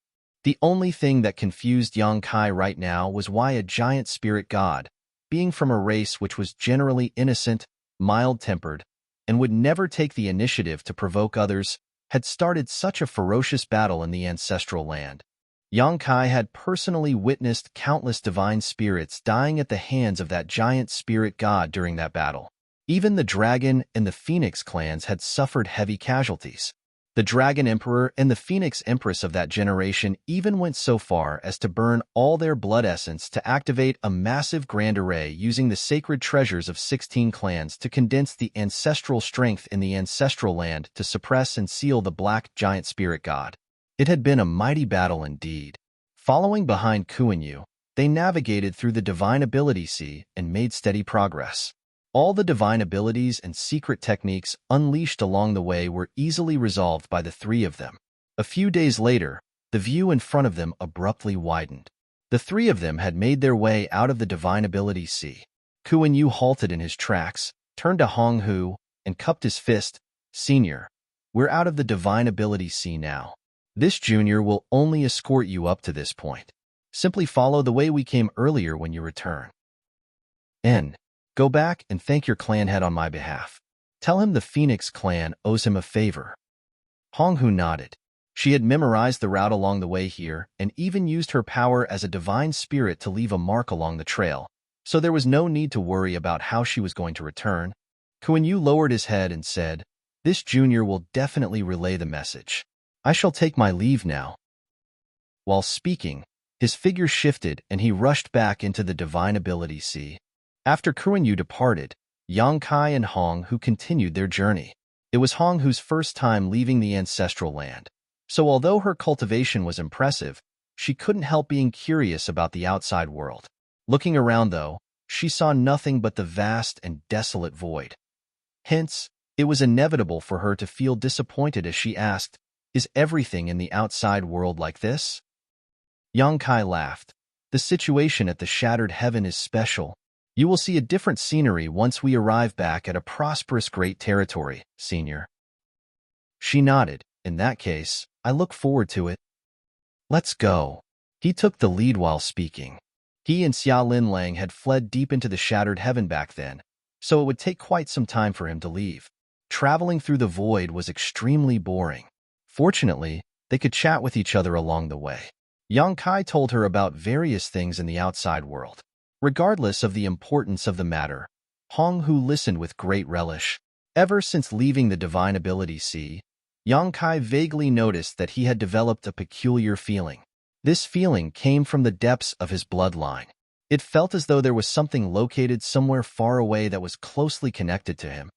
The only thing that confused Yang Kai right now was why a giant spirit god, being from a race which was generally innocent, mild-tempered, and would never take the initiative to provoke others, had started such a ferocious battle in the ancestral land. Yang Kai had personally witnessed countless divine spirits dying at the hands of that giant spirit god during that battle. Even the dragon and the phoenix clans had suffered heavy casualties. The Dragon Emperor and the Phoenix Empress of that generation even went so far as to burn all their blood essence to activate a massive grand array using the sacred treasures of 16 clans to condense the ancestral strength in the ancestral land to suppress and seal the black giant spirit god. It had been a mighty battle indeed. Following behind Kuan-Yu, they navigated through the Divine Ability Sea and made steady progress. All the divine abilities and secret techniques unleashed along the way were easily resolved by the three of them. A few days later, the view in front of them abruptly widened. The three of them had made their way out of the Divine Ability Sea. Kuan-Yu halted in his tracks, turned to Hong Hu, and cupped his fist. "Senior, we're out of the Divine Ability Sea now. This junior will only escort you up to this point. Simply follow the way we came earlier when you return. Go back and thank your clan head on my behalf. Tell him the Phoenix clan owes him a favor." Hong Hu nodded. She had memorized the route along the way here and even used her power as a divine spirit to leave a mark along the trail, so there was no need to worry about how she was going to return. Kuan-Yu lowered his head and said, "This junior will definitely relay the message. I shall take my leave now." While speaking, his figure shifted and he rushed back into the Divine Ability Sea. After Kuan-Yu departed, Yang Kai and Hong Hu continued their journey. It was Hong Hu's first time leaving the ancestral land, so although her cultivation was impressive, she couldn't help being curious about the outside world. Looking around, though, she saw nothing but the vast and desolate void. Hence, it was inevitable for her to feel disappointed as she asked, "Is everything in the outside world like this?" Yang Kai laughed. "The situation at the Shattered Heaven is special. You will see a different scenery once we arrive back at a prosperous great territory, senior." She nodded. "In that case, I look forward to it." "Let's go." He took the lead while speaking. He and Xia Linlang had fled deep into the Shattered Heaven back then, so it would take quite some time for him to leave. Traveling through the void was extremely boring. Fortunately, they could chat with each other along the way. Yang Kai told her about various things in the outside world. Regardless of the importance of the matter, Hong Hu listened with great relish. Ever since leaving the Divine Ability Sea, Yang Kai vaguely noticed that he had developed a peculiar feeling. This feeling came from the depths of his bloodline. It felt as though there was something located somewhere far away that was closely connected to him.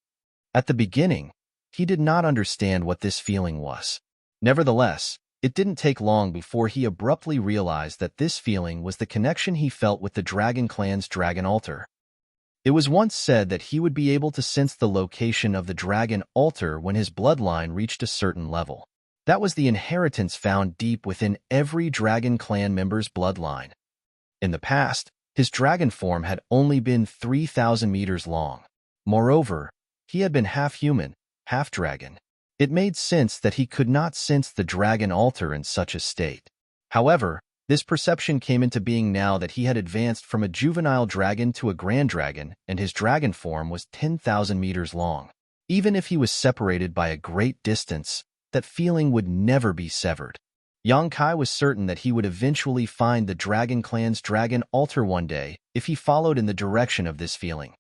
At the beginning, he did not understand what this feeling was. Nevertheless, it didn't take long before he abruptly realized that this feeling was the connection he felt with the Dragon Clan's Dragon Altar. It was once said that he would be able to sense the location of the Dragon Altar when his bloodline reached a certain level. That was the inheritance found deep within every Dragon Clan member's bloodline. In the past, his dragon form had only been 3,000 meters long. Moreover, he had been half human, half dragon. It made sense that he could not sense the Dragon Altar in such a state. However, this perception came into being now that he had advanced from a juvenile dragon to a grand dragon, and his dragon form was 10,000 meters long. Even if he was separated by a great distance, that feeling would never be severed. Yang Kai was certain that he would eventually find the Dragon Clan's Dragon Altar one day if he followed in the direction of this feeling.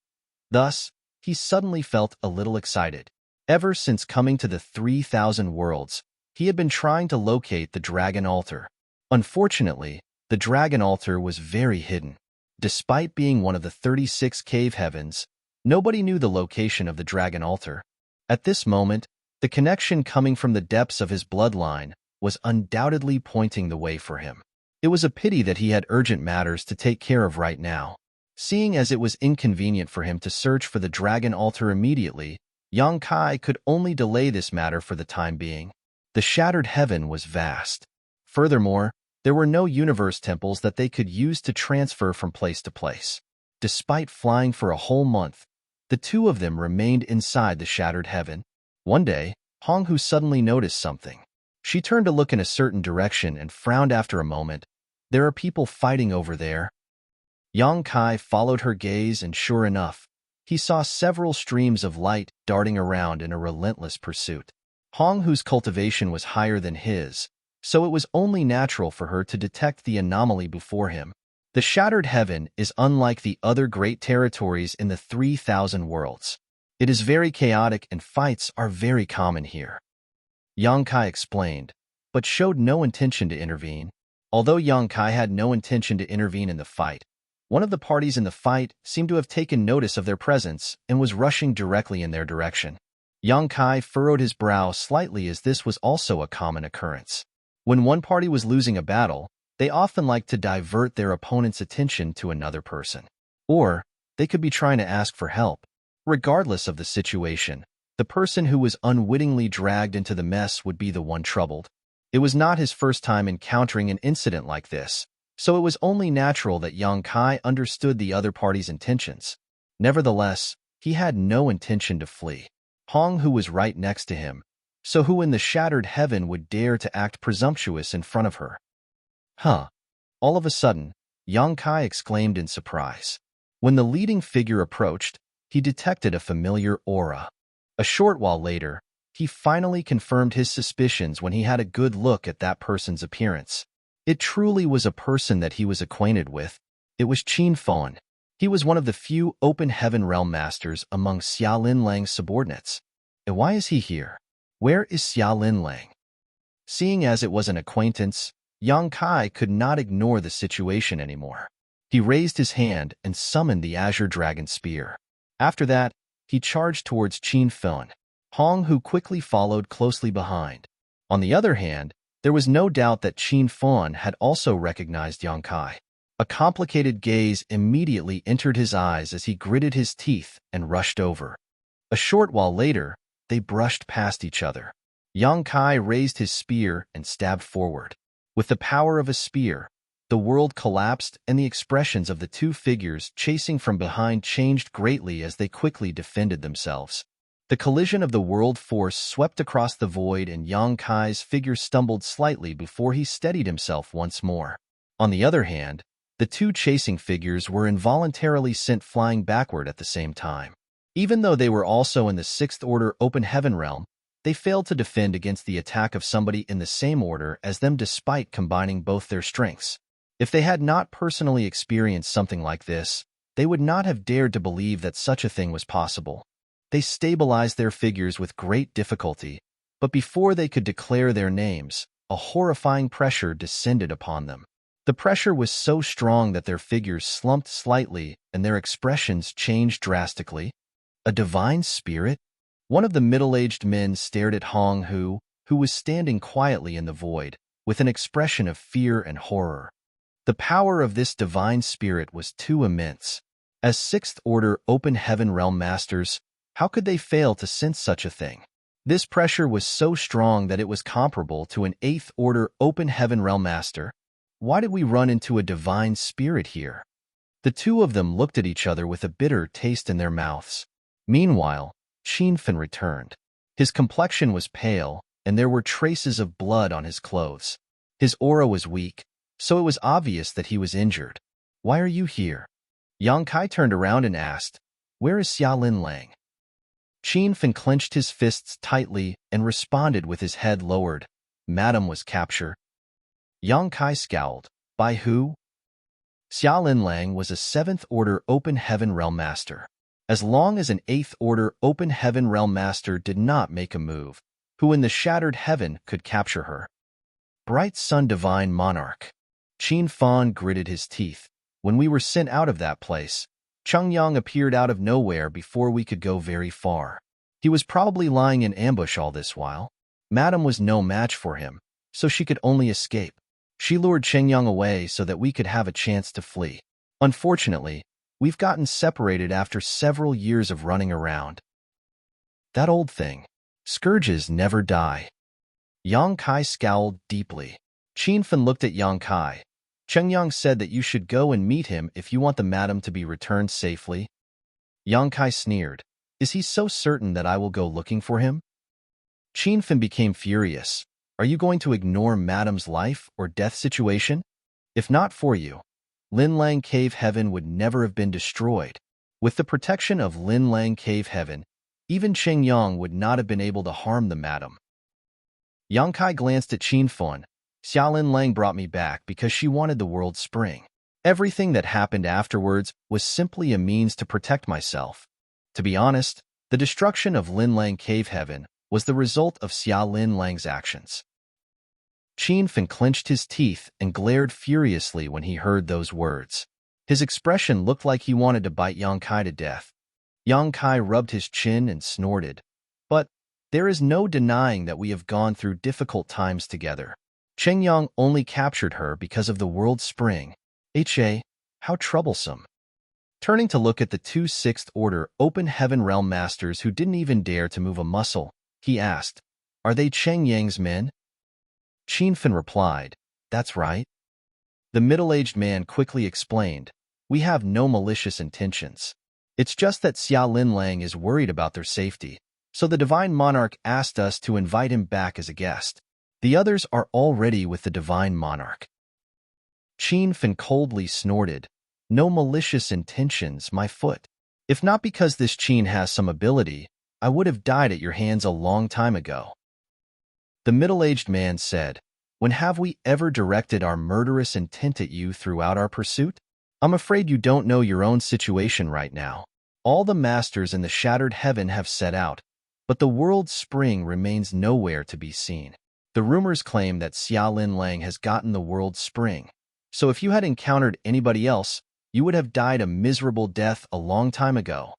Thus, he suddenly felt a little excited. Ever since coming to the 3,000 worlds, he had been trying to locate the Dragon Altar. Unfortunately, the Dragon Altar was very hidden. Despite being one of the 36 cave heavens, nobody knew the location of the Dragon Altar. At this moment, the connection coming from the depths of his bloodline was undoubtedly pointing the way for him. It was a pity that he had urgent matters to take care of right now. Seeing as it was inconvenient for him to search for the Dragon Altar immediately, Yang Kai could only delay this matter for the time being. The Shattered Heaven was vast. Furthermore, there were no universe temples that they could use to transfer from place to place. Despite flying for a whole month, the two of them remained inside the Shattered Heaven. One day, Hong Hu suddenly noticed something. She turned to look in a certain direction and frowned after a moment. "There are people fighting over there." Yang Kai followed her gaze and sure enough, he saw several streams of light darting around in a relentless pursuit. Hong Hu's cultivation was higher than his, so it was only natural for her to detect the anomaly before him. The Shattered Heaven is unlike the other great territories in the 3,000 worlds. It is very chaotic and fights are very common here. Yang Kai explained, but showed no intention to intervene. Although Yang Kai had no intention to intervene in the fight, one of the parties in the fight seemed to have taken notice of their presence and was rushing directly in their direction. Yang Kai furrowed his brow slightly as this was also a common occurrence. When one party was losing a battle, they often liked to divert their opponent's attention to another person. Or, they could be trying to ask for help. Regardless of the situation, the person who was unwittingly dragged into the mess would be the one troubled. It was not his first time encountering an incident like this, so it was only natural that Yang Kai understood the other party's intentions. Nevertheless, he had no intention to flee. Hong Hu was right next to him, so who in the Shattered Heaven would dare to act presumptuous in front of her? Huh. All of a sudden, Yang Kai exclaimed in surprise. When the leading figure approached, he detected a familiar aura. A short while later, he finally confirmed his suspicions when he had a good look at that person's appearance. It truly was a person that he was acquainted with. It was Qin Fan. He was one of the few Open Heaven Realm Masters among Xia Linlang's subordinates. And why is he here? Where is Xia Linlang? Seeing as it was an acquaintance, Yang Kai could not ignore the situation anymore. He raised his hand and summoned the Azure Dragon Spear. After that, he charged towards Qin Fan. Hong Hu quickly followed closely behind. On the other hand, there was no doubt that Qin Fan had also recognized Yang Kai. A complicated gaze immediately entered his eyes as he gritted his teeth and rushed over. A short while later, they brushed past each other. Yang Kai raised his spear and stabbed forward. With the power of a spear, the world collapsed and the expressions of the two figures chasing from behind changed greatly as they quickly defended themselves. The collision of the world force swept across the void and Yang Kai's figure stumbled slightly before he steadied himself once more. On the other hand, the two chasing figures were involuntarily sent flying backward at the same time. Even though they were also in the 6th Order Open Heaven realm, they failed to defend against the attack of somebody in the same order as them despite combining both their strengths. If they had not personally experienced something like this, they would not have dared to believe that such a thing was possible. They stabilized their figures with great difficulty, but before they could declare their names, a horrifying pressure descended upon them. The pressure was so strong that their figures slumped slightly and their expressions changed drastically. A divine spirit? One of the middle-aged men stared at Hong Hu, who was standing quietly in the void, with an expression of fear and horror. The power of this divine spirit was too immense. As 6th Order Open Heaven Realm Masters, how could they fail to sense such a thing? This pressure was so strong that it was comparable to an 8th Order Open Heaven Realm Master. Why did we run into a divine spirit here? The two of them looked at each other with a bitter taste in their mouths. Meanwhile, Qin Fan returned. His complexion was pale, and there were traces of blood on his clothes. His aura was weak, so it was obvious that he was injured. Why are you here? Yang Kai turned around and asked, Where is Xia Linlang? Qin Fan clenched his fists tightly and responded with his head lowered. Madam was captured. Yang Kai scowled. By who? Xia Linlang was a 7th Order Open Heaven Realm Master. As long as an 8th Order Open Heaven Realm Master did not make a move, who in the Shattered Heaven could capture her? Bright Sun Divine Monarch. Qin Fan gritted his teeth. When we were sent out of that place, Chungyang appeared out of nowhere before we could go very far. He was probably lying in ambush all this while. Madam was no match for him, so she could only escape. She lured Chengyang away so that we could have a chance to flee. Unfortunately, we've gotten separated after several years of running around. That old thing. Scourges never die. Yang Kai scowled deeply. Qin Fan looked at Yang Kai. Chengyang said that you should go and meet him if you want the madam to be returned safely. Yang Kai sneered. Is he so certain that I will go looking for him? Qin Fan became furious. Are you going to ignore madam's life or death situation? If not for you, Linlang Cave Heaven would never have been destroyed. With the protection of Lin Lang Cave Heaven, even Cheng Yang would not have been able to harm the madam. Yang Kai glanced at Qin Fun. Xiaolin Lang brought me back because she wanted the world spring. Everything that happened afterwards was simply a means to protect myself. To be honest, the destruction of Lin Lang Cave Heaven was the result of Xiaolin Lang's actions. Qin Fun clenched his teeth and glared furiously when he heard those words. His expression looked like he wanted to bite Yang Kai to death. Yang Kai rubbed his chin and snorted. But there is no denying that we have gone through difficult times together. Cheng Yang only captured her because of the world spring. How troublesome. Turning to look at the two Sixth Order Open Heaven Realm Masters who didn't even dare to move a muscle, he asked, "Are they Cheng Yang's men?" Qin Fun replied, "That's right." The middle-aged man quickly explained, "We have no malicious intentions. It's just that Xiaolin Lang is worried about their safety, so the Divine Monarch asked us to invite him back as a guest. The others are already with the Divine Monarch." Qin Fun coldly snorted, "No malicious intentions, my foot. If not because this Qin has some ability, I would have died at your hands a long time ago." The middle-aged man said, "When have we ever directed our murderous intent at you throughout our pursuit? I'm afraid you don't know your own situation right now. All the masters in the Shattered Heaven have set out, but the world's spring remains nowhere to be seen. The rumors claim that Xiaolin Lang has gotten the world's spring. So if you had encountered anybody else, you would have died a miserable death a long time ago."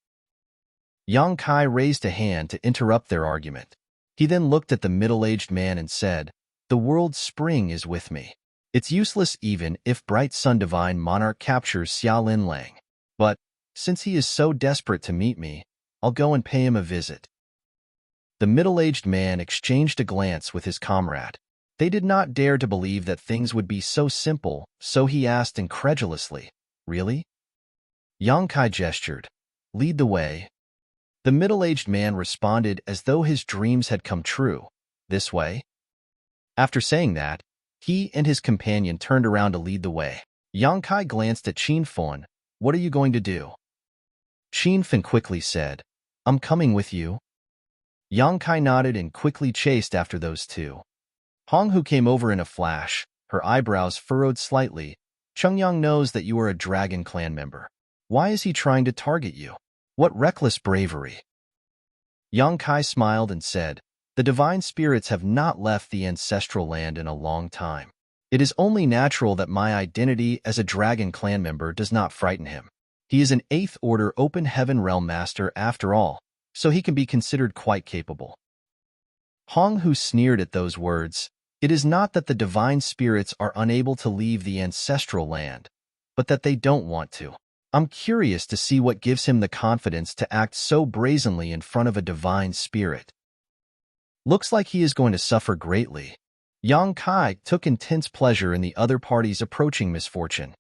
Yang Kai raised a hand to interrupt their argument. He then looked at the middle-aged man and said, "The world's spring is with me. It's useless even if Bright Sun Divine Monarch captures Xiaolin Lang. But since he is so desperate to meet me, I'll go and pay him a visit." The middle-aged man exchanged a glance with his comrade. They did not dare to believe that things would be so simple, so he asked incredulously, "Really?" Yang Kai gestured, "Lead the way." The middle-aged man responded as though his dreams had come true, "This way?" After saying that, he and his companion turned around to lead the way. Yang Kai glanced at Qin Fun. "What are you going to do?" Qin Fun quickly said, "I'm coming with you." Yang Kai nodded and quickly chased after those two. Hong Hu came over in a flash, her eyebrows furrowed slightly. "Cheng Yang knows that you are a Dragon Clan member. Why is he trying to target you? What reckless bravery." Yang Kai smiled and said, "The divine spirits have not left the ancestral land in a long time. It is only natural that my identity as a Dragon Clan member does not frighten him. He is an Eighth Order Open Heaven Realm Master after all, so he can be considered quite capable." Hong Hu sneered at those words. "It is not that the divine spirits are unable to leave the ancestral land, but that they don't want to. I'm curious to see what gives him the confidence to act so brazenly in front of a divine spirit. Looks like he is going to suffer greatly." Yang Kai took intense pleasure in the other party's approaching misfortune.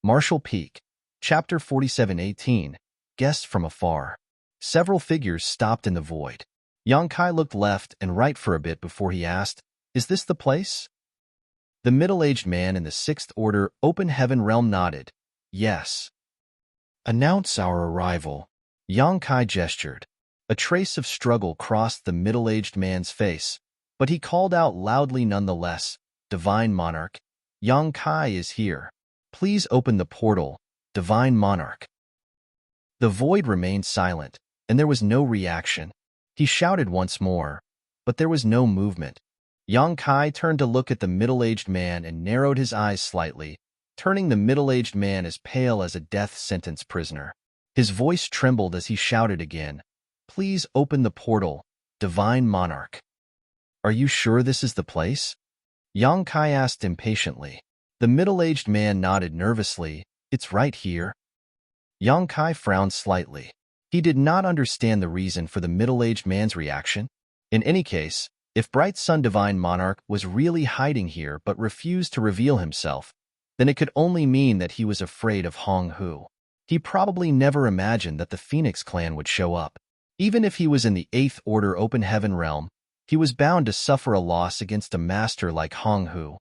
Marshall Peak, Chapter 47:18, Guests from Afar. Several figures stopped in the void. Yang Kai looked left and right for a bit before he asked, "Is this the place?" The middle-aged man in the Sixth Order Open Heaven Realm nodded. "Yes." "Announce our arrival." Yang Kai gestured. A trace of struggle crossed the middle-aged man's face, but he called out loudly nonetheless, "Divine Monarch, Yang Kai is here. Please open the portal, Divine Monarch." The void remained silent, and there was no reaction. He shouted once more, but there was no movement. Yang Kai turned to look at the middle-aged man and narrowed his eyes slightly, turning the middle-aged man as pale as a death sentence prisoner. His voice trembled as he shouted again, "Please open the portal, Divine Monarch." "Are you sure this is the place?" Yang Kai asked impatiently. The middle-aged man nodded nervously. "It's right here." Yang Kai frowned slightly. He did not understand the reason for the middle-aged man's reaction. In any case, if Bright Sun Divine Monarch was really hiding here but refused to reveal himself, then it could only mean that he was afraid of Hong Hu. He probably never imagined that the Phoenix clan would show up. Even if he was in the Eighth Order Open Heaven realm, he was bound to suffer a loss against a master like Hong Hu.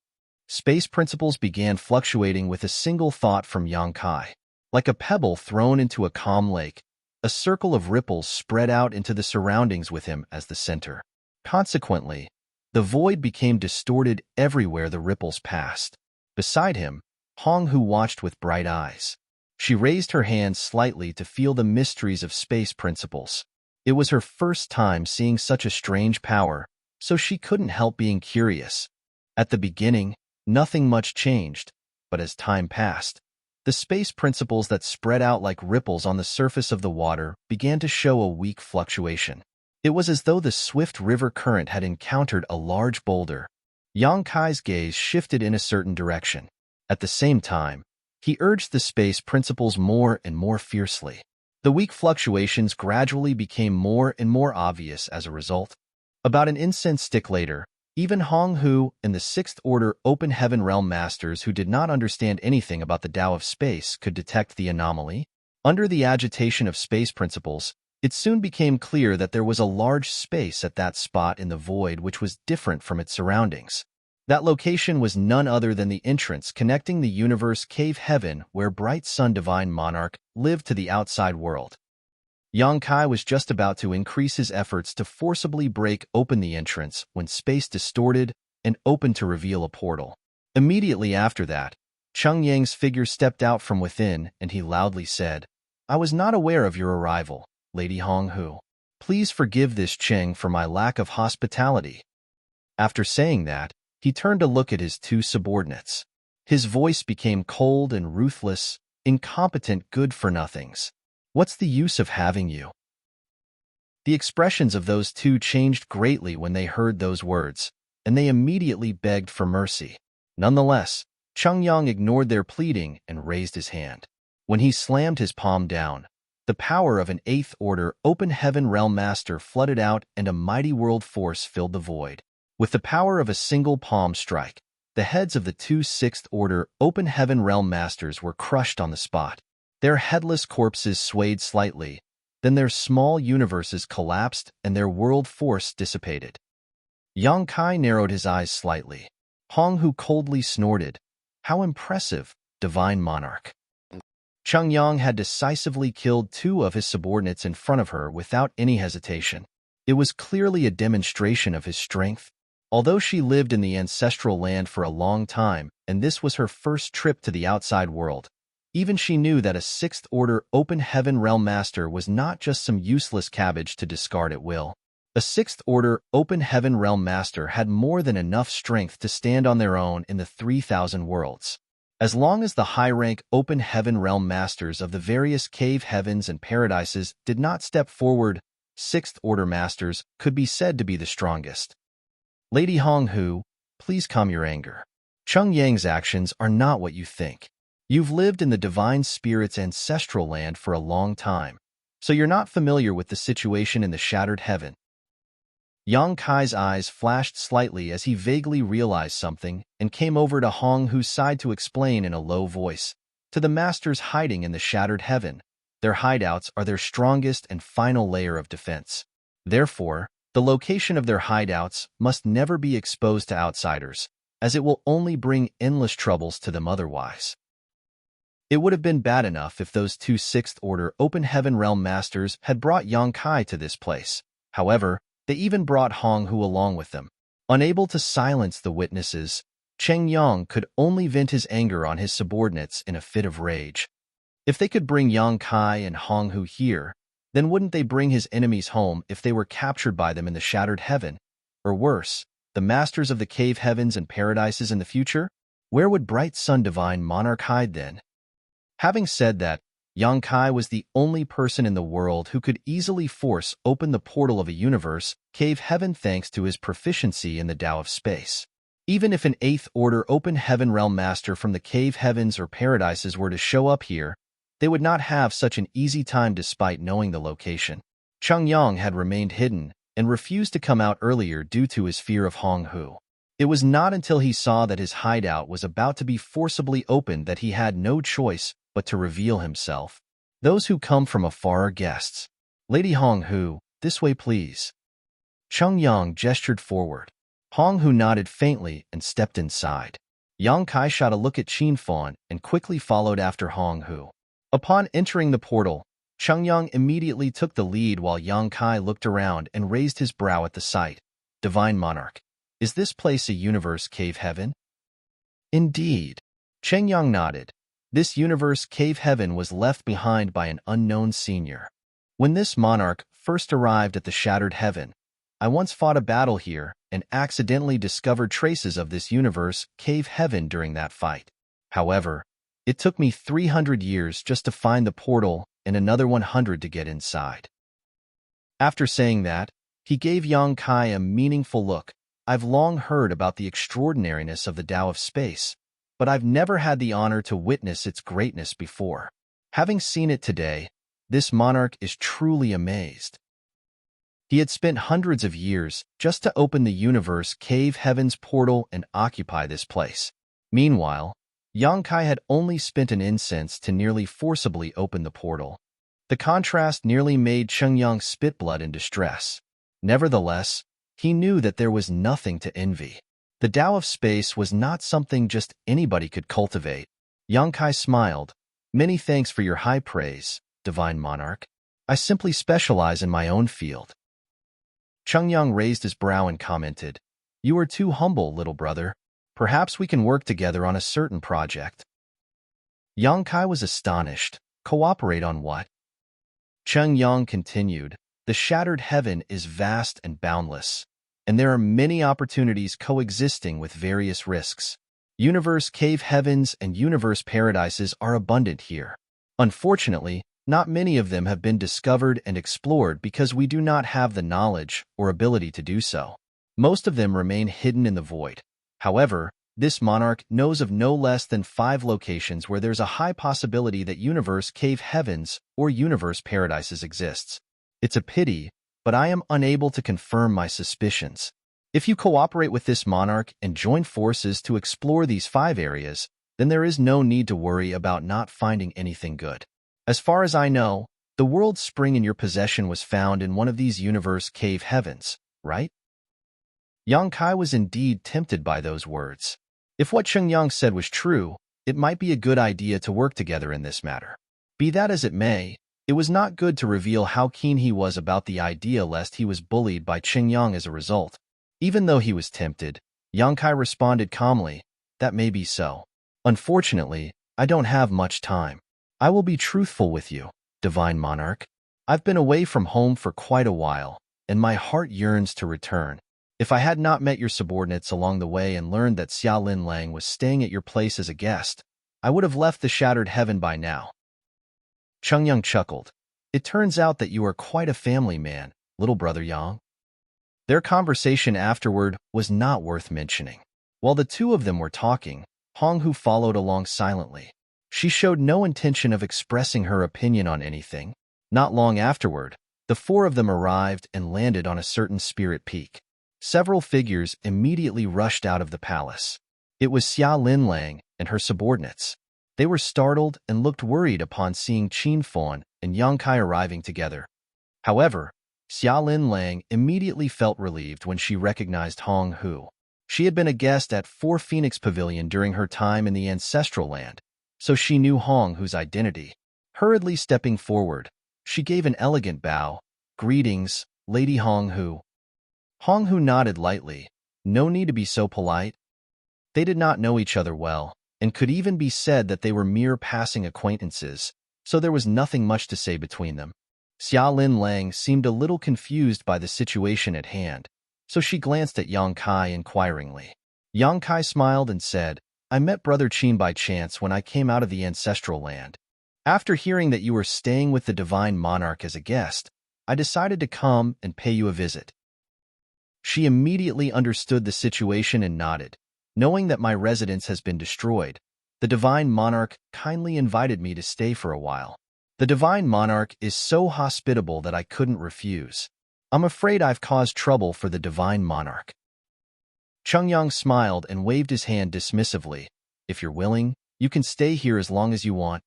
Space principles began fluctuating with a single thought from Yang Kai. Like a pebble thrown into a calm lake, a circle of ripples spread out into the surroundings with him as the center. Consequently, the void became distorted everywhere the ripples passed. Beside him, Hong Hu watched with bright eyes. She raised her hand slightly to feel the mysteries of space principles. It was her first time seeing such a strange power, so she couldn't help being curious. At the beginning, nothing much changed, but as time passed, the space principles that spread out like ripples on the surface of the water began to show a weak fluctuation. It was as though the swift river current had encountered a large boulder. Yang Kai's gaze shifted in a certain direction. At the same time, he urged the space principles more and more fiercely. The weak fluctuations gradually became more and more obvious as a result. About an incense stick later, even Hong Hu and the Sixth Order Open Heaven Realm Masters who did not understand anything about the Tao of space could detect the anomaly. Under the agitation of space principles, it soon became clear that there was a large space at that spot in the void which was different from its surroundings. That location was none other than the entrance connecting the universe cave heaven where Bright Sun Divine Monarch lived to the outside world. Yang Kai was just about to increase his efforts to forcibly break open the entrance when space distorted and opened to reveal a portal. Immediately after that, Cheng Yang's figure stepped out from within and he loudly said, "I was not aware of your arrival, Lady Hong Hu. Please forgive this Cheng for my lack of hospitality." After saying that, he turned to look at his two subordinates. His voice became cold and ruthless, incompetent good-for-nothings. "What's the use of having you?" The expressions of those two changed greatly when they heard those words, and they immediately begged for mercy. Nonetheless, Cheng Yang ignored their pleading and raised his hand. When he slammed his palm down, the power of an Eighth Order Open Heaven Realm Master flooded out and a mighty world force filled the void. With the power of a single palm strike, the heads of the two Sixth Order Open Heaven Realm Masters were crushed on the spot. Their headless corpses swayed slightly, then their small universes collapsed and their world force dissipated. Yang Kai narrowed his eyes slightly. Hong Hu coldly snorted. "How impressive, Divine Monarch." Cheng Yang had decisively killed two of his subordinates in front of her without any hesitation. It was clearly a demonstration of his strength. Although she lived in the ancestral land for a long time, and this was her first trip to the outside world, even she knew that a Sixth Order Open Heaven Realm Master was not just some useless cabbage to discard at will. A Sixth Order Open Heaven Realm Master had more than enough strength to stand on their own in the 3,000 worlds. As long as the high-rank Open Heaven Realm Masters of the various cave heavens and paradises did not step forward, Sixth Order Masters could be said to be the strongest. "Lady Hong Hu, please calm your anger. Cheng Yang's actions are not what you think. You've lived in the Divine Spirit's ancestral land for a long time, so you're not familiar with the situation in the Shattered Heaven." Yang Kai's eyes flashed slightly as he vaguely realized something and came over to Hong Hu's side to explain in a low voice, "To the Masters hiding in the Shattered Heaven, their hideouts are their strongest and final layer of defense. Therefore, the location of their hideouts must never be exposed to outsiders, as it will only bring endless troubles to them otherwise." It would have been bad enough if those two Sixth Order Open Heaven Realm Masters had brought Yang Kai to this place. However, they even brought Hong Hu along with them. Unable to silence the witnesses, Cheng Yang could only vent his anger on his subordinates in a fit of rage. If they could bring Yang Kai and Hong Hu here, then wouldn't they bring his enemies home if they were captured by them in the Shattered Heaven? Or worse, the Masters of the Cave Heavens and Paradises in the future? Where would Bright Sun Divine Monarch hide then? Having said that, Yang Kai was the only person in the world who could easily force open the portal of a universe, cave heaven thanks to his proficiency in the Tao of space. Even if an Eighth Order Open Heaven Realm Master from the cave heavens or paradises were to show up here, they would not have such an easy time despite knowing the location. Cheng Yang had remained hidden and refused to come out earlier due to his fear of Hong Hu. It was not until he saw that his hideout was about to be forcibly opened that he had no choice but to reveal himself. "Those who come from afar are guests. Lady Hong Hu, this way please." Cheng Yang gestured forward. Hong Hu nodded faintly and stepped inside. Yang Kai shot a look at Qin Fan and quickly followed after Hong Hu. Upon entering the portal, Cheng Yang immediately took the lead while Yang Kai looked around and raised his brow at the sight. Divine Monarch, is this place a universe cave heaven? Indeed. Cheng Yang nodded. This universe cave heaven was left behind by an unknown senior. When this monarch first arrived at the shattered heaven, I once fought a battle here and accidentally discovered traces of this universe cave heaven during that fight. However, it took me 300 years just to find the portal and another 100 to get inside. After saying that, he gave Yang Kai a meaningful look. I've long heard about the extraordinariness of the Tao of space, but I've never had the honor to witness its greatness before. Having seen it today, this monarch is truly amazed. He had spent hundreds of years just to open the universe cave heaven's portal and occupy this place. Meanwhile, Yang Kai had only spent an incense to nearly forcibly open the portal. The contrast nearly made Cheng Yang spit blood in distress. Nevertheless, he knew that there was nothing to envy. The Tao of space was not something just anybody could cultivate. Yang Kai smiled. Many thanks for your high praise, Divine Monarch. I simply specialize in my own field. Cheng Yang raised his brow and commented, You are too humble, little brother. Perhaps we can work together on a certain project. Yang Kai was astonished. Cooperate on what? Cheng Yang continued, The shattered heaven is vast and boundless, and there are many opportunities coexisting with various risks. Universe cave heavens and universe paradises are abundant here. Unfortunately, not many of them have been discovered and explored because we do not have the knowledge or ability to do so. Most of them remain hidden in the void. However, this monarch knows of no less than 5 locations where there's a high possibility that universe cave heavens or universe paradises exists. It's a pity, but I am unable to confirm my suspicions. If you cooperate with this monarch and join forces to explore these 5 areas, then there is no need to worry about not finding anything good. As far as I know, the world spring in your possession was found in one of these universe cave heavens, right? Yang Kai was indeed tempted by those words. If what Cheng Yang said was true, it might be a good idea to work together in this matter. Be that as it may, it was not good to reveal how keen he was about the idea lest he was bullied by Cheng Yang as a result. Even though he was tempted, Yang Kai responded calmly, That may be so. Unfortunately, I don't have much time. I will be truthful with you, Divine Monarch. I've been away from home for quite a while, and my heart yearns to return. If I had not met your subordinates along the way and learned that Xia Lin Lang was staying at your place as a guest, I would have left the shattered heaven by now. Cheng Yang chuckled. It turns out that you are quite a family man, little brother Yang. Their conversation afterward was not worth mentioning. While the two of them were talking, Hong Hu followed along silently. She showed no intention of expressing her opinion on anything. Not long afterward, the 4 of them arrived and landed on a certain spirit peak. Several figures immediately rushed out of the palace. It was Xia Lin Lang and her subordinates. They were startled and looked worried upon seeing Qin Fan and Yang Kai arriving together. However, Xia Lin Lang immediately felt relieved when she recognized Hong Hu. She had been a guest at 4 Phoenix Pavilion during her time in the ancestral land, so she knew Hong Hu's identity. Hurriedly stepping forward, she gave an elegant bow. Greetings, Lady Hong Hu. Hong Hu nodded lightly. No need to be so polite. They did not know each other well, and could even be said that they were mere passing acquaintances, so there was nothing much to say between them. Xia Lin Lang seemed a little confused by the situation at hand, so she glanced at Yang Kai inquiringly. Yang Kai smiled and said, I met Brother Qin by chance when I came out of the ancestral land. After hearing that you were staying with the Divine Monarch as a guest, I decided to come and pay you a visit. She immediately understood the situation and nodded. Knowing that my residence has been destroyed, the Divine Monarch kindly invited me to stay for a while. The Divine Monarch is so hospitable that I couldn't refuse. I'm afraid I've caused trouble for the Divine Monarch. Cheng Yang smiled and waved his hand dismissively. If you're willing, you can stay here as long as you want.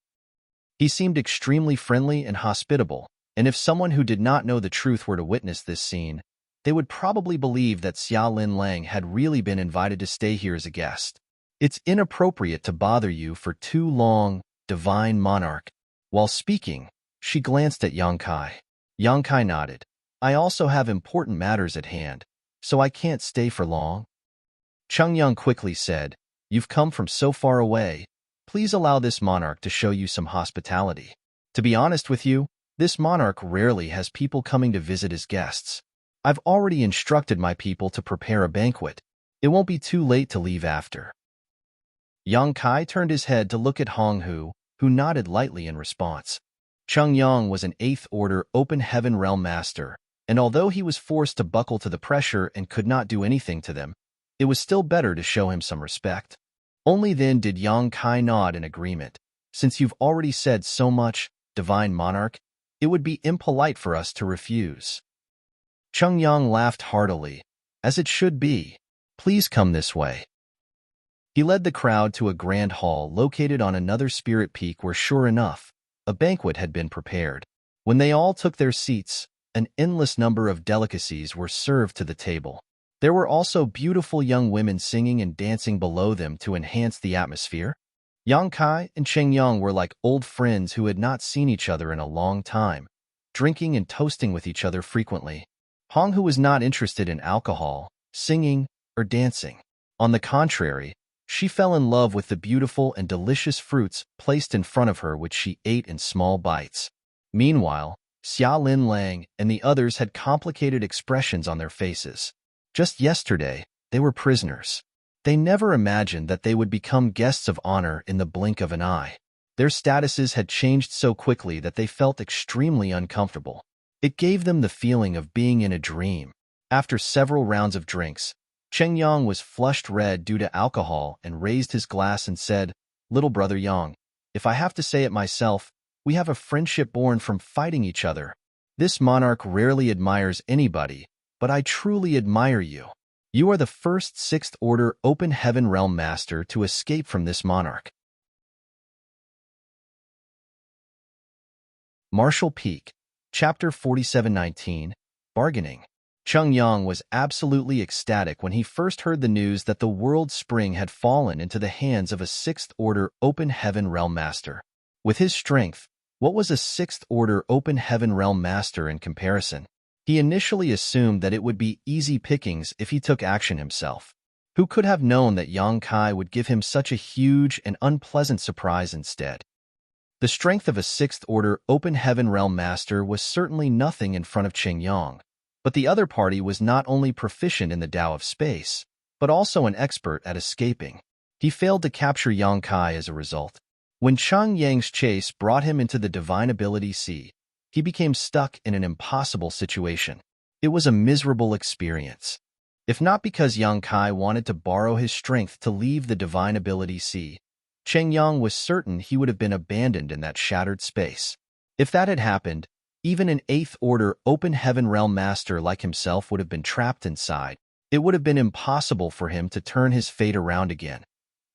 He seemed extremely friendly and hospitable, and if someone who did not know the truth were to witness this scene, they would probably believe that Xia Lin Lang had really been invited to stay here as a guest. It's inappropriate to bother you for too long, divine monarch. While speaking, she glanced at Yang Kai. Yang Kai nodded. I also have important matters at hand, so I can't stay for long. Cheng Yang quickly said, You've come from so far away. Please allow this monarch to show you some hospitality. To be honest with you, this monarch rarely has people coming to visit as guests. I've already instructed my people to prepare a banquet. It won't be too late to leave after. Yang Kai turned his head to look at Hong Hu, who nodded lightly in response. Cheng Yang was an 8th Order Open Heaven Realm Master, and although he was forced to buckle to the pressure and could not do anything to them, it was still better to show him some respect. Only then did Yang Kai nod in agreement. Since you've already said so much, Divine Monarch, it would be impolite for us to refuse. Cheng Yang laughed heartily, as it should be. Please come this way. He led the crowd to a grand hall located on another spirit peak where, sure enough, a banquet had been prepared. When they all took their seats, an endless number of delicacies were served to the table. There were also beautiful young women singing and dancing below them to enhance the atmosphere. Yang Kai and Cheng Yang were like old friends who had not seen each other in a long time, drinking and toasting with each other frequently. Hong Hu was not interested in alcohol, singing, or dancing. On the contrary, she fell in love with the beautiful and delicious fruits placed in front of her, which she ate in small bites. Meanwhile, Xia Lin Lang and the others had complicated expressions on their faces. Just yesterday, they were prisoners. They never imagined that they would become guests of honor in the blink of an eye. Their statuses had changed so quickly that they felt extremely uncomfortable. It gave them the feeling of being in a dream. After several rounds of drinks, Cheng Yang was flushed red due to alcohol and raised his glass and said, Little brother Yang, if I have to say it myself, we have a friendship born from fighting each other. This monarch rarely admires anybody, but I truly admire you. You are the first 6th Order Open Heaven Realm Master to escape from this monarch. Martial Peak, Chapter 4719, Bargaining. Cheng Yang was absolutely ecstatic when he first heard the news that the World Spring had fallen into the hands of a 6th Order Open Heaven Realm Master. With his strength, what was a 6th Order Open Heaven Realm Master in comparison? He initially assumed that it would be easy pickings if he took action himself. Who could have known that Yang Kai would give him such a huge and unpleasant surprise instead? The strength of a 6th Order Open Heaven Realm Master was certainly nothing in front of Cheng Yang, but the other party was not only proficient in the Tao of space, but also an expert at escaping. He failed to capture Yang Kai as a result. When Cheng Yang's chase brought him into the Divine Ability Sea, he became stuck in an impossible situation. It was a miserable experience. If not because Yang Kai wanted to borrow his strength to leave the Divine Ability Sea, Cheng Yang was certain he would have been abandoned in that shattered space. If that had happened, even an 8th Order Open Heaven Realm Master like himself would have been trapped inside. It would have been impossible for him to turn his fate around again.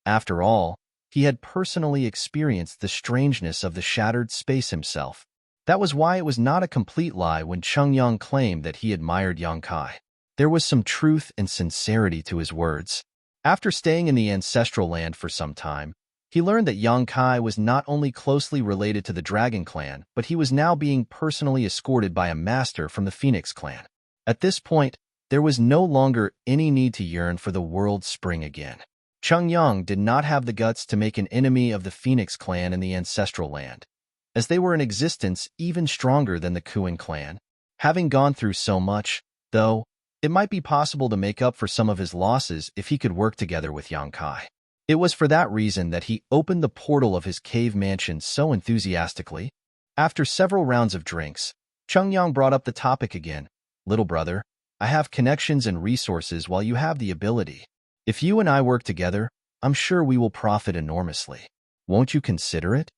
After all, he had personally experienced the strangeness of the shattered space himself. That was why it was not a complete lie when Cheng Yang claimed that he admired Yang Kai. There was some truth and sincerity to his words. After staying in the ancestral land for some time, he learned that Yang Kai was not only closely related to the Dragon Clan, but he was now being personally escorted by a master from the Phoenix Clan. At this point, there was no longer any need to yearn for the World Spring again. Cheng Yang did not have the guts to make an enemy of the Phoenix Clan in the ancestral land, as they were in existence even stronger than the Kuan clan. Having gone through so much, though, it might be possible to make up for some of his losses if he could work together with Yang Kai. It was for that reason that he opened the portal of his cave mansion so enthusiastically. After several rounds of drinks, Cheng Yang brought up the topic again. Little brother, I have connections and resources while you have the ability. If you and I work together, I'm sure we will profit enormously. Won't you consider it?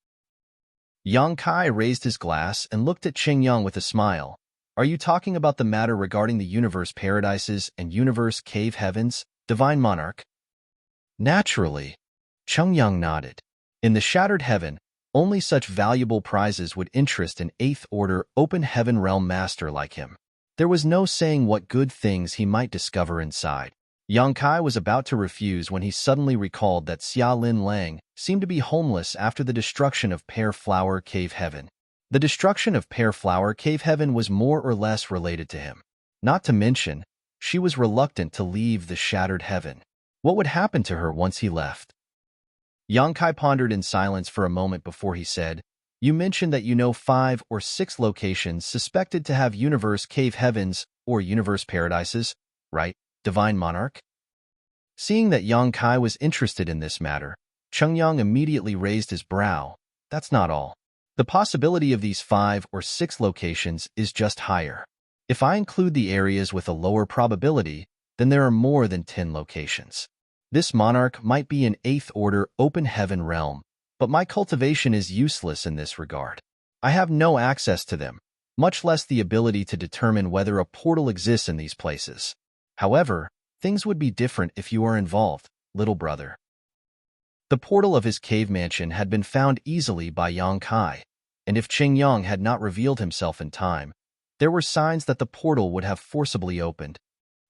Yang Kai raised his glass and looked at Cheng Yang with a smile. Are you talking about the matter regarding the universe paradises and universe cave heavens, Divine Monarch? Naturally. Cheng Yang nodded. In the shattered heaven, only such valuable prizes would interest an 8th Order Open Heaven Realm Master like him. There was no saying what good things he might discover inside. Yang Kai was about to refuse when he suddenly recalled that Xia Lin Lang seemed to be homeless after the destruction of Pear Flower Cave Heaven. The destruction of Pear Flower Cave Heaven was more or less related to him. Not to mention, she was reluctant to leave the shattered heaven. What would happen to her once he left? Yang Kai pondered in silence for a moment before he said, "You mentioned that you know 5 or 6 locations suspected to have universe cave heavens or universe paradises, right, Divine Monarch?" Seeing that Yang Kai was interested in this matter, Chengyang immediately raised his brow. That's not all. The possibility of these 5 or 6 locations is just higher. If I include the areas with a lower probability, then there are more than 10 locations. This monarch might be an 8th-order open heaven realm, but my cultivation is useless in this regard. I have no access to them, much less the ability to determine whether a portal exists in these places. However, things would be different if you are involved, little brother. The portal of his cave mansion had been found easily by Yang Kai, and if Chengyang had not revealed himself in time, there were signs that the portal would have forcibly opened.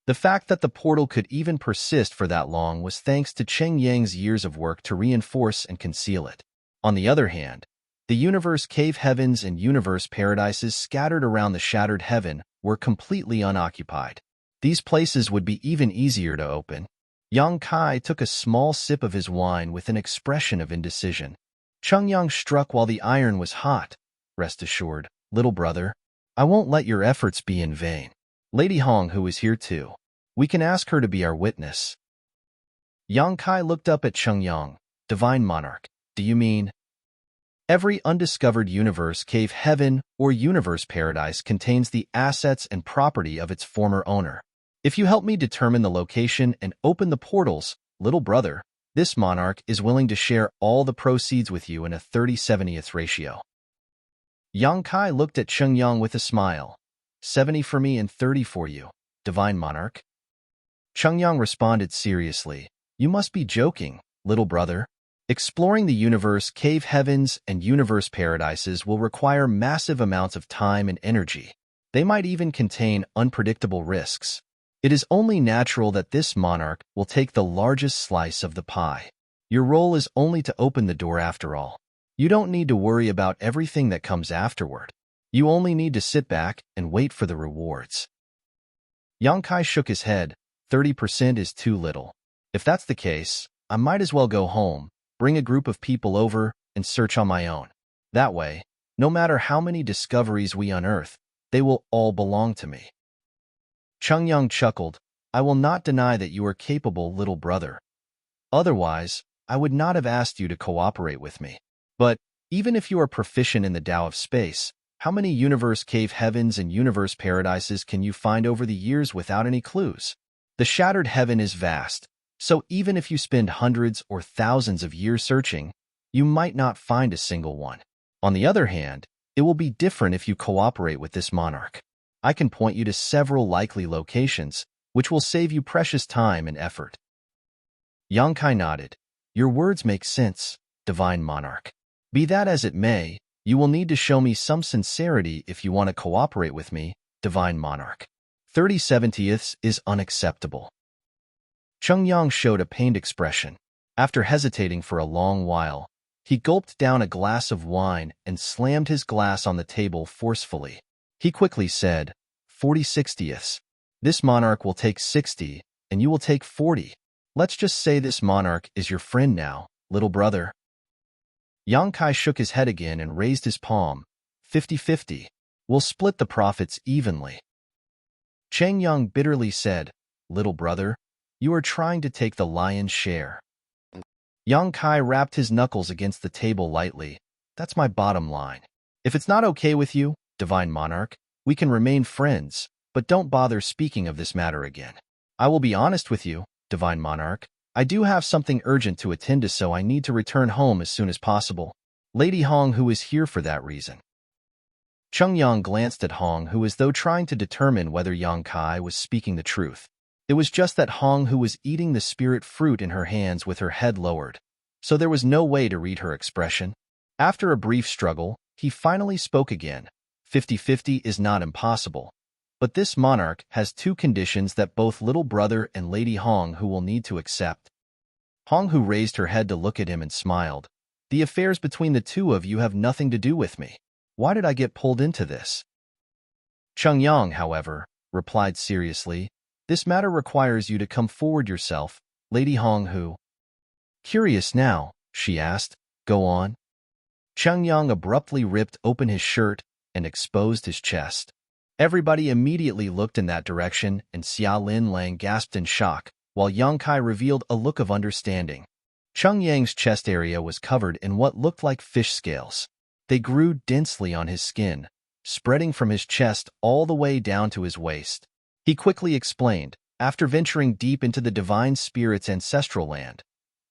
The fact that the portal could even persist for that long was thanks to Cheng Yang's years of work to reinforce and conceal it. On the other hand, the universe cave heavens and universe paradises scattered around the shattered heaven were completely unoccupied. These places would be even easier to open. Yang Kai took a small sip of his wine with an expression of indecision. Chengyang struck while the iron was hot. Rest assured, little brother, I won't let your efforts be in vain. Lady Hong, who is here too. We can ask her to be our witness. Yang Kai looked up at Chengyang. Divine Monarch, do you mean? Every undiscovered universe cave heaven or universe paradise contains the assets and property of its former owner. If you help me determine the location and open the portals, little brother, this monarch is willing to share all the proceeds with you in a 30-70th ratio. Yang Kai looked at Chengyang with a smile. 70 for me and 30 for you, Divine Monarch. Chengyang responded seriously. You must be joking, little brother. Exploring the universe cave heavens and universe paradises will require massive amounts of time and energy. They might even contain unpredictable risks. It is only natural that this monarch will take the largest slice of the pie. Your role is only to open the door after all. You don't need to worry about everything that comes afterward. You only need to sit back and wait for the rewards. Yang Kai shook his head. 30% is too little. If that's the case, I might as well go home, bring a group of people over, and search on my own. That way, no matter how many discoveries we unearth, they will all belong to me. Chengyang chuckled. I will not deny that you are capable, little brother. Otherwise, I would not have asked you to cooperate with me. But, even if you are proficient in the Tao of space, how many universe cave heavens and universe paradises can you find over the years without any clues? The shattered heaven is vast, so even if you spend hundreds or thousands of years searching, you might not find a single one. On the other hand, it will be different if you cooperate with this monarch. I can point you to several likely locations, which will save you precious time and effort. Yang Kai nodded. Your words make sense, Divine Monarch. Be that as it may, you will need to show me some sincerity if you want to cooperate with me, Divine Monarch. 30/70ths is unacceptable. Chengyang showed a pained expression. After hesitating for a long while, he gulped down a glass of wine and slammed his glass on the table forcefully. He quickly said, 40/60ths. This monarch will take 60, and you will take 40. Let's just say this monarch is your friend now, little brother. Yang Kai shook his head again and raised his palm. 50/50. We'll split the profits evenly. Chengyang bitterly said, little brother, you are trying to take the lion's share. Yang Kai rapped his knuckles against the table lightly. That's my bottom line. If it's not okay with you, Divine Monarch, we can remain friends, but don't bother speaking of this matter again. I will be honest with you, Divine Monarch. I do have something urgent to attend to, so I need to return home as soon as possible. Lady Hong, who is here for that reason. Chengyang glanced at Hong, who as though trying to determine whether Yang Kai was speaking the truth. It was just that Hong, who was eating the spirit fruit in her hands with her head lowered, so there was no way to read her expression. After a brief struggle, he finally spoke again. 50/50 is not impossible, But this monarch has two conditions that both little brother and Lady Hong Hu will need to accept. Hong Hu raised her head to look at him and smiled. The affairs between the two of you have nothing to do with me. Why did I get pulled into this? Chung Yang, however, replied seriously, this matter requires you to come forward yourself, Lady Hong Hu. Curious now, she asked, go on. Chung Yang abruptly ripped open his shirt and exposed his chest. Everybody immediately looked in that direction, and Xia Lin Lang gasped in shock, while Yang Kai revealed a look of understanding. Chung Yang's chest area was covered in what looked like fish scales. They grew densely on his skin, spreading from his chest all the way down to his waist. He quickly explained, after venturing deep into the divine spirit's ancestral land,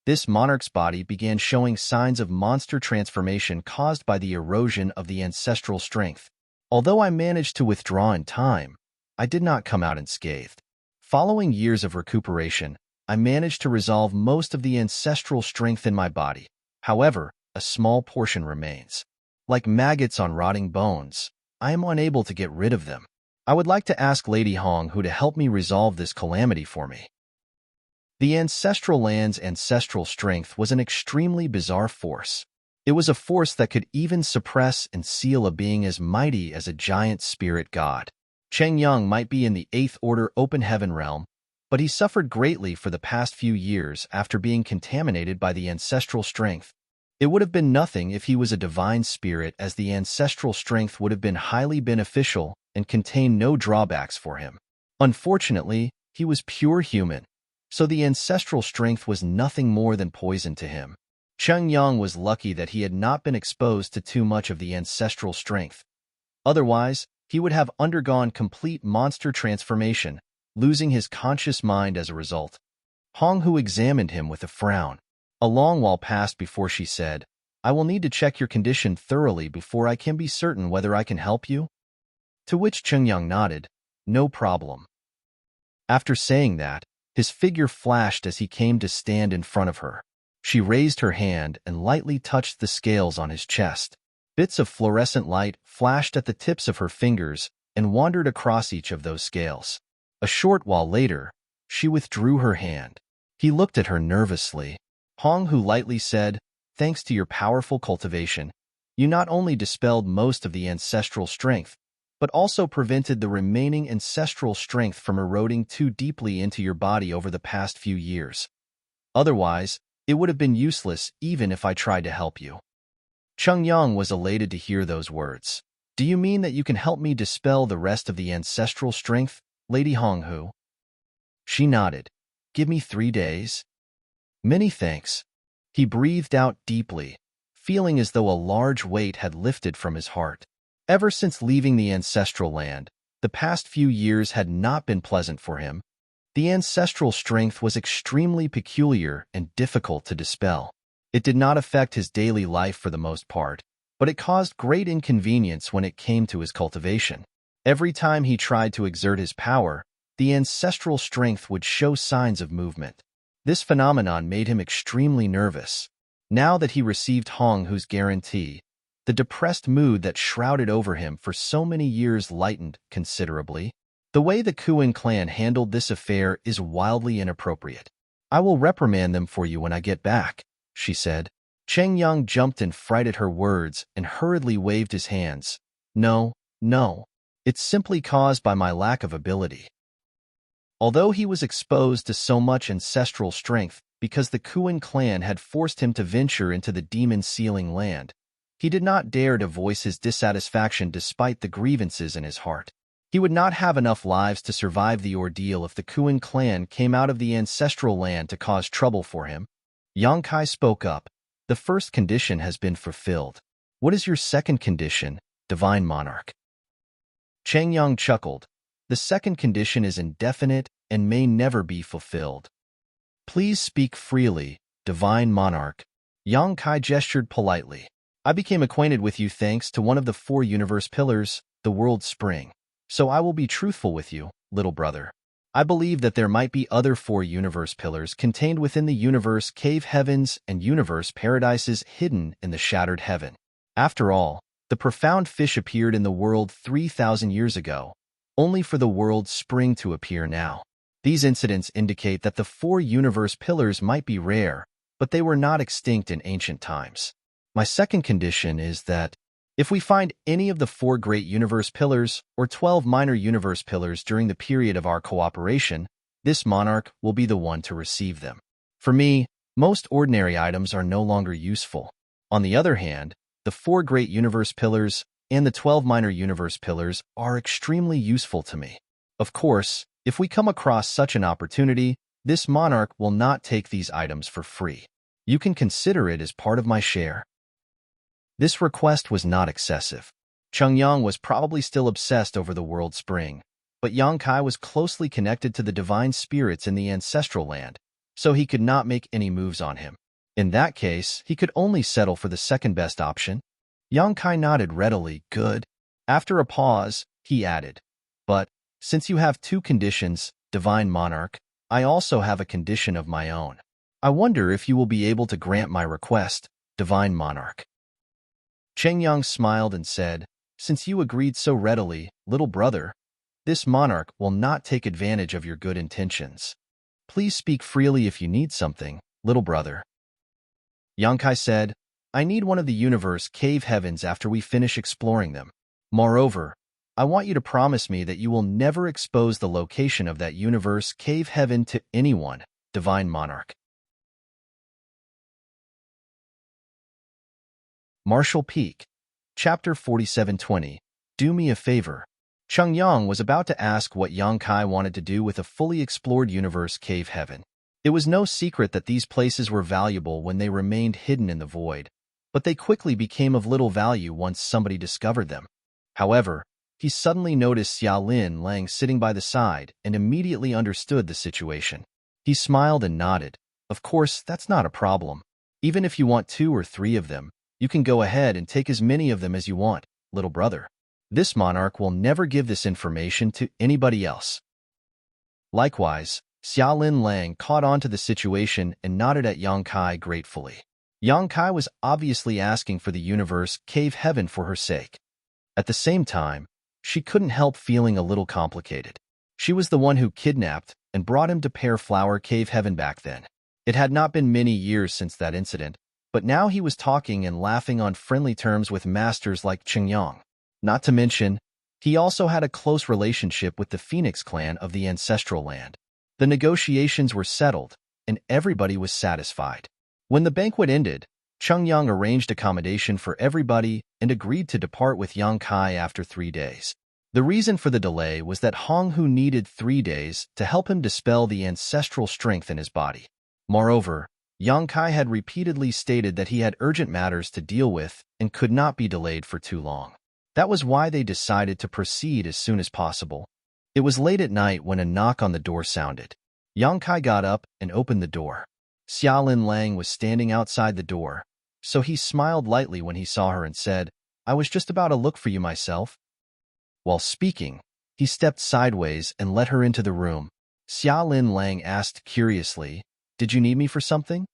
this monarch's body began showing signs of monster transformation caused by the erosion of the ancestral strength. Although I managed to withdraw in time, I did not come out unscathed. Following years of recuperation, I managed to resolve most of the ancestral strength in my body. However, a small portion remains. Like maggots on rotting bones, I am unable to get rid of them. I would like to ask Lady Hong Hu to help me resolve this calamity for me. The ancestral land's ancestral strength was an extremely bizarre force. It was a force that could even suppress and seal a being as mighty as a giant spirit god. Cheng Yang might be in the 8th Order Open Heaven realm, but he suffered greatly for the past few years after being contaminated by the ancestral strength. It would have been nothing if he was a divine spirit, as the ancestral strength would have been highly beneficial and contained no drawbacks for him. Unfortunately, he was pure human, so the ancestral strength was nothing more than poison to him. Cheng Yang was lucky that he had not been exposed to too much of the ancestral strength. Otherwise, he would have undergone complete monster transformation, losing his conscious mind as a result. Hong Hu examined him with a frown. A long while passed before she said, I will need to check your condition thoroughly before I can be certain whether I can help you. To which Cheng Yang nodded, no problem. After saying that, his figure flashed as he came to stand in front of her. She raised her hand and lightly touched the scales on his chest. Bits of fluorescent light flashed at the tips of her fingers and wandered across each of those scales. A short while later, she withdrew her hand. He looked at her nervously. Hong Hu lightly said, thanks to your powerful cultivation, you not only dispelled most of the ancestral strength, but also prevented the remaining ancestral strength from eroding too deeply into your body over the past few years. Otherwise, it would have been useless even if I tried to help you. Chung Yang was elated to hear those words. Do you mean that you can help me dispel the rest of the ancestral strength, Lady Hong Hu? She nodded. Give me 3 days. Many thanks. He breathed out deeply, feeling as though a large weight had lifted from his heart. Ever since leaving the ancestral land, the past few years had not been pleasant for him. The ancestral strength was extremely peculiar and difficult to dispel. It did not affect his daily life for the most part, but it caused great inconvenience when it came to his cultivation. Every time he tried to exert his power, the ancestral strength would show signs of movement. This phenomenon made him extremely nervous. Now that he received Hong Hu's guarantee, the depressed mood that shrouded over him for so many years lightened considerably. The way the Kuan clan handled this affair is wildly inappropriate. I will reprimand them for you when I get back, she said. Cheng Yang jumped in fright at her words and hurriedly waved his hands. No, no. It's simply caused by my lack of ability. Although he was exposed to so much ancestral strength because the Kuan clan had forced him to venture into the demon-sealing land, he did not dare to voice his dissatisfaction despite the grievances in his heart. He would not have enough lives to survive the ordeal if the Kuan clan came out of the ancestral land to cause trouble for him. Yang Kai spoke up. The first condition has been fulfilled. What is your second condition, Divine Monarch? Cheng Yang chuckled. The second condition is indefinite and may never be fulfilled. Please speak freely, Divine Monarch. Yang Kai gestured politely. I became acquainted with you thanks to one of the 4 universe pillars, the world spring. So I will be truthful with you, little brother. I believe that there might be other 4 universe pillars contained within the universe cave heavens and universe paradises hidden in the shattered heaven. After all, the profound fish appeared in the world 3,000 years ago. only for the world's spring to appear now. These incidents indicate that the four universe pillars might be rare, but they were not extinct in ancient times. My second condition is that if we find any of the four great universe pillars or 12 minor universe pillars during the period of our cooperation, this monarch will be the one to receive them. For me, most ordinary items are no longer useful. On the other hand, the four great universe pillars and the 12 minor universe pillars are extremely useful to me. Of course, if we come across such an opportunity, this monarch will not take these items for free. You can consider it as part of my share. This request was not excessive. Chungyang was probably still obsessed over the world spring, but Yang Kai was closely connected to the divine spirits in the ancestral land, so he could not make any moves on him. In that case, he could only settle for the second best option. Yang Kai nodded readily. Good. After a pause, he added, but since you have two conditions, divine monarch, I also have a condition of my own. I wonder if you will be able to grant my request, divine monarch. Chengyang smiled and said, since you agreed so readily, little brother, this monarch will not take advantage of your good intentions. Please speak freely if you need something, little brother. Yang Kai said, I need one of the universe cave heavens after we finish exploring them. Moreover, I want you to promise me that you will never expose the location of that universe cave heaven to anyone, divine monarch. Martial Peak, Chapter 4720. Do me a favor. Chungyang was about to ask what Yang Kai wanted to do with a fully explored universe cave heaven. It was no secret that these places were valuable when they remained hidden in the void, but they quickly became of little value once somebody discovered them. However, he suddenly noticed Xiaolin Lang sitting by the side and immediately understood the situation. He smiled and nodded. Of course, that's not a problem. Even if you want 2 or 3 of them, you can go ahead and take as many of them as you want, little brother. This monarch will never give this information to anybody else. Likewise, Xiaolin Lang caught on to the situation and nodded at Yang Kai gratefully. Yang Kai was obviously asking for the universe cave heaven for her sake. At the same time, she couldn't help feeling a little complicated. She was the one who kidnapped and brought him to Pear Flower Cave Heaven back then. It had not been many years since that incident, but now he was talking and laughing on friendly terms with masters like Chengyang. Not to mention, he also had a close relationship with the Phoenix clan of the ancestral land. The negotiations were settled, and everybody was satisfied. When the banquet ended, Chengyang arranged accommodation for everybody and agreed to depart with Yang Kai after 3 days. The reason for the delay was that Hong Hu needed 3 days to help him dispel the ancestral strength in his body. Moreover, Yang Kai had repeatedly stated that he had urgent matters to deal with and could not be delayed for too long. That was why they decided to proceed as soon as possible. It was late at night when a knock on the door sounded. Yang Kai got up and opened the door. Xiaolin Lang was standing outside the door, so he smiled lightly when he saw her and said, I was just about to look for you myself. While speaking, he stepped sideways and let her into the room. Xiaolin Lang asked curiously, Did you need me for something?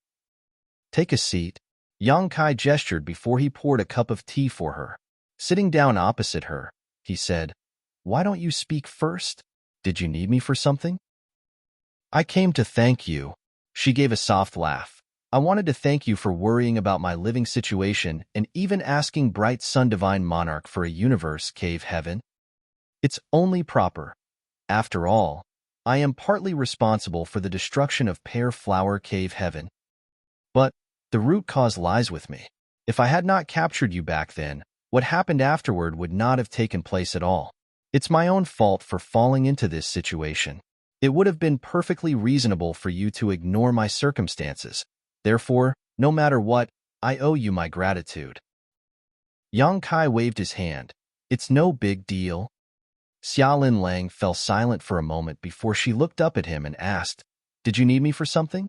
Take a seat. Yang Kai gestured before he poured a cup of tea for her. Sitting down opposite her, he said, Why don't you speak first? Did you need me for something? I came to thank you. She gave a soft laugh. I wanted to thank you for worrying about my living situation and even asking Bright Sun Divine Monarch for a universe cave heaven. It's only proper. After all, I am partly responsible for the destruction of Pear Flower Cave Heaven. But the root cause lies with me. If I had not captured you back then, what happened afterward would not have taken place at all. It's my own fault for falling into this situation. It would have been perfectly reasonable for you to ignore my circumstances. Therefore, no matter what, I owe you my gratitude. Yang Kai waved his hand. It's no big deal. Xiaolin Lang fell silent for a moment before she looked up at him and asked, Did you need me for something?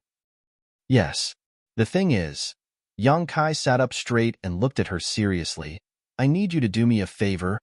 Yes. The thing is, Yang Kai sat up straight and looked at her seriously. I need you to do me a favor.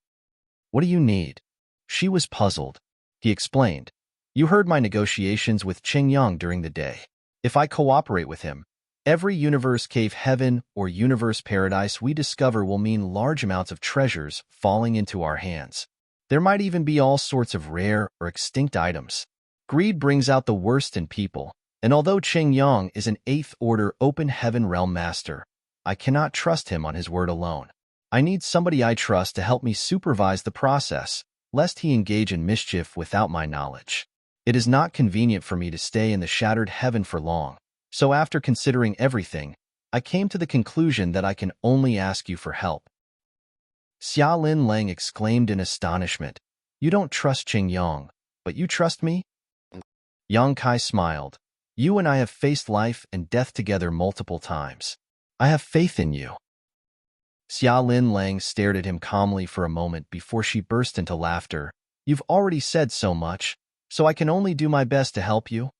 What do you need? She was puzzled. He explained. You heard my negotiations with Chengyang during the day. If I cooperate with him, every universe cave heaven or universe paradise we discover will mean large amounts of treasures falling into our hands. There might even be all sorts of rare or extinct items. Greed brings out the worst in people, and although Qing Yang is an 8th order open heaven realm master, I cannot trust him on his word alone. I need somebody I trust to help me supervise the process, lest he engage in mischief without my knowledge. It is not convenient for me to stay in the shattered heaven for long, so after considering everything, I came to the conclusion that I can only ask you for help. Xia Lin Lang exclaimed in astonishment. You don't trust Qing Yang, but you trust me? Yang Kai smiled. You and I have faced life and death together multiple times. I have faith in you. Xia Lin Lang stared at him calmly for a moment before she burst into laughter. You've already said so much, so I can only do my best to help you.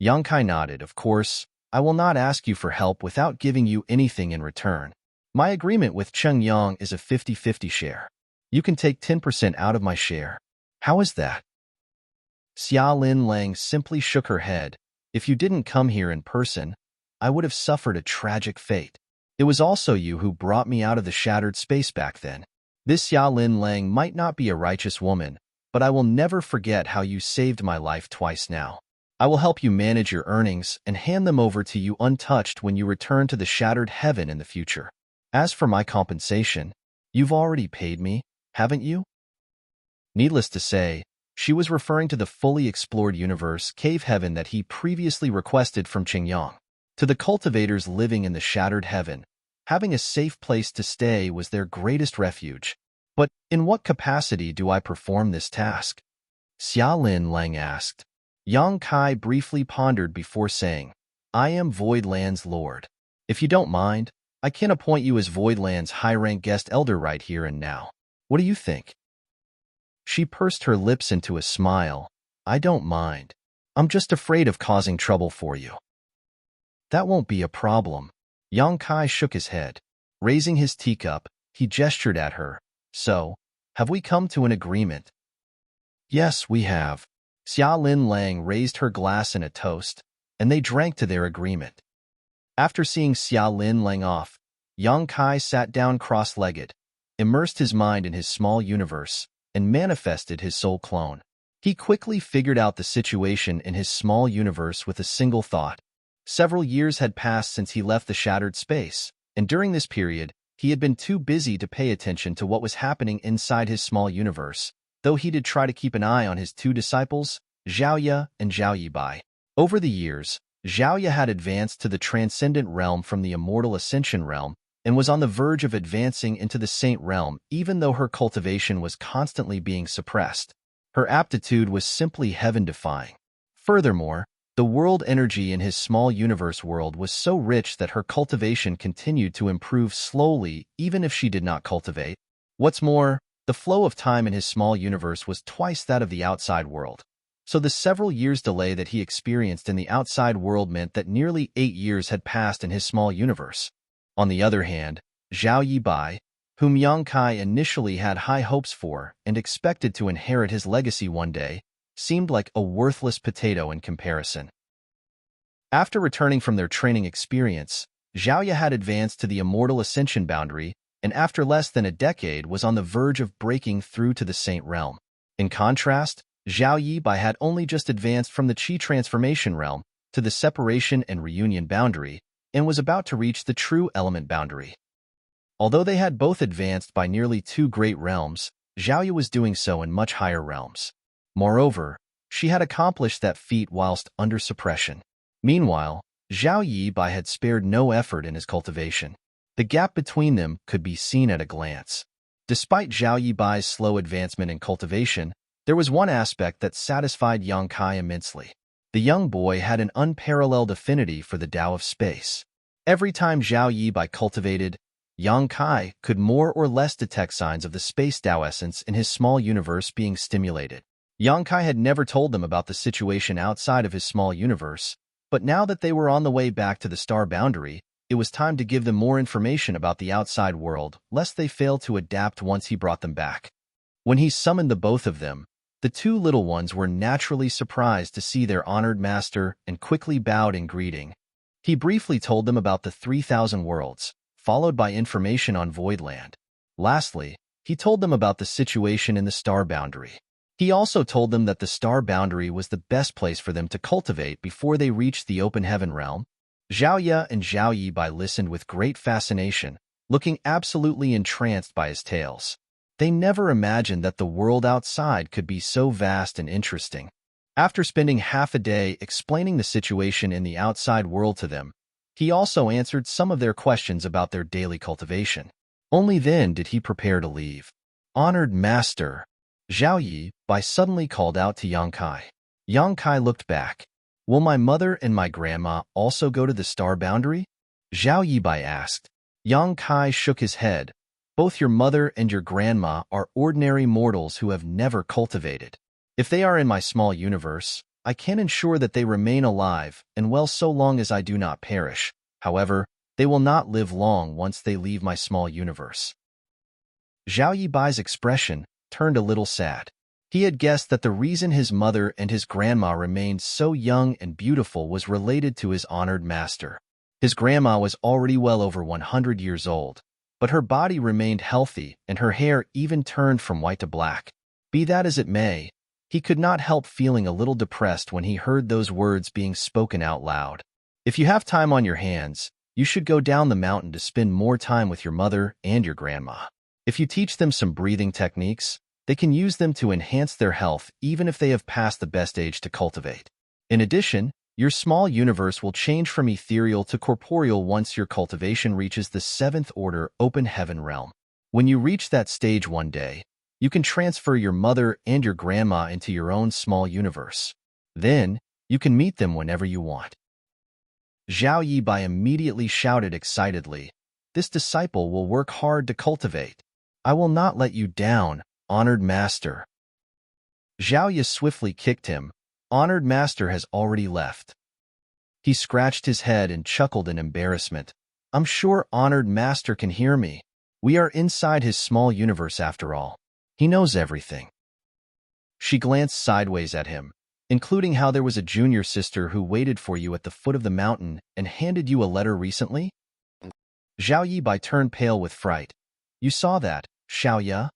Yang Kai nodded. Of course, I will not ask you for help without giving you anything in return. My agreement with Qing Yang is a 50-50 share. You can take 10% out of my share. How is that? Xia Lin Lang simply shook her head. If you didn't come here in person, I would have suffered a tragic fate. It was also you who brought me out of the shattered space back then. This Xia Lin Lang might not be a righteous woman, but I will never forget how you saved my life twice now. I will help you manage your earnings and hand them over to you untouched when you return to the shattered heaven in the future. As for my compensation, you've already paid me, haven't you? Needless to say, she was referring to the fully explored universe cave heaven that he previously requested from Qing Yang. To the cultivators living in the shattered heaven, having a safe place to stay was their greatest refuge. But in what capacity do I perform this task? Xia Lin Lang asked. Yang Kai briefly pondered before saying, I am Voidland's lord. If you don't mind, I can appoint you as Voidland's high-rank guest elder right here and now. What do you think? She pursed her lips into a smile. I don't mind. I'm just afraid of causing trouble for you. That won't be a problem. Yang Kai shook his head. Raising his teacup, he gestured at her. So, have we come to an agreement? Yes, we have. Xia Lin Lang raised her glass in a toast, and they drank to their agreement. After seeing Xia Lin Lang off, Yang Kai sat down cross-legged, immersed his mind in his small universe, and manifested his soul clone. He quickly figured out the situation in his small universe with a single thought. Several years had passed since he left the shattered space, and during this period, he had been too busy to pay attention to what was happening inside his small universe, though he did try to keep an eye on his two disciples, Zhaoye and Zhao Yibai. Over the years, Zhaoye had advanced to the transcendent realm from the immortal ascension realm and was on the verge of advancing into the saint realm even though her cultivation was constantly being suppressed. Her aptitude was simply heaven-defying. Furthermore, the world energy in his small universe world was so rich that her cultivation continued to improve slowly even if she did not cultivate. What's more, the flow of time in his small universe was twice that of the outside world. So the several years delay that he experienced in the outside world meant that nearly 8 years had passed in his small universe. On the other hand, Zhao Yibai, whom Yang Kai initially had high hopes for and expected to inherit his legacy one day, seemed like a worthless potato in comparison. After returning from their training experience, Zhaoye had advanced to the immortal ascension boundary and after less than a decade was on the verge of breaking through to the saint realm. In contrast, Zhao Yibai had only just advanced from the Qi transformation realm to the separation and reunion boundary and was about to reach the true element boundary. Although they had both advanced by nearly 2 great realms, Zhaoye was doing so in much higher realms. Moreover, she had accomplished that feat whilst under suppression. Meanwhile, Zhao Yibai had spared no effort in his cultivation. The gap between them could be seen at a glance. Despite Zhao Yibai's slow advancement in cultivation, there was one aspect that satisfied Yang Kai immensely. The young boy had an unparalleled affinity for the Tao of space. Every time Zhao Yibai cultivated, Yang Kai could more or less detect signs of the space Tao essence in his small universe being stimulated. Yang Kai had never told them about the situation outside of his small universe, but now that they were on the way back to the star boundary, it was time to give them more information about the outside world, lest they fail to adapt once he brought them back. When he summoned the both of them, the 2 little ones were naturally surprised to see their honored master and quickly bowed in greeting. He briefly told them about the 3,000 worlds, followed by information on Voidland. Lastly, He told them about the situation in the star boundary. He also told them that the star boundary was the best place for them to cultivate before they reached the open heaven realm. Zhao Ye and Zhao Yibai listened with great fascination, looking absolutely entranced by his tales. They never imagined that the world outside could be so vast and interesting. After spending half a day explaining the situation in the outside world to them, he also answered some of their questions about their daily cultivation. Only then did he prepare to leave. Honored Master, Zhao Yibai suddenly called out to Yang Kai. Yang Kai looked back. Will my mother and my grandma also go to the star boundary? Zhao Yibai asked. Yang Kai shook his head. Both your mother and your grandma are ordinary mortals who have never cultivated. If they are in my small universe, I can ensure that they remain alive and well so long as I do not perish. However, they will not live long once they leave my small universe. Zhao Yibai's expression turned a little sad. He had guessed that the reason his mother and his grandma remained so young and beautiful was related to his honored master. His grandma was already well over 100 years old, but her body remained healthy and her hair even turned from white to black. Be that as it may, he could not help feeling a little depressed when he heard those words being spoken out loud. If you have time on your hands, you should go down the mountain to spend more time with your mother and your grandma. If you teach them some breathing techniques, they can use them to enhance their health even if they have passed the best age to cultivate. In addition, your small universe will change from ethereal to corporeal once your cultivation reaches the 7th order open heaven realm. When you reach that stage one day, you can transfer your mother and your grandma into your own small universe. Then, you can meet them whenever you want. Zhao Yibai immediately shouted excitedly, "This disciple will work hard to cultivate. I will not let you down, honored master." Zhao Ye swiftly kicked him. Honored master has already left. He scratched his head and chuckled in embarrassment. I'm sure honored master can hear me. We are inside his small universe after all. He knows everything. She glanced sideways at him, including how there was a junior sister who waited for you at the foot of the mountain and handed you a letter recently? Zhao Yibai turned pale with fright. You saw that, Xiao Ye?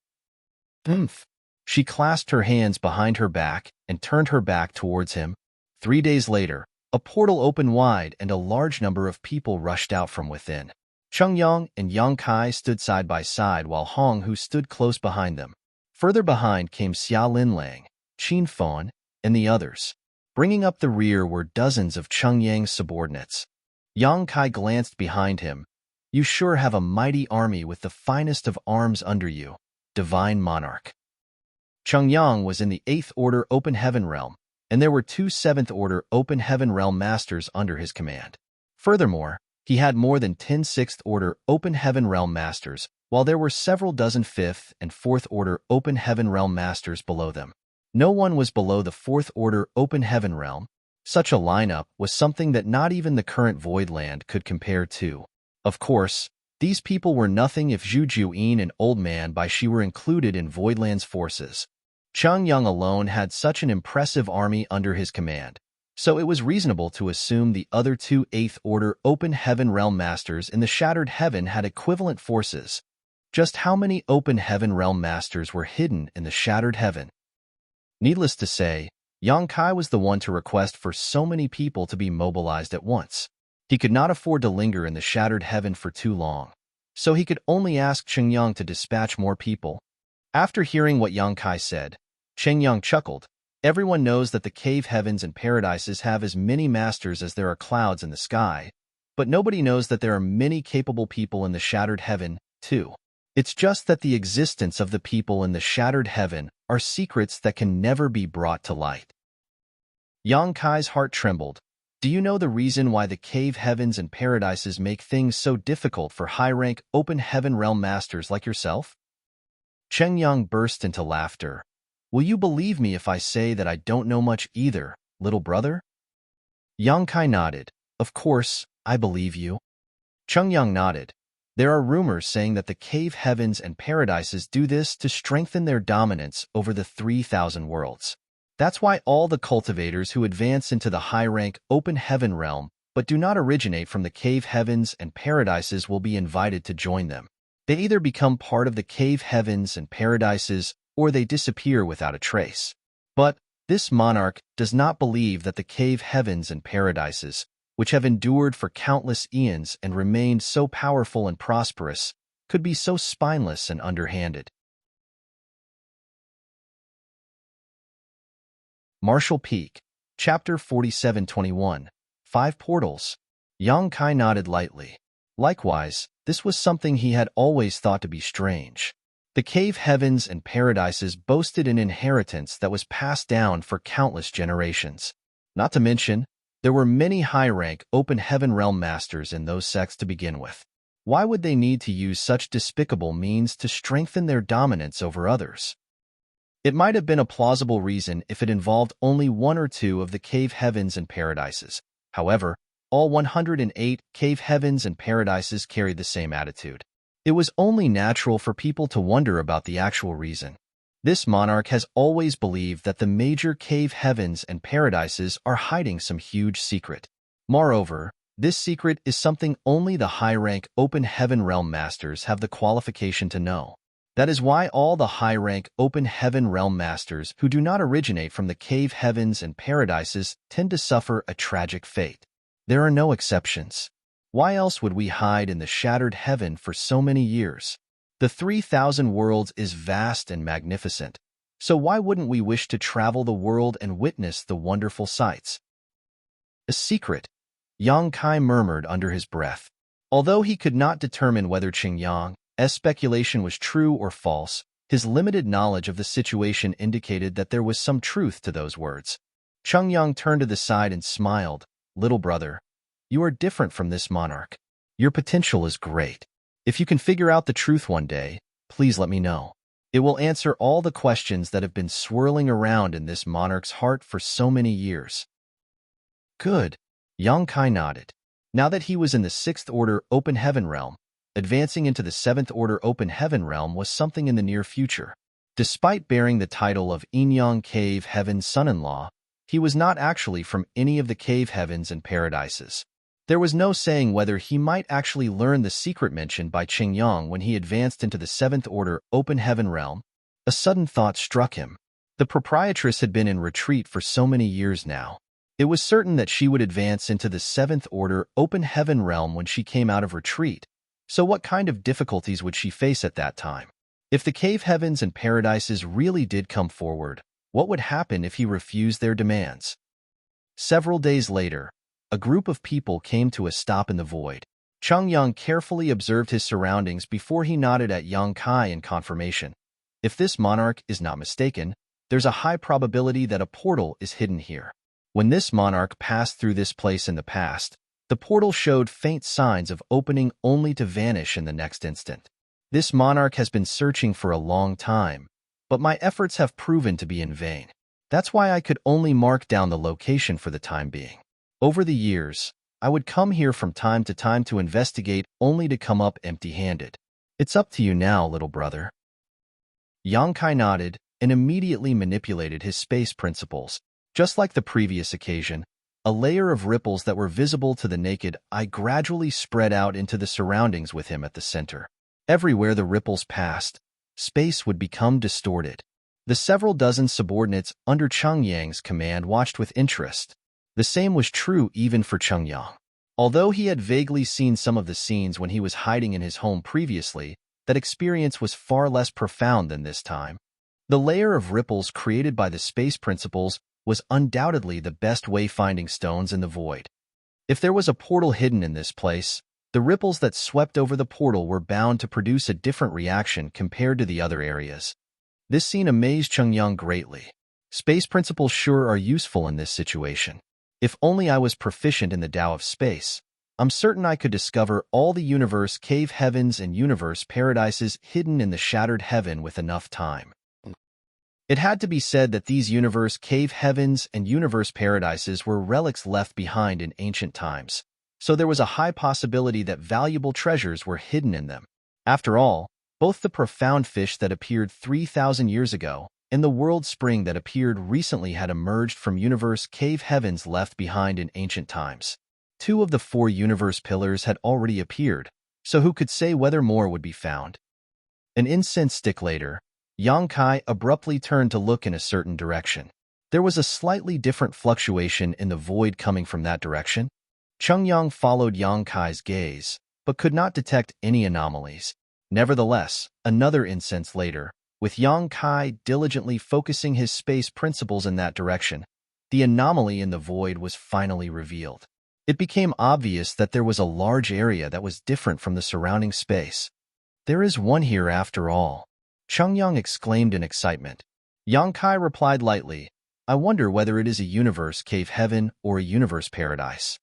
Humph. She clasped her hands behind her back and turned her back towards him. 3 days later, a portal opened wide and a large number of people rushed out from within. Cheng Yang and Yang Kai stood side by side while Hong Hu stood close behind them. Further behind came Xia Linlang, Qin Fon, and the others. Bringing up the rear were dozens of Cheng Yang's subordinates. Yang Kai glanced behind him. You sure have a mighty army with the finest of arms under you, divine monarch. Cheng Yang was in the 8th Order Open Heaven Realm, and there were 2 7th Order Open Heaven Realm Masters under his command. Furthermore, he had more than 10 6th Order Open Heaven Realm Masters, while there were several dozen 5th and 4th Order Open Heaven Realm Masters below them. No one was below the 4th Order Open Heaven Realm. Such a lineup was something that not even the current Voidland could compare to. Of course, these people were nothing if Zhu Juyin and Old Man Bai Shi were included in Voidland's forces. Cheng Yang alone had such an impressive army under his command, so it was reasonable to assume the other 2 8th Order Open Heaven Realm Masters in the Shattered Heaven had equivalent forces. Just how many Open Heaven Realm Masters were hidden in the Shattered Heaven? Needless to say, Yang Kai was the one to request for so many people to be mobilized at once. He could not afford to linger in the Shattered Heaven for too long, so he could only ask Cheng Yang to dispatch more people. After hearing what Yang Kai said, Cheng Yang chuckled. Everyone knows that the cave heavens and paradises have as many masters as there are clouds in the sky, but nobody knows that there are many capable people in the Shattered Heaven, too. It's just that the existence of the people in the Shattered Heaven are secrets that can never be brought to light. Yang Kai's heart trembled. Do you know the reason why the cave heavens and paradises make things so difficult for high-rank Open Heaven Realm Masters like yourself? Cheng Yang burst into laughter. Will you believe me if I say that I don't know much either, little brother? Yang Kai nodded. Of course, I believe you. Cheng Yang nodded. There are rumors saying that the cave heavens and paradises do this to strengthen their dominance over the 3,000 worlds. That's why all the cultivators who advance into the high-rank Open Heaven realm but do not originate from the cave heavens and paradises will be invited to join them. They either become part of the cave heavens and paradises, or they disappear without a trace. But this monarch does not believe that the cave heavens and paradises, which have endured for countless eons and remained so powerful and prosperous, could be so spineless and underhanded. Martial Peak, Chapter 4721, 5 Portals. Yang Kai nodded lightly. Likewise, this was something he had always thought to be strange. The cave heavens and paradises boasted an inheritance that was passed down for countless generations. Not to mention, there were many high-rank open heaven realm masters in those sects to begin with. Why would they need to use such despicable means to strengthen their dominance over others? It might have been a plausible reason if it involved only one or two of the cave heavens and paradises. However, all 108 cave heavens and paradises carried the same attitude. It was only natural for people to wonder about the actual reason. This monarch has always believed that the major cave heavens and paradises are hiding some huge secret. Moreover, this secret is something only the high-rank open heaven realm masters have the qualification to know. That is why all the high-rank open heaven realm masters who do not originate from the cave heavens and paradises tend to suffer a tragic fate. There are no exceptions. Why else would we hide in the shattered heaven for so many years? The 3,000 worlds is vast and magnificent, so why wouldn't we wish to travel the world and witness the wonderful sights? A secret, Yang Kai murmured under his breath. Although he could not determine whether Qingyang's speculation was true or false, his limited knowledge of the situation indicated that there was some truth to those words. Qingyang turned to the side and smiled. Little brother, you are different from this monarch. Your potential is great. If you can figure out the truth one day, please let me know. It will answer all the questions that have been swirling around in this monarch's heart for so many years. Good. Yang Kai nodded. Now that he was in the 6th Order Open Heaven realm, advancing into the 7th Order Open Heaven realm was something in the near future. Despite bearing the title of Enyang Cave Heaven's son-in-law, he was not actually from any of the cave heavens and paradises. There was no saying whether he might actually learn the secret mentioned by Qingyang when he advanced into the 7th Order Open Heaven realm. A sudden thought struck him. The proprietress had been in retreat for so many years now. It was certain that she would advance into the 7th Order Open Heaven realm when she came out of retreat. So what kind of difficulties would she face at that time? If the cave heavens and paradises really did come forward, what would happen if he refused their demands? Several days later, a group of people came to a stop in the void. Qingyang carefully observed his surroundings before he nodded at Yang Kai in confirmation. If this monarch is not mistaken, there's a high probability that a portal is hidden here. When this monarch passed through this place in the past, the portal showed faint signs of opening only to vanish in the next instant. This monarch has been searching for a long time, but my efforts have proven to be in vain. That's why I could only mark down the location for the time being. Over the years, I would come here from time to time to investigate only to come up empty-handed. It's up to you now, little brother. Yang Kai nodded and immediately manipulated his space principles. Just like the previous occasion, a layer of ripples that were visible to the naked eye gradually spread out into the surroundings with him at the center. Everywhere the ripples passed, space would become distorted. The several dozen subordinates under Qingyang's command watched with interest. The same was true even for Qingyang. Although he had vaguely seen some of the scenes when he was hiding in his home previously, that experience was far less profound than this time. The layer of ripples created by the space principles was undoubtedly the best wayfinding stones in the void. If there was a portal hidden in this place, the ripples that swept over the portal were bound to produce a different reaction compared to the other areas. This scene amazed Qingyang greatly. Space principles sure are useful in this situation. If only I was proficient in the Tao of space, I'm certain I could discover all the universe cave heavens and universe paradises hidden in the shattered heaven with enough time. It had to be said that these universe cave heavens and universe paradises were relics left behind in ancient times, so there was a high possibility that valuable treasures were hidden in them. After all, both the profound fish that appeared 3,000 years ago and the world spring that appeared recently had emerged from universe cave heavens left behind in ancient times. 2 of the 4 universe pillars had already appeared, so who could say whether more would be found? An incense stick later, Yang Kai abruptly turned to look in a certain direction. There was a slightly different fluctuation in the void coming from that direction. Chung Yang followed Yang Kai's gaze, but could not detect any anomalies. Nevertheless, another incense later, with Yang Kai diligently focusing his space principles in that direction, the anomaly in the void was finally revealed. It became obvious that there was a large area that was different from the surrounding space. There is one here after all, Chung Yang exclaimed in excitement. Yang Kai replied lightly, I wonder whether it is a universe cave heaven or a universe paradise.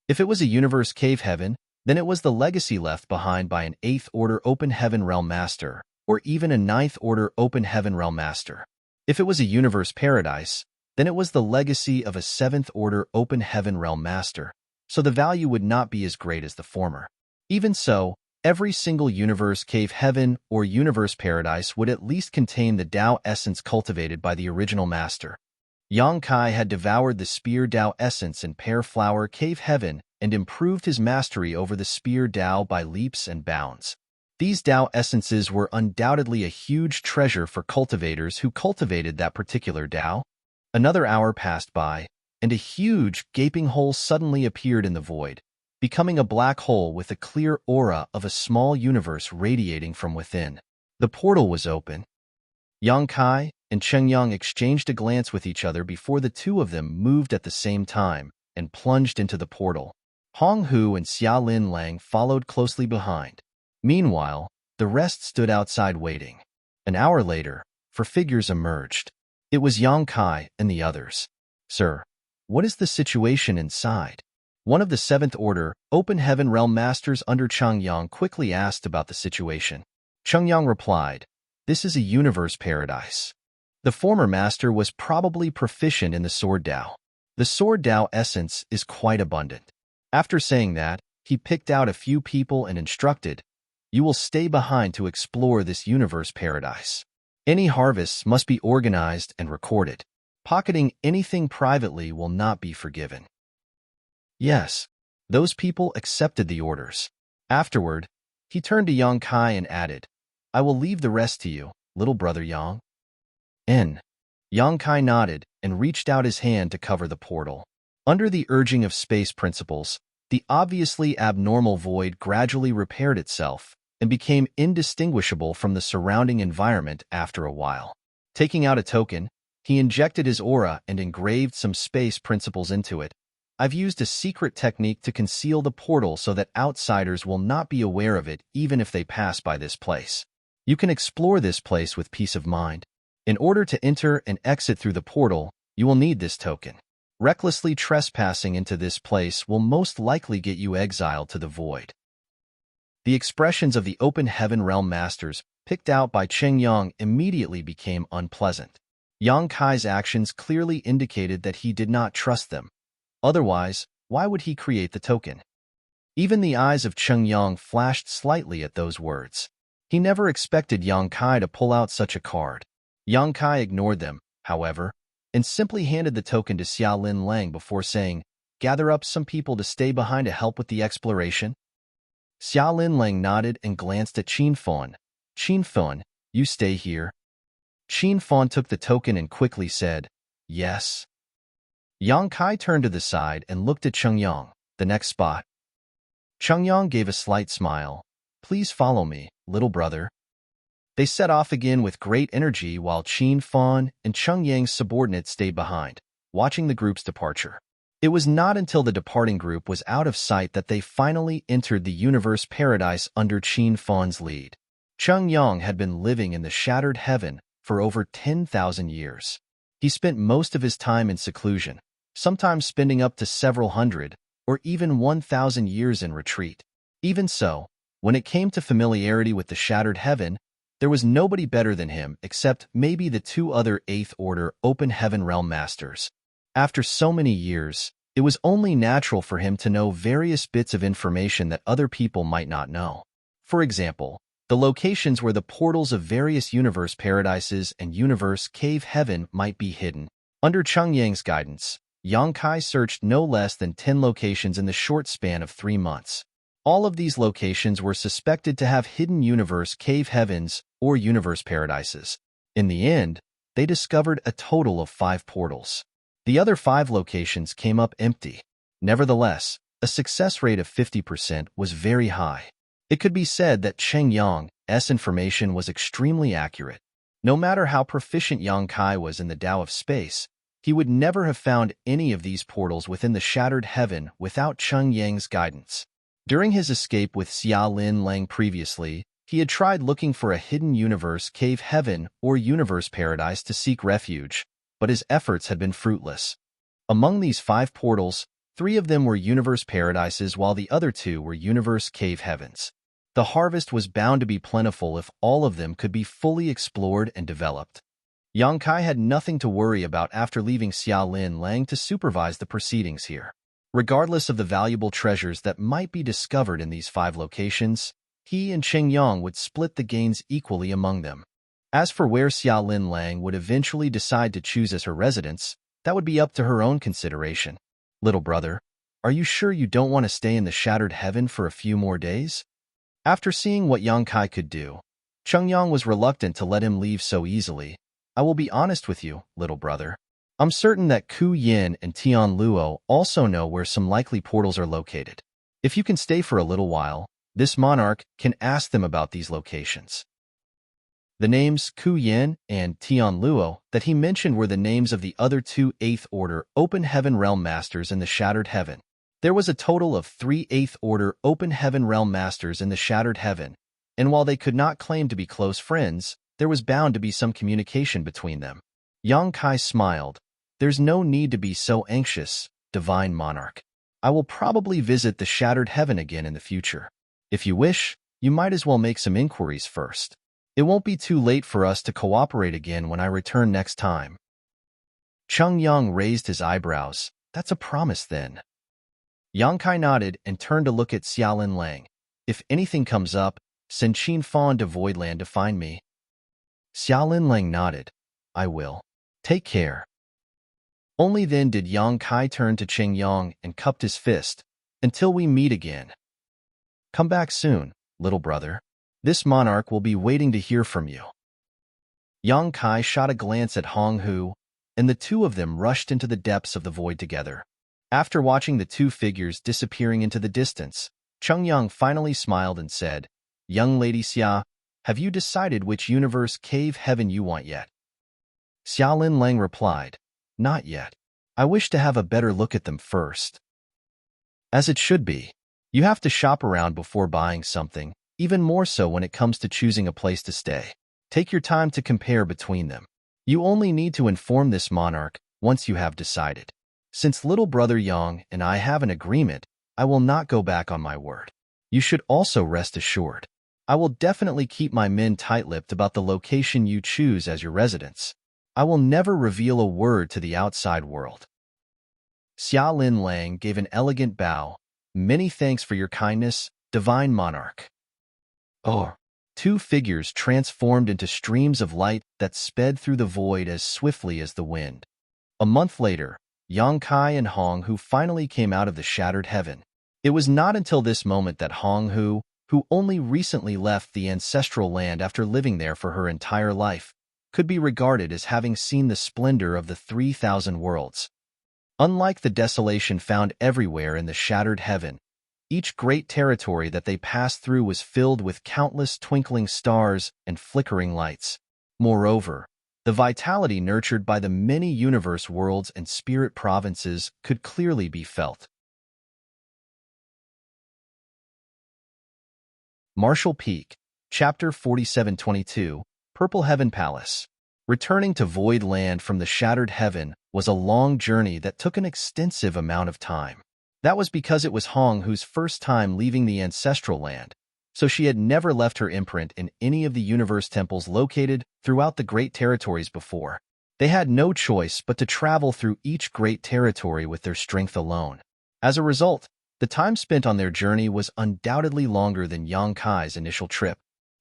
If it was a universe cave heaven, then it was the legacy left behind by an 8th Order Open Heaven Realm Master, or even a 9th Order Open Heaven Realm Master. If it was a universe paradise, then it was the legacy of a 7th Order Open Heaven Realm Master, so the value would not be as great as the former. Even so, every single universe cave heaven or universe paradise would at least contain the Tao essence cultivated by the original master. Yang Kai had devoured the Spear Tao essence in Pear Flower Cave Heaven and improved his mastery over the Spear Tao by leaps and bounds. These Tao essences were undoubtedly a huge treasure for cultivators who cultivated that particular Tao. Another hour passed by, and a huge, gaping hole suddenly appeared in the void, becoming a black hole with a clear aura of a small universe radiating from within. The portal was open. Yang Kai and Cheng Yang exchanged a glance with each other before the two of them moved at the same time and plunged into the portal. Hong Hu and Xia Lin Lang followed closely behind. Meanwhile, the rest stood outside waiting. An hour later, four figures emerged. It was Yang Kai and the others. Sir, what is the situation inside? One of the 7th Order Open Heaven Realm Masters under Cheng Yang quickly asked about the situation. Cheng Yang replied, This is a universe paradise. The former master was probably proficient in the Sword Tao. The Sword Tao essence is quite abundant. After saying that, he picked out a few people and instructed, You will stay behind to explore this universe paradise. Any harvests must be organized and recorded. Pocketing anything privately will not be forgiven. Yes, those people accepted the orders. Afterward, he turned to Yang Kai and added, I will leave the rest to you, little brother Yang. Yang Kai nodded and reached out his hand to cover the portal. Under the urging of space principles, the obviously abnormal void gradually repaired itself and became indistinguishable from the surrounding environment after a while. Taking out a token, he injected his aura and engraved some space principles into it. I've used a secret technique to conceal the portal so that outsiders will not be aware of it even if they pass by this place. You can explore this place with peace of mind. In order to enter and exit through the portal, you will need this token. Recklessly trespassing into this place will most likely get you exiled to the void. The expressions of the Open Heaven Realm Masters, picked out by Cheng Yang, immediately became unpleasant. Yang Kai's actions clearly indicated that he did not trust them. Otherwise, why would he create the token? Even the eyes of Cheng Yang flashed slightly at those words. He never expected Yang Kai to pull out such a card. Yang Kai ignored them, however, and simply handed the token to Xia Lin Lang before saying, Gather up some people to stay behind to help with the exploration. Xia Lin Lang nodded and glanced at Qin Fan. Qin Fan, you stay here. Qin Fan took the token and quickly said, Yes. Yang Kai turned to the side and looked at Cheng Yang, the next spot. Cheng Yang gave a slight smile. Please follow me, little brother. They set off again with great energy while Qin Fan and Cheng Yang's subordinates stayed behind, watching the group's departure. It was not until the departing group was out of sight that they finally entered the universe paradise under Qin Fan's lead. Cheng Yang had been living in the shattered heaven for over 10,000 years. He spent most of his time in seclusion, sometimes spending up to several hundred or even 1,000 years in retreat. Even so, when it came to familiarity with the shattered heaven, there was nobody better than him except maybe the two other 8th Order Open Heaven Realm Masters. After so many years, it was only natural for him to know various bits of information that other people might not know. For example, the locations where the portals of various universe paradises and universe cave heaven might be hidden. Under Cheng Yang's guidance, Yang Kai searched no less than 10 locations in the short span of 3 months. All of these locations were suspected to have hidden universe cave heavens or universe paradises. In the end, they discovered a total of 5 portals. The other 5 locations came up empty. Nevertheless, a success rate of 50% was very high. It could be said that Cheng Yang's information was extremely accurate. No matter how proficient Yang Kai was in the Tao of space, he would never have found any of these portals within the shattered heaven without Cheng Yang's guidance. During his escape with Xia Lin Lang previously, he had tried looking for a hidden universe cave heaven or universe paradise to seek refuge, but his efforts had been fruitless. Among these 5 portals, 3 of them were universe paradises while the other 2 were universe cave heavens. The harvest was bound to be plentiful if all of them could be fully explored and developed. Yang Kai had nothing to worry about after leaving Xia Lin Lang to supervise the proceedings here. Regardless of the valuable treasures that might be discovered in these 5 locations, he and Cheng Yang would split the gains equally among them. As for where Xia Lin Lang would eventually decide to choose as her residence, that would be up to her own consideration. Little brother, are you sure you don't want to stay in the shattered heaven for a few more days? After seeing what Yang Kai could do, Cheng Yang was reluctant to let him leave so easily. I will be honest with you, little brother. I'm certain that Ku Yin and Tian Luo also know where some likely portals are located. If you can stay for a little while, this monarch can ask them about these locations. The names Ku Yin and Tian Luo that he mentioned were the names of the other 2 8th Order Open Heaven Realm Masters in the Shattered Heaven. There was a total of 3 8th Order Open Heaven Realm Masters in the Shattered Heaven, and while they could not claim to be close friends, there was bound to be some communication between them. Yang Kai smiled. There's no need to be so anxious, Divine Monarch. I will probably visit the Shattered Heaven again in the future. If you wish, you might as well make some inquiries first. It won't be too late for us to cooperate again when I return next time. Cheng Yang raised his eyebrows. That's a promise then. Yang Kai nodded and turned to look at Xia Lin Lang. If anything comes up, send Qin Fan to Voidland to find me. Xia Lin Lang nodded. I will. Take care. Only then did Yang Kai turn to Cheng Yang and cupped his fist. Until we meet again. Come back soon, little brother. This monarch will be waiting to hear from you. Yang Kai shot a glance at Hong Hu, and the 2 of them rushed into the depths of the void together. After watching the 2 figures disappearing into the distance, Cheng Yang finally smiled and said, Young Lady Xia, have you decided which universe cave heaven you want yet? Xia Lin Lang replied, Not yet. I wish to have a better look at them first. As it should be. You have to shop around before buying something, even more so when it comes to choosing a place to stay. Take your time to compare between them. You only need to inform this monarch once you have decided. Since little brother Yang and I have an agreement, I will not go back on my word. You should also rest assured. I will definitely keep my men tight-lipped about the location you choose as your residence. I will never reveal a word to the outside world. Xia Lin Lang gave an elegant bow. Many thanks for your kindness, Divine Monarch. Oh, 2 figures transformed into streams of light that sped through the void as swiftly as the wind. A month later, Yang Kai and Hong Hu finally came out of the shattered heaven. It was not until this moment that Hong Hu, who only recently left the ancestral land after living there for her entire life, could be regarded as having seen the splendor of the 3,000 worlds. Unlike the desolation found everywhere in the shattered heaven, each great territory that they passed through was filled with countless twinkling stars and flickering lights. Moreover, the vitality nurtured by the many universe worlds and spirit provinces could clearly be felt. Martial Peak, Chapter 4722, Purple Heaven Palace. Returning to Void Land from the Shattered Heaven was a long journey that took an extensive amount of time. That was because it was Hong Hu's first time leaving the ancestral land, so she had never left her imprint in any of the universe temples located throughout the great territories before. They had no choice but to travel through each great territory with their strength alone. As a result, the time spent on their journey was undoubtedly longer than Yang Kai's initial trip.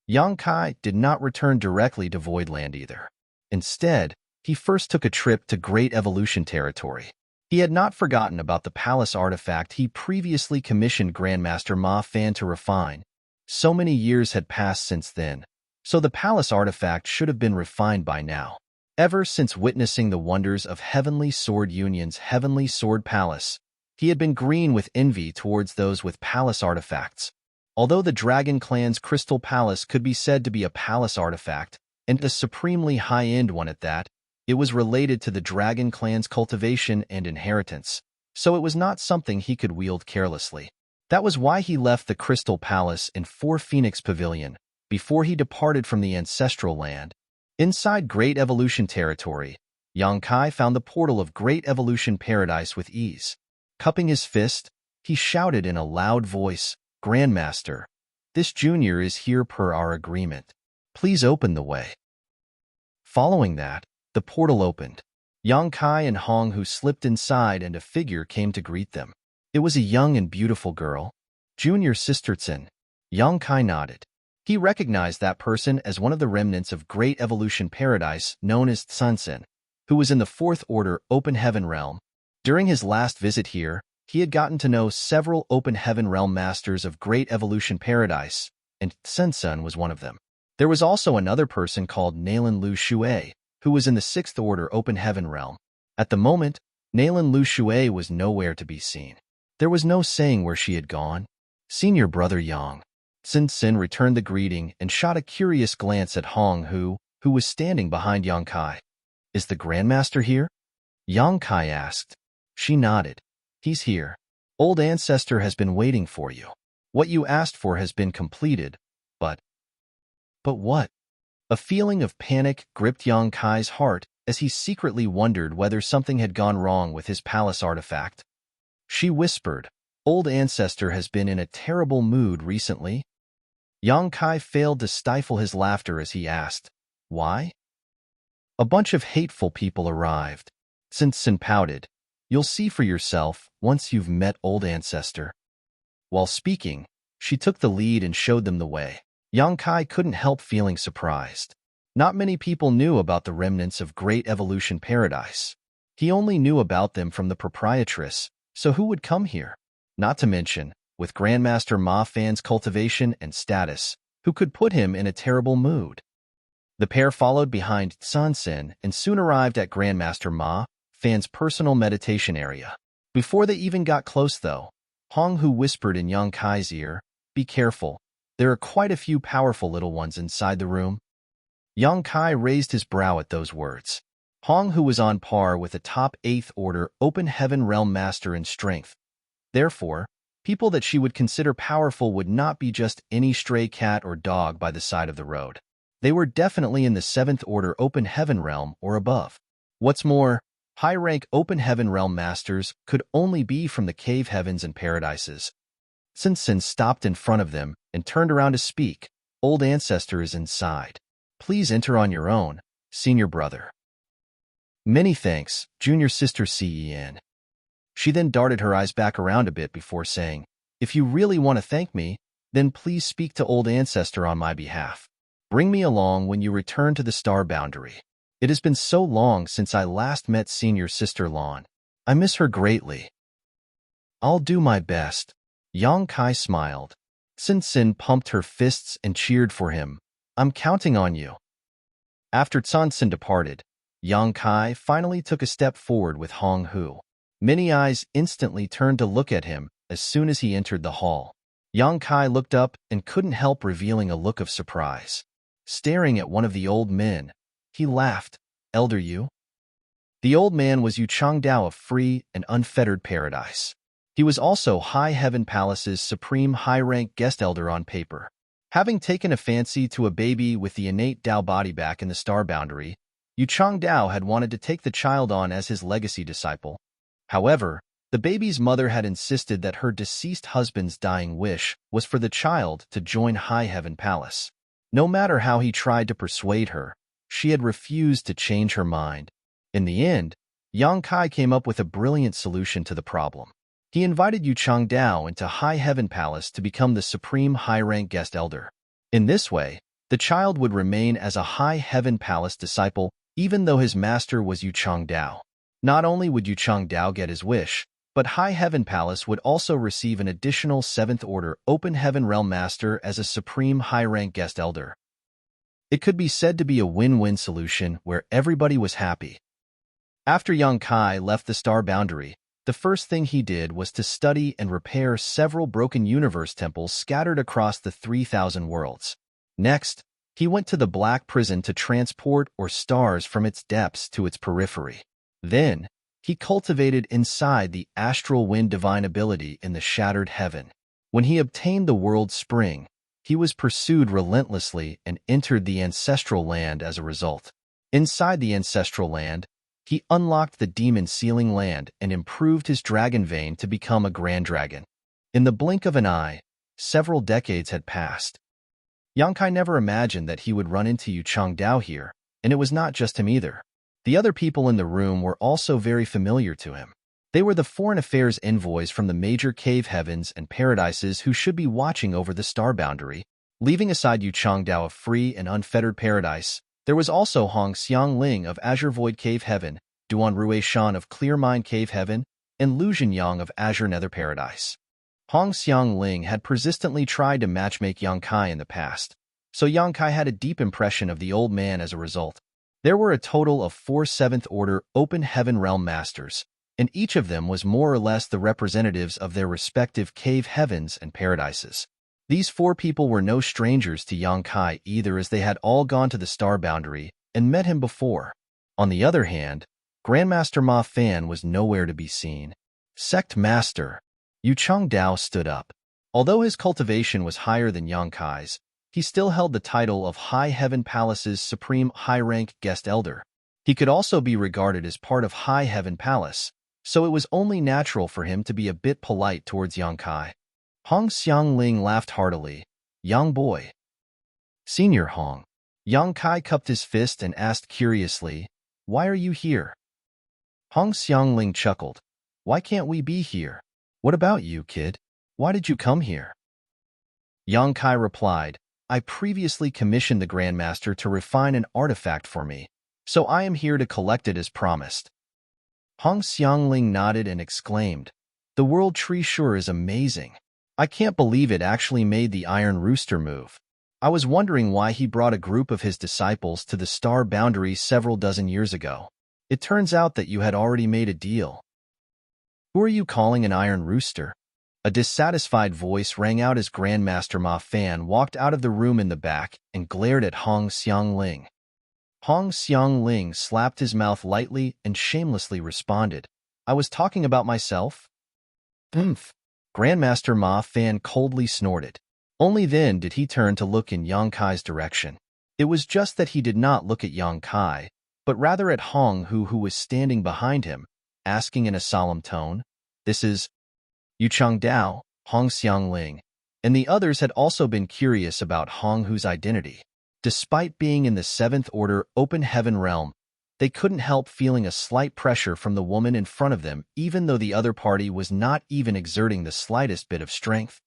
Yang Kai did not return directly to Voidland either. Instead, he first took a trip to Great Evolution territory. He had not forgotten about the palace artifact he previously commissioned Grandmaster Ma Fan to refine. So many years had passed since then, so the palace artifact should have been refined by now. Ever since witnessing the wonders of Heavenly Sword Union's Heavenly Sword Palace, he had been green with envy towards those with palace artifacts. Although the Dragon Clan's Crystal Palace could be said to be a palace artifact, and a supremely high-end one at that, it was related to the Dragon Clan's cultivation and inheritance, so it was not something he could wield carelessly. That was why he left the Crystal Palace in Four Phoenix Pavilion before he departed from the Ancestral Land. Inside Great Evolution territory, Yang Kai found the portal of Great Evolution Paradise with ease. Cupping his fist, he shouted in a loud voice, "Grandmaster, this junior is here per our agreement. Please open the way." Following that, the portal opened. Yang Kai and Hong Hu slipped inside and a figure came to greet them. It was a young and beautiful girl. Junior Sister Tsin. Yang Kai nodded. He recognized that person as one of the remnants of Great Evolution Paradise known as Tsun, who was in the Fourth Order Open Heaven Realm. During his last visit here, he had gotten to know several Open Heaven Realm Masters of Great Evolution Paradise, and Tsun was one of them. There was also another person called Nalan Lu Shui, who was in the Sixth Order Open Heaven Realm. At the moment, Nalan Lu Shui was nowhere to be seen. There was no saying where she had gone. Senior Brother Yang. Tsun returned the greeting and shot a curious glance at Hong Hu, who was standing behind Yang Kai. "Is the Grandmaster here?" Yang Kai asked. She nodded. "He's here. Old Ancestor has been waiting for you. What you asked for has been completed, but what?" A feeling of panic gripped Yang Kai's heart as he secretly wondered whether something had gone wrong with his palace artifact. She whispered, "Old Ancestor has been in a terrible mood recently." Yang Kai failed to stifle his laughter as he asked, "Why?" "A bunch of hateful people arrived." Tsun pouted. "You'll see for yourself once you've met Old Ancestor." While speaking, she took the lead and showed them the way. Yang Kai couldn't help feeling surprised. Not many people knew about the remnants of Great Evolution Paradise. He only knew about them from the proprietress, so who would come here? Not to mention, with Grandmaster Ma Fan's cultivation and status, who could put him in a terrible mood? The pair followed behind Tsun and soon arrived at Grandmaster Ma Fan's personal meditation area. Before they even got close, though, Hong Hu whispered in Yang Kai's ear, "Be careful. There are quite a few powerful little ones inside the room." Yang Kai raised his brow at those words. Hong Hu was on par with a top 8th Order Open Heaven Realm Master in strength. Therefore, people that she would consider powerful would not be just any stray cat or dog by the side of the road. They were definitely in the 7th Order Open Heaven Realm or above. What's more, high-rank Open Heaven Realm Masters could only be from the Cave Heavens and Paradises. Tsun stopped in front of them and turned around to speak. "Old Ancestor is inside. Please enter on your own, Senior Brother." "Many thanks, Junior Sister Cen." She then darted her eyes back around a bit before saying, "If you really want to thank me, then please speak to Old Ancestor on my behalf. Bring me along when you return to the Star Boundary. It has been so long since I last met Senior Sister Lan. I miss her greatly." "I'll do my best." Yang Kai smiled. Tsun pumped her fists and cheered for him. "I'm counting on you." After Tsun departed, Yang Kai finally took a step forward with Hong Hu. Many eyes instantly turned to look at him as soon as he entered the hall. Yang Kai looked up and couldn't help revealing a look of surprise. Staring at one of the old men, he laughed. "Elder Yu?" The old man was Yu Changdao of Free and Unfettered Paradise. He was also High Heaven Palace's supreme high-rank guest elder on paper. Having taken a fancy to a baby with the innate Dao body back in the Star Boundary, Yu Changdao had wanted to take the child on as his legacy disciple. However, the baby's mother had insisted that her deceased husband's dying wish was for the child to join High Heaven Palace. No matter how he tried to persuade her, she had refused to change her mind. In the end, Yang Kai came up with a brilliant solution to the problem. He invited Yu Changdao into High Heaven Palace to become the supreme high-rank guest elder. In this way, the child would remain as a High Heaven Palace disciple even though his master was Yu Changdao. Not only would Yu Changdao get his wish, but High Heaven Palace would also receive an additional 7th Order Open Heaven Realm Master as a supreme high-rank guest elder. It could be said to be a win-win solution where everybody was happy. After Yang Kai left the star boundary, the first thing he did was to study and repair several broken universe temples scattered across the 3,000 worlds. Next, he went to the Black Prison to transport stars from its depths to its periphery. Then, he cultivated inside the astral wind divine ability in the shattered heaven. When he obtained the world spring, he was pursued relentlessly and entered the ancestral land as a result. Inside the ancestral land, he unlocked the demon sealing land and improved his dragon vein to become a grand dragon. In the blink of an eye, several decades had passed. Yang Kai never imagined that he would run into Yu Changdao here, and it was not just him either. The other people in the room were also very familiar to him. They were the foreign affairs envoys from the major cave heavens and paradises who should be watching over the star boundary. Leaving aside Yu Changdao of free and unfettered paradise, there was also Hong Xiangling of Azure Void Cave Heaven, Duan Rui Shan of Clear Mind Cave Heaven, and Lu Zhenyang of Azure Nether Paradise. Hong Xiangling had persistently tried to matchmake Yang Kai in the past, so Yang Kai had a deep impression of the old man as a result. There were a total of 4 7th Order Open Heaven Realm Masters, and each of them was more or less the representatives of their respective cave heavens and paradises. These 4 people were no strangers to Yang Kai either, as they had all gone to the star boundary and met him before. On the other hand, Grandmaster Ma Fan was nowhere to be seen. Sect Master Yu Changdao stood up. Although his cultivation was higher than Yang Kai's, he still held the title of High Heaven Palace's supreme high-rank guest elder. He could also be regarded as part of High Heaven Palace, so it was only natural for him to be a bit polite towards Yang Kai. Hong Xiangling laughed heartily. Yang boy. Senior Hong. Yang Kai cupped his fist and asked curiously, "Why are you here?" Hong Xiangling chuckled. "Why can't we be here? What about you, kid? Why did you come here?" Yang Kai replied, "I previously commissioned the Grandmaster to refine an artifact for me, so I am here to collect it as promised." Hong Xiangling nodded and exclaimed, "The world tree sure is amazing. I can't believe it actually made the Iron Rooster move. I was wondering why he brought a group of his disciples to the star boundary several dozen years ago. It turns out that you had already made a deal." "Who are you calling an Iron Rooster?" A dissatisfied voice rang out as Grandmaster Ma Fan walked out of the room in the back and glared at Hong Xiangling. Hong Xiangling slapped his mouth lightly and shamelessly responded, "I was talking about myself." "Humph." Grandmaster Ma Fan coldly snorted. Only then did he turn to look in Yang Kai's direction. It was just that he did not look at Yang Kai, but rather at Hong who was standing behind him, asking in a solemn tone, "This is Yu Changdao, Hong Xiangling," and the others had also been curious about Hong Hu's identity. Despite being in the 7th Order Open Heaven realm, they couldn't help feeling a slight pressure from the woman in front of them, even though the other party was not even exerting the slightest bit of strength.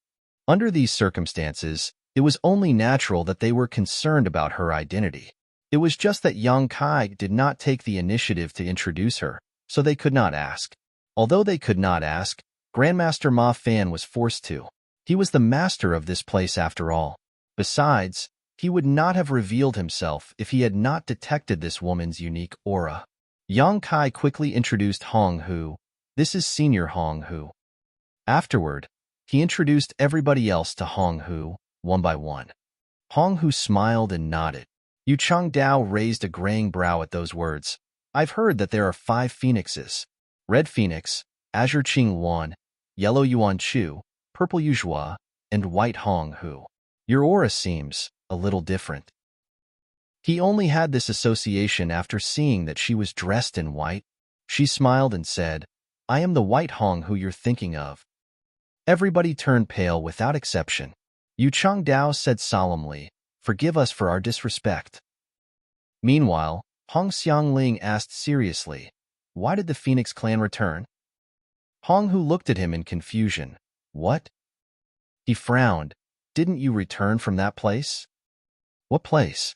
Under these circumstances, it was only natural that they were concerned about her identity. It was just that Yang Kai did not take the initiative to introduce her, so they could not ask. Although they could not ask, Grandmaster Ma Fan was forced to. He was the master of this place after all. Besides, he would not have revealed himself if he had not detected this woman's unique aura. Yang Kai quickly introduced Hong Hu. "This is Senior Hong Hu." Afterward, he introduced everybody else to Hong Hu, one by one. Hong Hu smiled and nodded. Yu Changdao raised a graying brow at those words. "I've heard that there are 5 phoenixes. Red Phoenix, Azure Qing Wan, Yellow Yuan Chu, Purple Yuzhua, and White Hong Hu. Your aura seems a little different." He only had this association after seeing that she was dressed in white. She smiled and said, "I am the White Hong Hu you're thinking of." Everybody turned pale without exception. Yu Changdao said solemnly, "Forgive us for our disrespect." Meanwhile, Hong Xiangling asked seriously, "Why did the Phoenix clan return?" Hong Hu looked at him in confusion. "What?" He frowned. "Didn't you return from that place?" "What place?"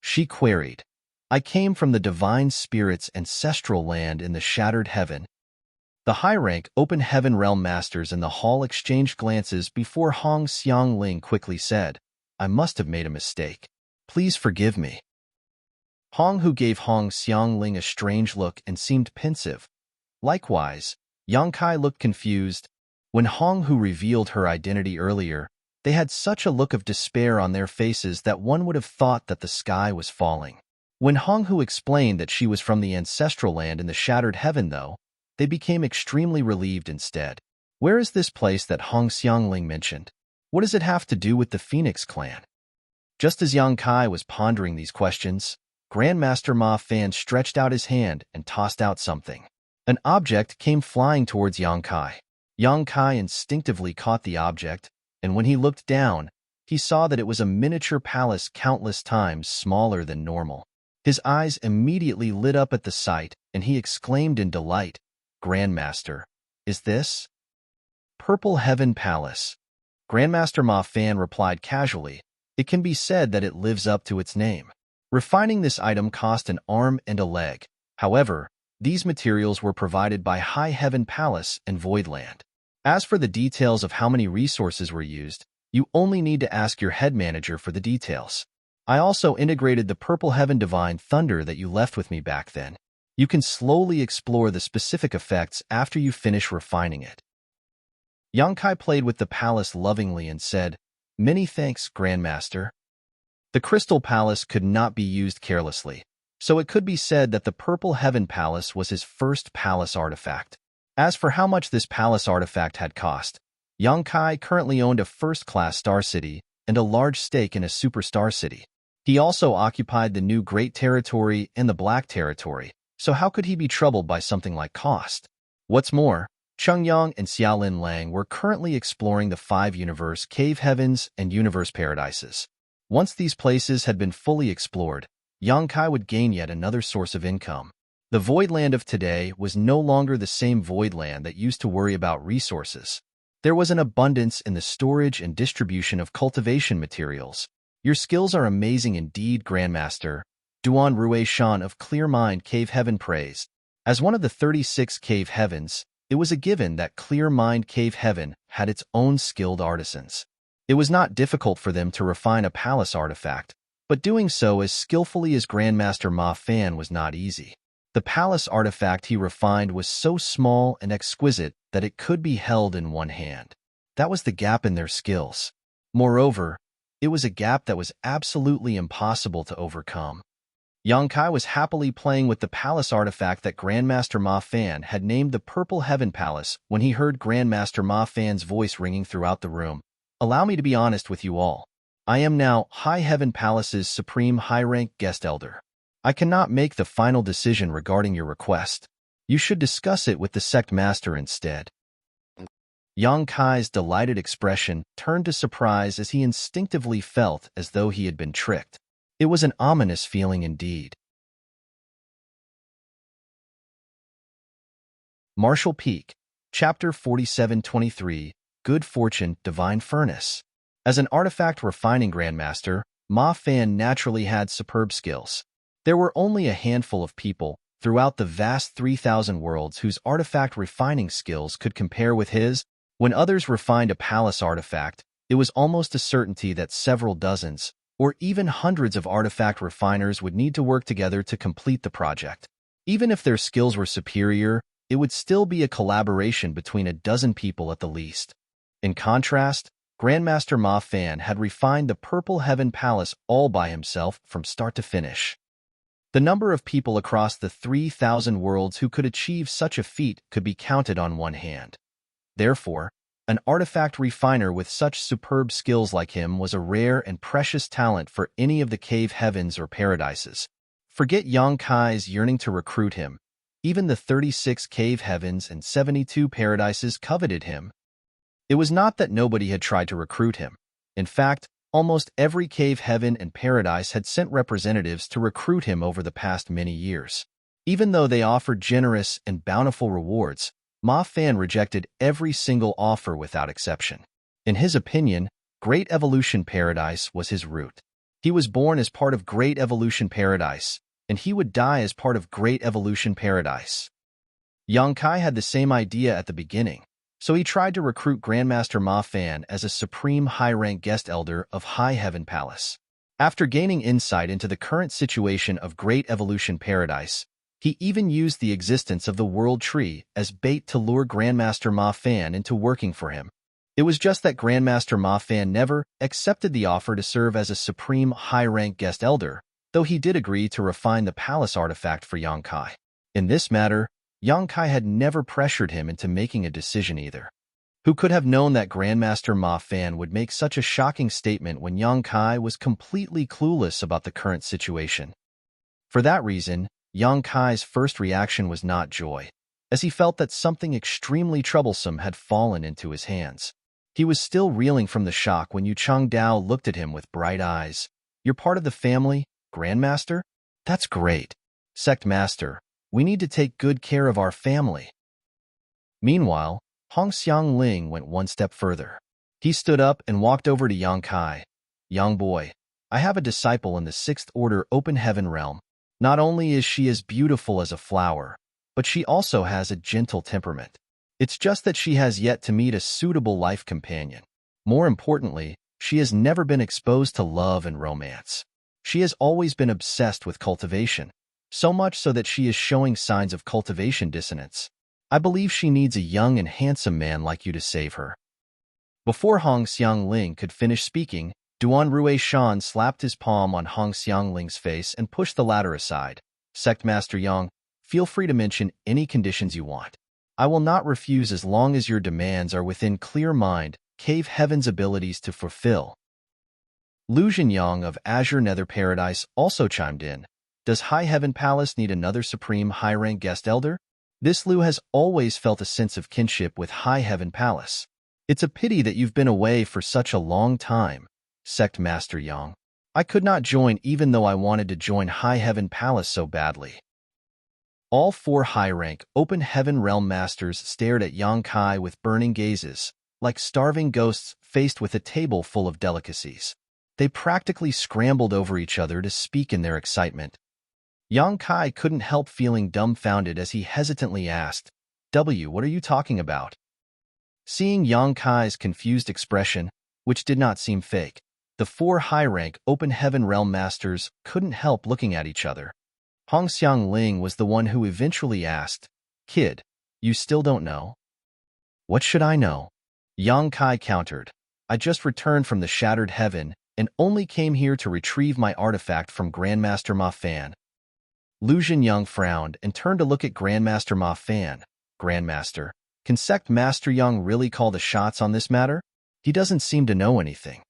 she queried. I came from the divine spirit's ancestral land in the shattered heaven. The high-rank open heaven realm masters in the hall exchanged glances before Hong Xiangling quickly said, I must have made a mistake. Please forgive me. Hong Hu gave Hong Xiangling a strange look and seemed pensive. Likewise, Yang Kai looked confused. When Hong Hu revealed her identity earlier, they had such a look of despair on their faces that one would have thought that the sky was falling. When Hong Hu explained that she was from the ancestral land in the shattered heaven, though, they became extremely relieved instead. Where is this place that Hong Xiangling mentioned? What does it have to do with the Phoenix clan? Just as Yang Kai was pondering these questions, Grandmaster Ma Fan stretched out his hand and tossed out something. An object came flying towards Yang Kai. Yang Kai instinctively caught the object, and when he looked down, he saw that it was a miniature palace countless times smaller than normal. His eyes immediately lit up at the sight, and he exclaimed in delight, Grandmaster, is this? Purple Heaven Palace. Grandmaster Ma Fan replied casually, it can be said that it lives up to its name. Refining this item cost an arm and a leg. However, these materials were provided by High Heaven Palace and Voidland. As for the details of how many resources were used, you only need to ask your head manager for the details. I also integrated the Purple Heaven Divine Thunder that you left with me back then. You can slowly explore the specific effects after you finish refining it. Yang Kai played with the palace lovingly and said, Many thanks, Grandmaster. The Crystal Palace could not be used carelessly, so it could be said that the Purple Heaven Palace was his first palace artifact. As for how much this palace artifact had cost, Yang Kai currently owned a first-class star city and a large stake in a superstar city. He also occupied the new Great Territory and the Black Territory, so how could he be troubled by something like cost? What's more, Cheng Yang and Xiaolin Lang were currently exploring the 5 universe cave heavens and universe paradises. Once these places had been fully explored, Yang Kai would gain yet another source of income. The Voidland of today was no longer the same Voidland that used to worry about resources. There was an abundance in the storage and distribution of cultivation materials. Your skills are amazing indeed, Grandmaster, Duan Rue Shan of Clear Mind Cave Heaven praised. As one of the 36 cave heavens, it was a given that Clear Mind Cave Heaven had its own skilled artisans. It was not difficult for them to refine a palace artifact, but doing so as skillfully as Grandmaster Ma Fan was not easy. The palace artifact he refined was so small and exquisite that it could be held in one hand. That was the gap in their skills. Moreover, it was a gap that was absolutely impossible to overcome. Yang Kai was happily playing with the palace artifact that Grandmaster Ma Fan had named the Purple Heaven Palace when he heard Grandmaster Ma Fan's voice ringing throughout the room. Allow me to be honest with you all. I am now High Heaven Palace's supreme high-rank guest elder. I cannot make the final decision regarding your request. You should discuss it with the sect master instead. Yang Kai's delighted expression turned to surprise as he instinctively felt as though he had been tricked. It was an ominous feeling indeed. Martial Peak, Chapter 4723, Good Fortune, Divine Furnace. As an artifact refining grandmaster, Ma Fan naturally had superb skills. There were only a handful of people throughout the vast 3,000 worlds whose artifact refining skills could compare with his. When others refined a palace artifact, it was almost a certainty that several dozens, or even hundreds of artifact refiners would need to work together to complete the project. Even if their skills were superior, it would still be a collaboration between a dozen people at the least. In contrast, Grandmaster Ma Fan had refined the Purple Heaven Palace all by himself from start to finish. The number of people across the 3,000 worlds who could achieve such a feat could be counted on one hand. Therefore, an artifact refiner with such superb skills like him was a rare and precious talent for any of the cave heavens or paradises. Forget Yang Kai's yearning to recruit him. Even the 36 cave heavens and 72 paradises coveted him. It was not that nobody had tried to recruit him. In fact, almost every cave heaven and paradise had sent representatives to recruit him over the past many years. Even though they offered generous and bountiful rewards, Ma Fan rejected every single offer without exception. In his opinion, Great Evolution Paradise was his route. He was born as part of Great Evolution Paradise, and he would die as part of Great Evolution Paradise. Yang Kai had the same idea at the beginning, so he tried to recruit Grandmaster Ma Fan as a supreme high-rank guest elder of High Heaven Palace. After gaining insight into the current situation of Great Evolution Paradise, he even used the existence of the World Tree as bait to lure Grandmaster Ma Fan into working for him. It was just that Grandmaster Ma Fan never accepted the offer to serve as a supreme high-rank guest elder, though he did agree to refine the palace artifact for Yang Kai. In this matter, Yang Kai had never pressured him into making a decision either. Who could have known that Grandmaster Ma Fan would make such a shocking statement when Yang Kai was completely clueless about the current situation? For that reason, Yang Kai's first reaction was not joy, as he felt that something extremely troublesome had fallen into his hands. He was still reeling from the shock when Yu Changdao looked at him with bright eyes. "You're part of the family, Grandmaster? That's great. Sect Master, we need to take good care of our family." Meanwhile, Hong Xiangling went one step further. He stood up and walked over to Yang Kai. "Young boy, I have a disciple in the 6th Order Open Heaven realm. Not only is she as beautiful as a flower, but she also has a gentle temperament. It's just that she has yet to meet a suitable life companion. More importantly, she has never been exposed to love and romance. She has always been obsessed with cultivation, so much so that she is showing signs of cultivation dissonance. I believe she needs a young and handsome man like you to save her." Before Hong Xiangling could finish speaking, Duan Rui Shan slapped his palm on Hong Xiangling's face and pushed the latter aside. "Sect Master Yang, feel free to mention any conditions you want. I will not refuse as long as your demands are within clear mind, Cave Heaven's abilities to fulfill." Lu Zhenyang of Azure Nether Paradise also chimed in. "Does High Heaven Palace need another supreme high-rank guest elder? This Lu has always felt a sense of kinship with High Heaven Palace. It's a pity that you've been away for such a long time, Sect Master Yang. I could not join even though I wanted to join High Heaven Palace so badly." All 4 high-rank Open Heaven Realm Masters stared at Yang Kai with burning gazes, like starving ghosts faced with a table full of delicacies. They practically scrambled over each other to speak in their excitement. Yang Kai couldn't help feeling dumbfounded as he hesitantly asked, "What are you talking about?" Seeing Yang Kai's confused expression, which did not seem fake, the 4 high-rank Open Heaven Realm Masters couldn't help looking at each other. Hong Xiangling was the one who eventually asked, "Kid, you still don't know?" "What should I know?" Yang Kai countered. "I just returned from the Shattered Heaven and only came here to retrieve my artifact from Grandmaster Ma Fan." Lu Zhenyang frowned and turned to look at Grandmaster Ma Fan. "Grandmaster, can Sect Master Yang really call the shots on this matter? He doesn't seem to know anything."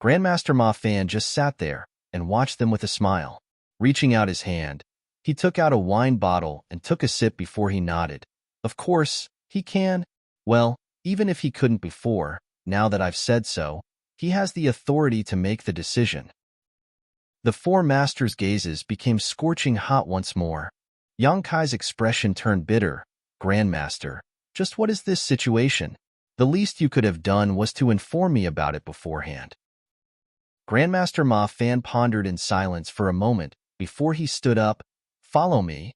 Grandmaster Ma Fan just sat there and watched them with a smile. Reaching out his hand, he took out a wine bottle and took a sip before he nodded. "Of course, he can. Well, even if he couldn't before, now that I've said so, he has the authority to make the decision." The 4 masters' gazes became scorching hot once more. Yang Kai's expression turned bitter. "Grandmaster, just what is this situation? The least you could have done was to inform me about it beforehand." Grandmaster Ma Fan pondered in silence for a moment before he stood up. "Follow me."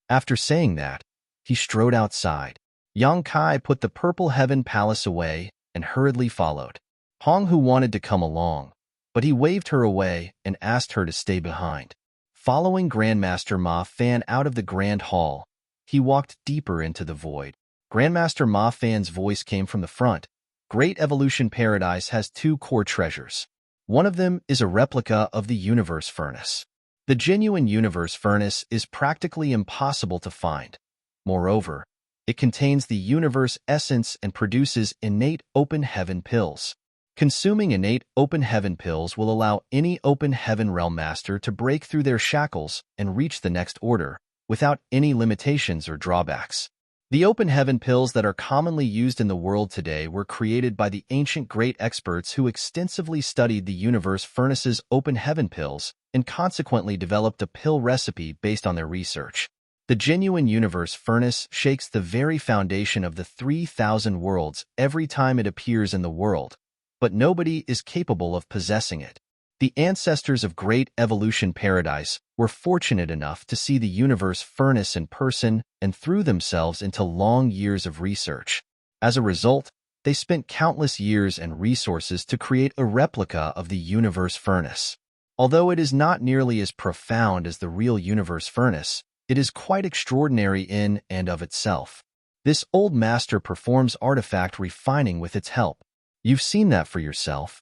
After saying that, he strode outside. Yang Kai put the Purple Heaven Palace away and hurriedly followed. Hong Hu wanted to come along, but he waved her away and asked her to stay behind. Following Grandmaster Ma Fan out of the Grand Hall, he walked deeper into the void. Grandmaster Ma Fan's voice came from the front. "Great Evolution Paradise has 2 core treasures. One of them is a replica of the Universe Furnace. The genuine Universe Furnace is practically impossible to find. Moreover, it contains the Universe Essence and produces innate Open Heaven Pills. Consuming innate Open Heaven Pills will allow any Open Heaven Realm Master to break through their shackles and reach the next order, without any limitations or drawbacks. The Open Heaven Pills that are commonly used in the world today were created by the ancient great experts who extensively studied the Universe Furnace's Open Heaven Pills and consequently developed a pill recipe based on their research. The genuine Universe Furnace shakes the very foundation of the 3,000 worlds every time it appears in the world, but nobody is capable of possessing it. The ancestors of Great Evolution Paradise were fortunate enough to see the universe furnace in person and threw themselves into long years of research. As a result, they spent countless years and resources to create a replica of the universe furnace. Although it is not nearly as profound as the real universe furnace, it is quite extraordinary in and of itself. This old master performs artifact refining with its help. You've seen that for yourself.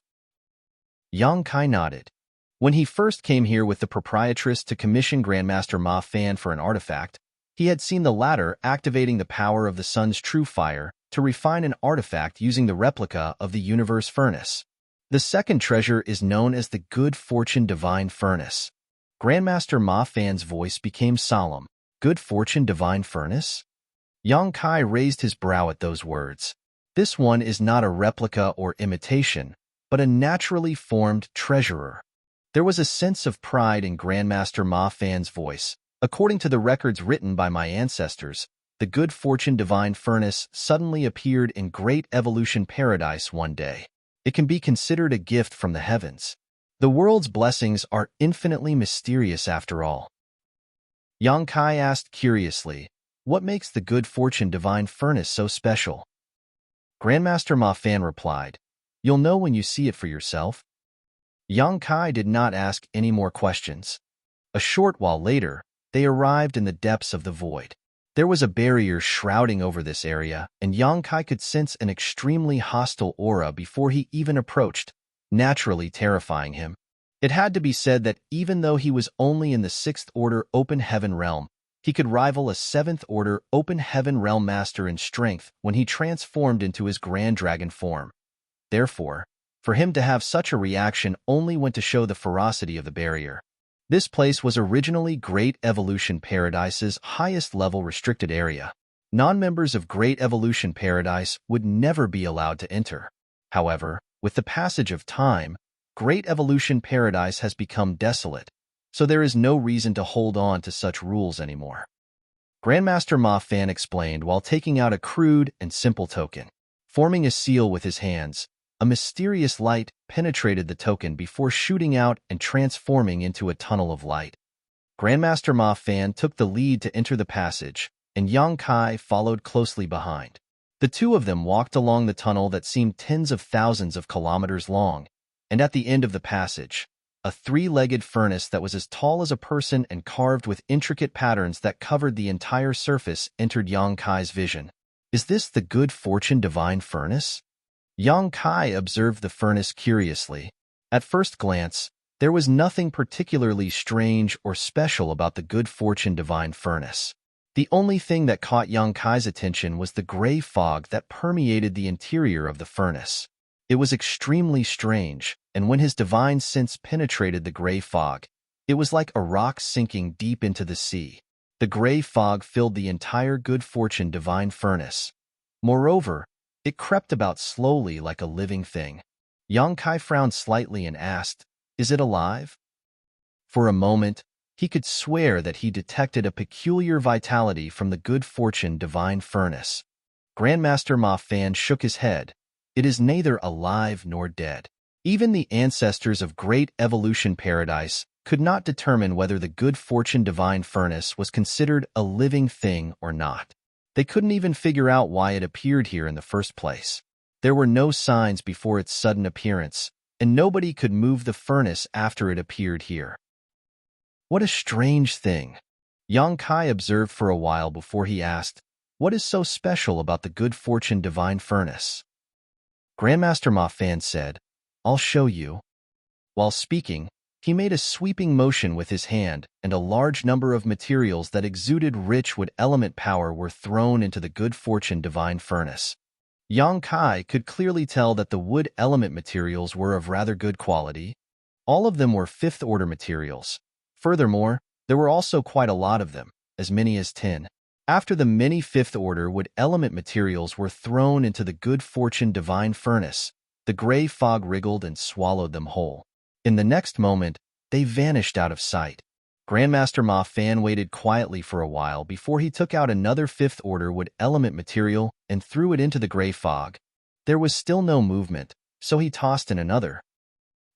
Yang Kai nodded. When he first came here with the proprietress to commission Grandmaster Ma Fan for an artifact, he had seen the latter activating the power of the sun's true fire to refine an artifact using the replica of the universe furnace. The second treasure is known as the Good Fortune Divine Furnace. Grandmaster Ma Fan's voice became solemn. Good Fortune Divine Furnace? Yang Kai raised his brow at those words. This one is not a replica or imitation, but a naturally formed treasurer. There was a sense of pride in Grandmaster Ma Fan's voice. According to the records written by my ancestors, the Good Fortune Divine Furnace suddenly appeared in Great Evolution Paradise one day. It can be considered a gift from the heavens. The world's blessings are infinitely mysterious after all. Yang Kai asked curiously, what makes the Good Fortune Divine Furnace so special? Grandmaster Ma Fan replied, you'll know when you see it for yourself. Yang Kai did not ask any more questions. A short while later, they arrived in the depths of the void. There was a barrier shrouding over this area, and Yang Kai could sense an extremely hostile aura before he even approached, naturally terrifying him. It had to be said that even though he was only in the 6th Order Open Heaven Realm, he could rival a 7th Order Open Heaven Realm Master in strength when he transformed into his Grand Dragon form. Therefore, for him to have such a reaction only went to show the ferocity of the barrier. This place was originally Great Evolution Paradise's highest-level restricted area. Non-members of Great Evolution Paradise would never be allowed to enter. However, with the passage of time, Great Evolution Paradise has become desolate, so there is no reason to hold on to such rules anymore. Grandmaster Ma Fan explained while taking out a crude and simple token. Forming a seal with his hands, a mysterious light penetrated the token before shooting out and transforming into a tunnel of light. Grandmaster Ma Fan took the lead to enter the passage, and Yang Kai followed closely behind. The two of them walked along the tunnel that seemed tens of thousands of kilometers long, and at the end of the passage, a three-legged furnace that was as tall as a person and carved with intricate patterns that covered the entire surface entered Yang Kai's vision. Is this the Good Fortune Divine Furnace? Yang Kai observed the furnace curiously. At first glance, there was nothing particularly strange or special about the Good Fortune Divine Furnace. The only thing that caught Yang Kai's attention was the gray fog that permeated the interior of the furnace. It was extremely strange, and when his divine sense penetrated the gray fog, it was like a rock sinking deep into the sea. The gray fog filled the entire Good Fortune Divine Furnace. Moreover, it crept about slowly like a living thing. Yang Kai frowned slightly and asked, is it alive? For a moment, he could swear that he detected a peculiar vitality from the Good Fortune Divine Furnace. Grandmaster Ma Fan shook his head. It is neither alive nor dead. Even the ancestors of Great Evolution Paradise could not determine whether the Good Fortune Divine Furnace was considered a living thing or not. They couldn't even figure out why it appeared here in the first place. There were no signs before its sudden appearance, and nobody could move the furnace after it appeared here. What a strange thing. Yang Kai observed for a while before he asked, what is so special about the Good Fortune Divine Furnace? Grandmaster Ma Fan said, I'll show you. While speaking, he made a sweeping motion with his hand, and a large number of materials that exuded rich wood element power were thrown into the Good Fortune Divine Furnace. Yang Kai could clearly tell that the wood element materials were of rather good quality. All of them were 5th Order materials. Furthermore, there were also quite a lot of them, as many as 10. After the many 5th Order wood element materials were thrown into the Good Fortune Divine Furnace, the gray fog wriggled and swallowed them whole. In the next moment, they vanished out of sight. Grandmaster Ma Fan waited quietly for a while before he took out another 5th Order wood element material and threw it into the gray fog. There was still no movement, so he tossed in another.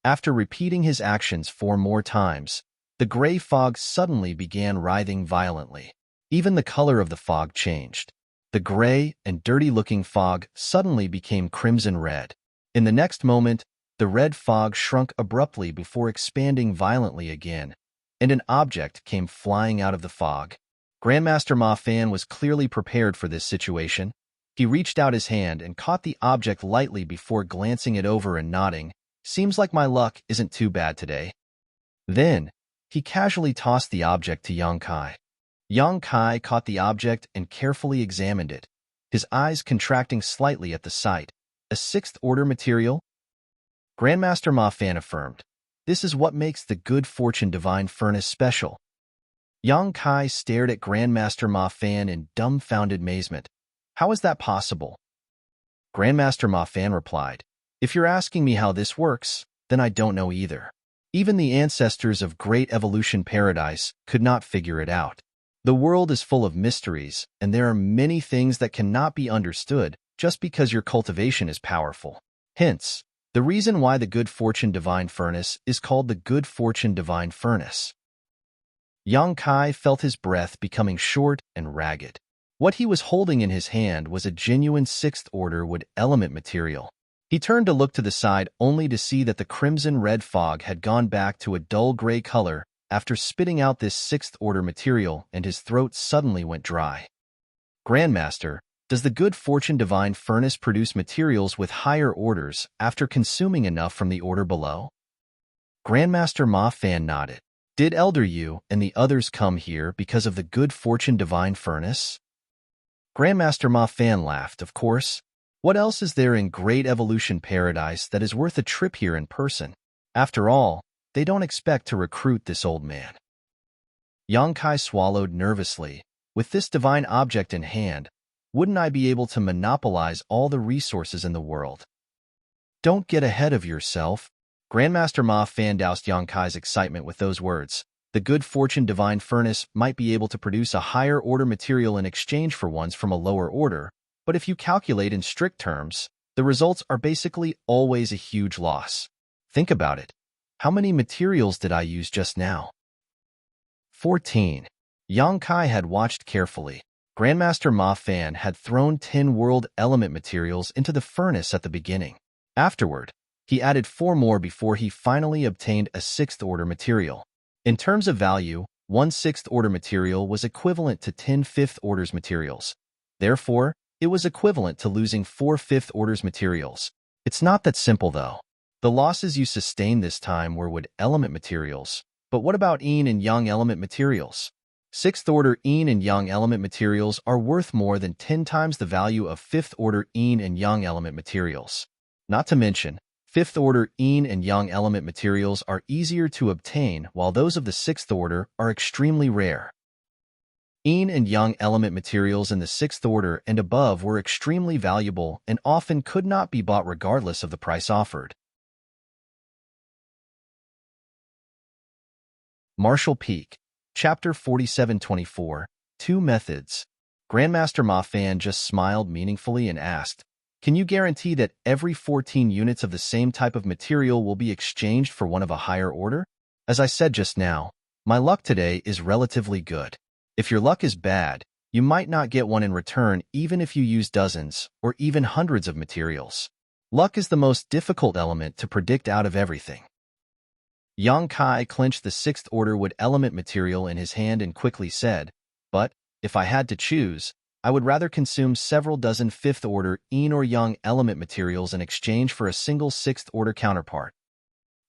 After repeating his actions 4 more times, the gray fog suddenly began writhing violently. Even the color of the fog changed. The gray and dirty-looking fog suddenly became crimson red. In the next moment, the red fog shrunk abruptly before expanding violently again, and an object came flying out of the fog. Grandmaster Ma Fan was clearly prepared for this situation. He reached out his hand and caught the object lightly before glancing it over and nodding. "Seems like my luck isn't too bad today." Then, he casually tossed the object to Yang Kai. Yang Kai caught the object and carefully examined it, his eyes contracting slightly at the sight. "A sixth-order material?" Grandmaster Ma Fan affirmed. "This is what makes the Good Fortune Divine Furnace special." Yang Kai stared at Grandmaster Ma Fan in dumbfounded amazement. "How is that possible?" Grandmaster Ma Fan replied, "If you're asking me how this works, then I don't know either. Even the ancestors of Great Evolution Paradise could not figure it out. The world is full of mysteries, and there are many things that cannot be understood just because your cultivation is powerful. Hence, the reason why the Good Fortune Divine Furnace is called the Good Fortune Divine Furnace." Yang Kai felt his breath becoming short and ragged. What he was holding in his hand was a genuine sixth-order wood element material. He turned to look to the side only to see that the crimson-red fog had gone back to a dull gray color after spitting out this sixth-order material, and his throat suddenly went dry. "Grandmaster, does the Good Fortune Divine Furnace produce materials with higher orders after consuming enough from the order below?" Grandmaster Ma Fan nodded. "Did Elder Yu and the others come here because of the Good Fortune Divine Furnace?" Grandmaster Ma Fan laughed. "Of course. What else is there in Great Evolution Paradise that is worth a trip here in person? After all, they don't expect to recruit this old man." Yang Kai swallowed nervously. "With this divine object in hand, wouldn't I be able to monopolize all the resources in the world?" "Don't get ahead of yourself." Grandmaster Ma Fan doused Yang Kai's excitement with those words. "The Good Fortune Divine Furnace might be able to produce a higher order material in exchange for ones from a lower order, but if you calculate in strict terms, the results are basically always a huge loss. Think about it. How many materials did I use just now?" 14. Yang Kai had watched carefully. Grandmaster Ma Fan had thrown 10 world element materials into the furnace at the beginning. Afterward, he added 4 more before he finally obtained a sixth-order material. In terms of value, 1 sixth-order material was equivalent to 10 fifth-orders materials. Therefore, it was equivalent to losing 4 fifth-orders materials. It's not that simple, though. The losses you sustained this time were wood element materials. But what about yin and yang element materials? Sixth-order yin and yang element materials are worth more than 10 times the value of fifth-order yin and yang element materials. Not to mention, fifth-order yin and yang element materials are easier to obtain, while those of the sixth order are extremely rare. Yin and yang element materials in the sixth order and above were extremely valuable and often could not be bought regardless of the price offered. Martial Peak, Chapter 4724, 2 Methods. Grandmaster Ma Fan just smiled meaningfully and asked, "Can you guarantee that every 14 units of the same type of material will be exchanged for one of a higher order?" "As I said just now, my luck today is relatively good. If your luck is bad, you might not get one in return even if you use dozens or even hundreds of materials. Luck is the most difficult element to predict out of everything." Yang Kai clenched the sixth-order wood element material in his hand and quickly said, "But, if I had to choose, I would rather consume several dozen fifth-order yin or yang element materials in exchange for a single sixth-order counterpart."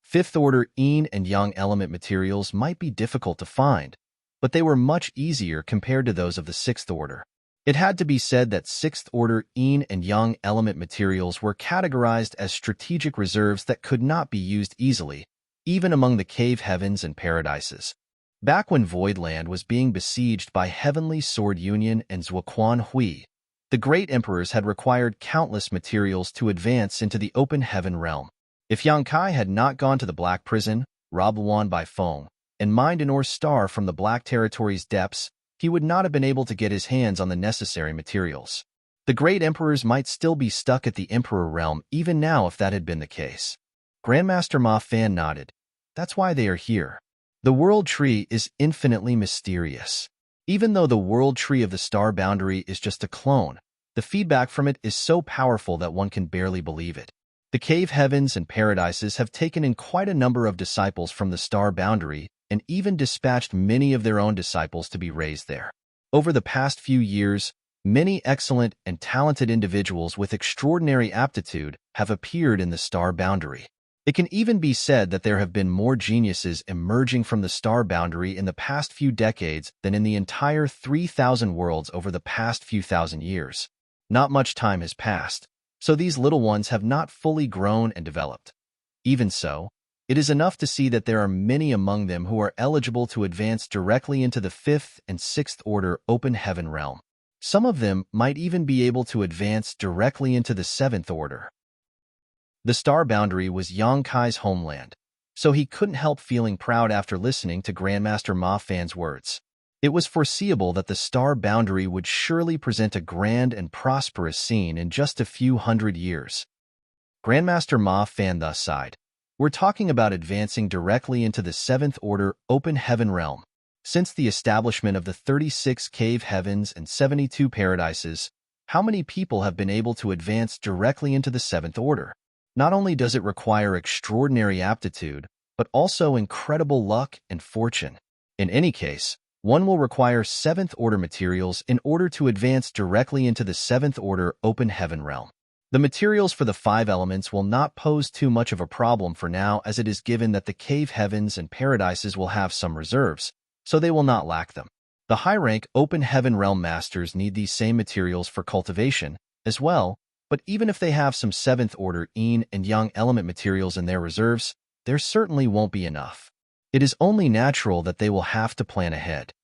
Fifth-order yin and yang element materials might be difficult to find, but they were much easier compared to those of the sixth order. It had to be said that sixth-order yin and yang element materials were categorized as strategic reserves that could not be used easily, even among the cave heavens and paradises. Back when Voidland was being besieged by Heavenly Sword Union and Zhuoquan Hui, the great emperors had required countless materials to advance into the open heaven realm. If Yang Kai had not gone to the Black Prison, robbed Luan by Feng, and mined an ore star from the Black Territory's depths, he would not have been able to get his hands on the necessary materials. The great emperors might still be stuck at the Emperor realm even now if that had been the case. Grandmaster Ma Fan nodded. That's why they are here. The World Tree is infinitely mysterious. Even though the World Tree of the Star Boundary is just a clone, the feedback from it is so powerful that one can barely believe it. The cave heavens and paradises have taken in quite a number of disciples from the Star Boundary and even dispatched many of their own disciples to be raised there. Over the past few years, many excellent and talented individuals with extraordinary aptitude have appeared in the Star Boundary. It can even be said that there have been more geniuses emerging from the Star Boundary in the past few decades than in the entire 3,000 worlds over the past few thousand years. Not much time has passed, so these little ones have not fully grown and developed. Even so, it is enough to see that there are many among them who are eligible to advance directly into the 5th and 6th order open heaven realm. Some of them might even be able to advance directly into the 7th order. The Star Boundary was Yang Kai's homeland, so he couldn't help feeling proud after listening to Grandmaster Ma Fan's words. It was foreseeable that the Star Boundary would surely present a grand and prosperous scene in just a few hundred years. Grandmaster Ma Fan thus sighed. We're talking about advancing directly into the 7th order open heaven realm. Since the establishment of the 36 cave heavens and 72 paradises, how many people have been able to advance directly into the 7th order? Not only does it require extraordinary aptitude, but also incredible luck and fortune. In any case, one will require 7th order materials in order to advance directly into the 7th order open heaven realm. The materials for the 5 elements will not pose too much of a problem for now, as it is given that the cave heavens and paradises will have some reserves, so they will not lack them. The high-rank open heaven realm masters need these same materials for cultivation as well, but even if they have some 7th order yin and yang element materials in their reserves, there certainly won't be enough. It is only natural that they will have to plan ahead.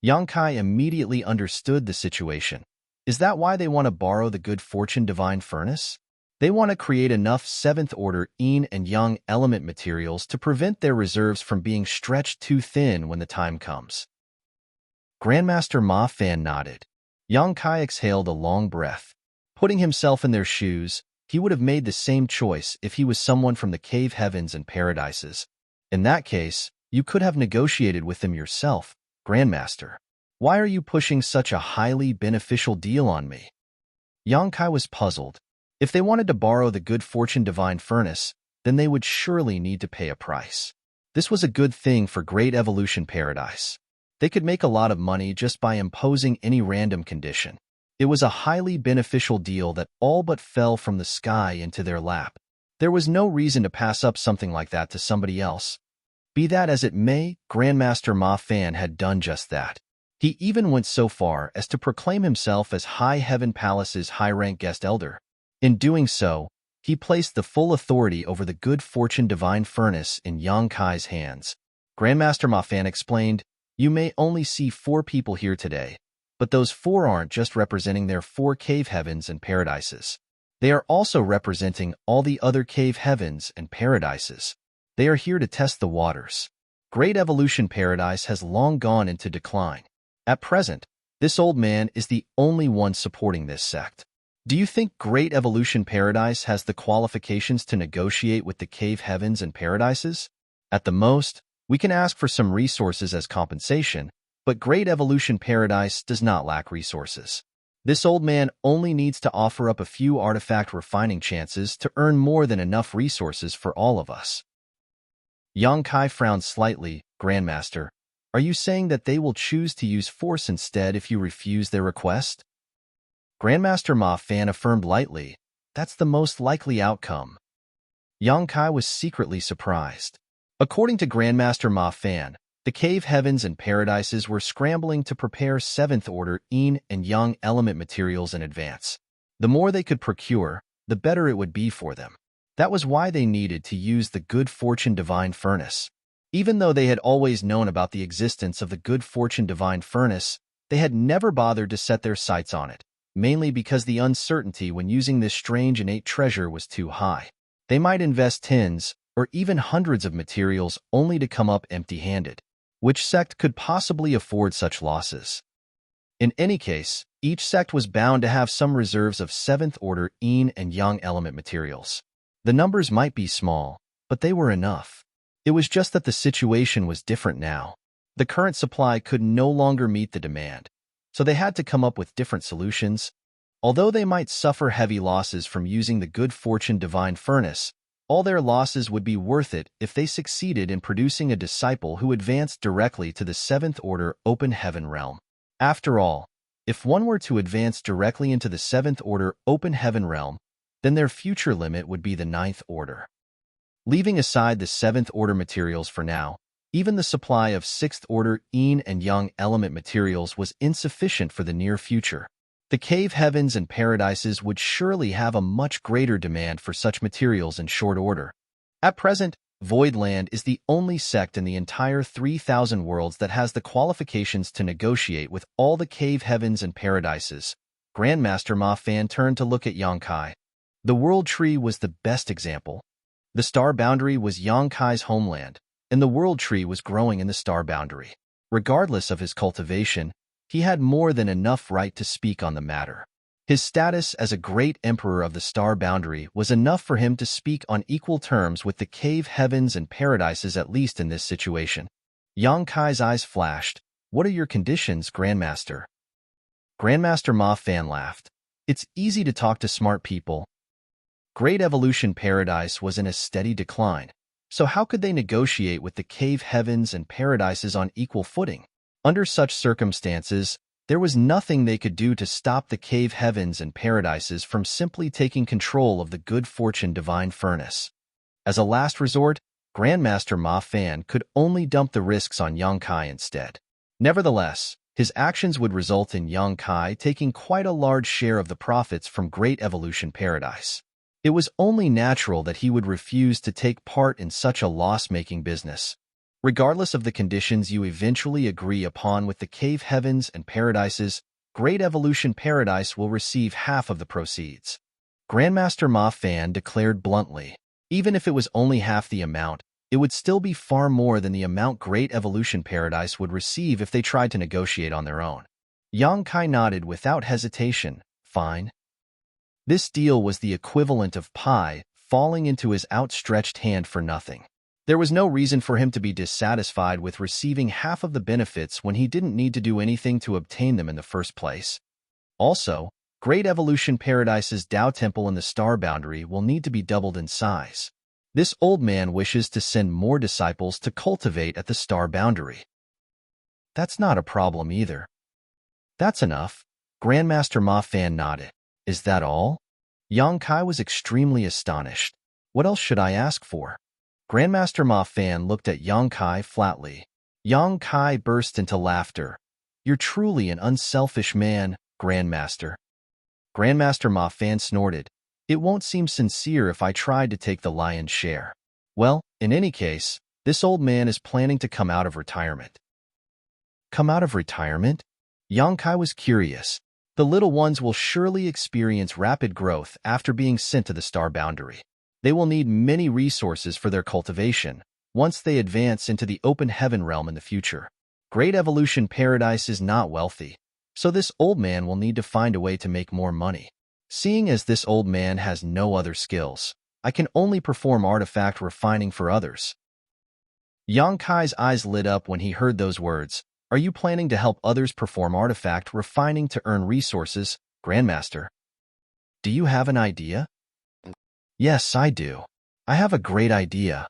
Yang Kai immediately understood the situation. Is that why they want to borrow the good fortune divine furnace? They want to create enough 7th order yin and yang element materials to prevent their reserves from being stretched too thin when the time comes. Grandmaster Ma Fan nodded. Yang Kai exhaled a long breath. Putting himself in their shoes, he would have made the same choice if he was someone from the cave heavens and paradises. In that case, you could have negotiated with them yourself, Grandmaster. Why are you pushing such a highly beneficial deal on me? Yang Kai was puzzled. If they wanted to borrow the good fortune divine furnace, then they would surely need to pay a price. This was a good thing for Great Evolution Paradise. They could make a lot of money just by imposing any random condition. It was a highly beneficial deal that all but fell from the sky into their lap. There was no reason to pass up something like that to somebody else. Be that as it may, Grandmaster Ma Fan had done just that. He even went so far as to proclaim himself as High Heaven Palace's high-rank guest elder. In doing so, he placed the full authority over the good fortune divine furnace in Yang Kai's hands. Grandmaster Ma Fan explained, "You may only see 4 people here today, but those 4 aren't just representing their 4 cave heavens and paradises. They are also representing all the other cave heavens and paradises. They are here to test the waters. Great Evolution Paradise has long gone into decline. At present, this old man is the only one supporting this sect. Do you think Great Evolution Paradise has the qualifications to negotiate with the cave heavens and paradises? At the most, we can ask for some resources as compensation, but Great Evolution Paradise does not lack resources. This old man only needs to offer up a few artifact refining chances to earn more than enough resources for all of us." Yang Kai frowned slightly. "Grandmaster, are you saying that they will choose to use force instead if you refuse their request?" Grandmaster Ma Fan affirmed lightly, "That's the most likely outcome." Yang Kai was secretly surprised. According to Grandmaster Ma Fan, the cave heavens and paradises were scrambling to prepare 7th order yin and yang element materials in advance. The more they could procure, the better it would be for them. That was why they needed to use the good fortune divine furnace. Even though they had always known about the existence of the good fortune divine furnace, they had never bothered to set their sights on it, mainly because the uncertainty when using this strange innate treasure was too high. They might invest tens or even hundreds of materials only to come up empty-handed. Which sect could possibly afford such losses? In any case, each sect was bound to have some reserves of 7th order yin and yang element materials. The numbers might be small, but they were enough. It was just that the situation was different now. The current supply could no longer meet the demand, so they had to come up with different solutions. Although they might suffer heavy losses from using the good fortune divine furnace, all their losses would be worth it if they succeeded in producing a disciple who advanced directly to the seventh order open heaven realm. After all, if one were to advance directly into the seventh order open heaven realm, then their future limit would be the ninth order. Leaving aside the seventh order materials for now, even the supply of sixth order yin and yang element materials was insufficient for the near future. The cave heavens and paradises would surely have a much greater demand for such materials in short order. At present, Voidland is the only sect in the entire 3,000 worlds that has the qualifications to negotiate with all the cave heavens and paradises. Grandmaster Ma Fan turned to look at Yangkai. The world tree was the best example. The star boundary was Yangkai's homeland, and the world tree was growing in the star boundary. Regardless of his cultivation, he had more than enough right to speak on the matter. His status as a great emperor of the star boundary was enough for him to speak on equal terms with the cave heavens and paradises, at least in this situation. Yang Kai's eyes flashed. "What are your conditions, Grandmaster?" Grandmaster Ma Fan laughed. "It's easy to talk to smart people. Great Evolution Paradise was in a steady decline, so how could they negotiate with the cave heavens and paradises on equal footing? Under such circumstances, there was nothing they could do to stop the cave heavens and paradises from simply taking control of the good fortune divine furnace. As a last resort, Grandmaster Ma Fan could only dump the risks on Yang Kai instead. Nevertheless, his actions would result in Yang Kai taking quite a large share of the profits from Great Evolution Paradise. It was only natural that he would refuse to take part in such a loss-making business. Regardless of the conditions you eventually agree upon with the cave heavens and paradises, Great Evolution Paradise will receive half of the proceeds. Grandmaster Ma Fan declared bluntly. Even if it was only half the amount, it would still be far more than the amount Great Evolution Paradise would receive if they tried to negotiate on their own. Yang Kai nodded without hesitation. Fine. This deal was the equivalent of pie falling into his outstretched hand for nothing. There was no reason for him to be dissatisfied with receiving half of the benefits when he didn't need to do anything to obtain them in the first place. Also, Great Evolution Paradise's Tao Temple in the Star Boundary will need to be doubled in size. This old man wishes to send more disciples to cultivate at the Star Boundary. That's not a problem either. That's enough. Grandmaster Ma Fan nodded. Is that all? Yang Kai was extremely astonished. What else should I ask for? Grandmaster Ma Fan looked at Yang Kai flatly. Yang Kai burst into laughter. You're truly an unselfish man, Grandmaster. Grandmaster Ma Fan snorted. It won't seem sincere if I tried to take the lion's share. Well, in any case, this old man is planning to come out of retirement. Come out of retirement? Yang Kai was curious. The little ones will surely experience rapid growth after being sent to the Star Boundary. They will need many resources for their cultivation once they advance into the open heaven realm in the future. Great Evolution Paradise is not wealthy, so this old man will need to find a way to make more money. Seeing as this old man has no other skills, I can only perform artifact refining for others. Yang Kai's eyes lit up when he heard those words. Are you planning to help others perform artifact refining to earn resources, Grandmaster? Do you have an idea? Yes, I do. I have a great idea.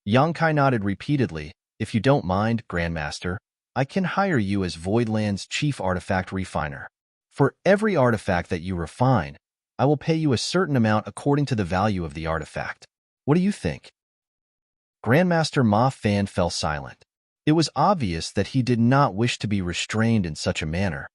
Yang Kai nodded repeatedly. If you don't mind, Grandmaster, I can hire you as Voidland's chief artifact refiner. For every artifact that you refine, I will pay you a certain amount according to the value of the artifact. What do you think? Grandmaster Ma Fan fell silent. It was obvious that he did not wish to be restrained in such a manner.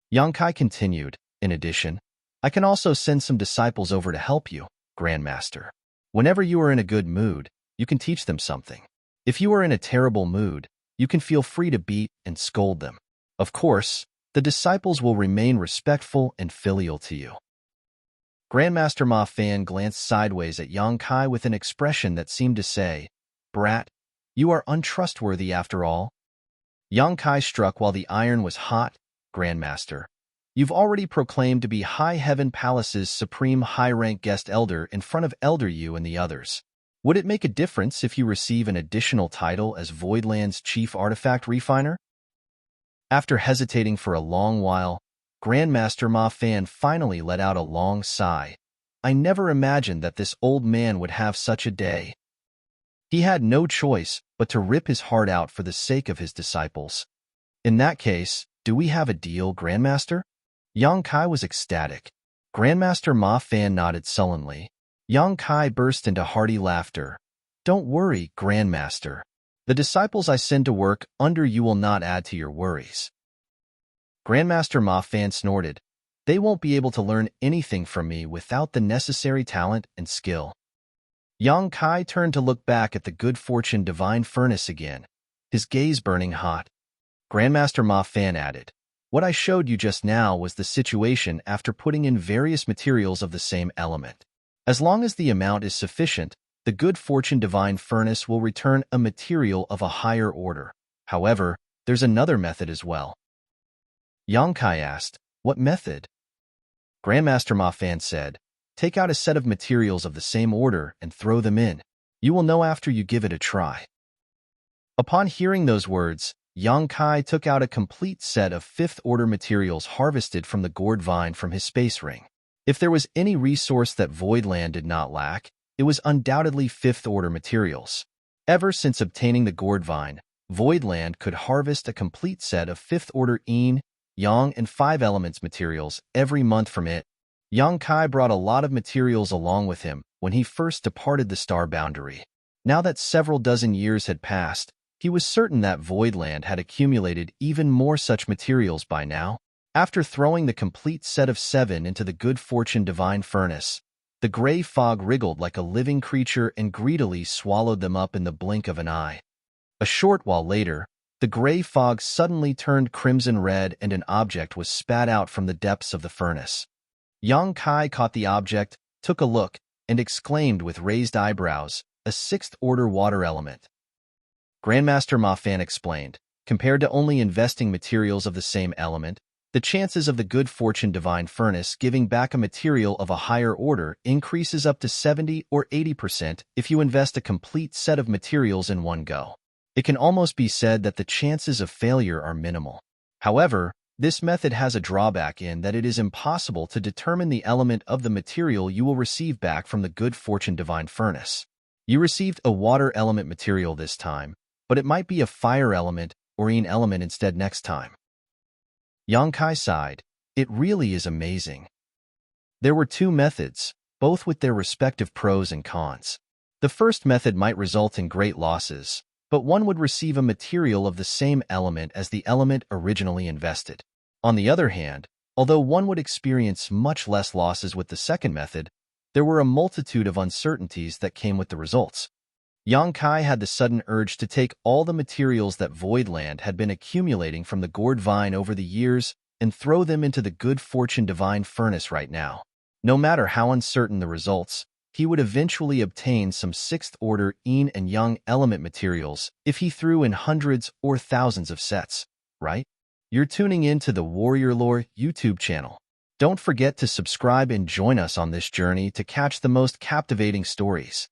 Yang Kai continued, in addition, I can also send some disciples over to help you, Grandmaster. Whenever you are in a good mood, you can teach them something. If you are in a terrible mood, you can feel free to beat and scold them. Of course, the disciples will remain respectful and filial to you. Grandmaster Ma Fan glanced sideways at Yang Kai with an expression that seemed to say, Brat, you are untrustworthy after all. Yang Kai struck while the iron was hot. Grandmaster, You've already proclaimed to be High Heaven Palace's supreme high-rank guest elder in front of Elder You and the others. Would it make a difference if you receive an additional title as Voidland's chief artifact refiner? After hesitating for a long while, Grandmaster Ma Fan finally let out a long sigh. I never imagined that this old man would have such a day. He had no choice but to rip his heart out for the sake of his disciples. In that case, do we have a deal, Grandmaster? Yang Kai was ecstatic. Grandmaster Ma Fan nodded sullenly. Yang Kai burst into hearty laughter. Don't worry, Grandmaster. The disciples I send to work under you will not add to your worries. Grandmaster Ma Fan snorted. They won't be able to learn anything from me without the necessary talent and skill. Yang Kai turned to look back at the good fortune divine furnace again, his gaze burning hot. Grandmaster Ma Fan added, what I showed you just now was the situation after putting in various materials of the same element. As long as the amount is sufficient, the good fortune divine furnace will return a material of a higher order. However, there's another method as well. Yang Kai asked, what method? Grandmaster Ma Fan said, take out a set of materials of the same order and throw them in. You will know after you give it a try. Upon hearing those words, Yang Kai took out a complete set of fifth-order materials harvested from the gourd vine from his space ring. If there was any resource that Voidland did not lack, it was undoubtedly fifth-order materials. Ever since obtaining the gourd vine, Voidland could harvest a complete set of fifth-order yin, yang, and five elements materials every month from it. Yang Kai brought a lot of materials along with him when he first departed the star boundary. Now that several dozen years had passed, he was certain that Voidland had accumulated even more such materials by now. After throwing the complete set of 7 into the good fortune divine furnace, the gray fog wriggled like a living creature and greedily swallowed them up in the blink of an eye. A short while later, the gray fog suddenly turned crimson red and an object was spat out from the depths of the furnace. Yang Kai caught the object, took a look, and exclaimed with raised eyebrows, a sixth-order water element. Grandmaster Ma Fan explained, compared to only investing materials of the same element, the chances of the good fortune divine furnace giving back a material of a higher order increases up to 70 or 80% if you invest a complete set of materials in one go. It can almost be said that the chances of failure are minimal. However, this method has a drawback in that it is impossible to determine the element of the material you will receive back from the good fortune divine furnace. You received a water element material this time, but it might be a fire element or an element instead next time. Yang Kai sighed. It really is amazing. There were two methods, both with their respective pros and cons. The first method might result in great losses, but one would receive a material of the same element as the element originally invested. On the other hand, although one would experience much less losses with the second method, there were a multitude of uncertainties that came with the results. Yang Kai had the sudden urge to take all the materials that Voidland had been accumulating from the gourd vine over the years and throw them into the good fortune divine furnace right now. No matter how uncertain the results, he would eventually obtain some sixth-order yin and yang element materials if he threw in hundreds or thousands of sets, right? You're tuning in to the Warrior Lore YouTube channel. Don't forget to subscribe and join us on this journey to catch the most captivating stories.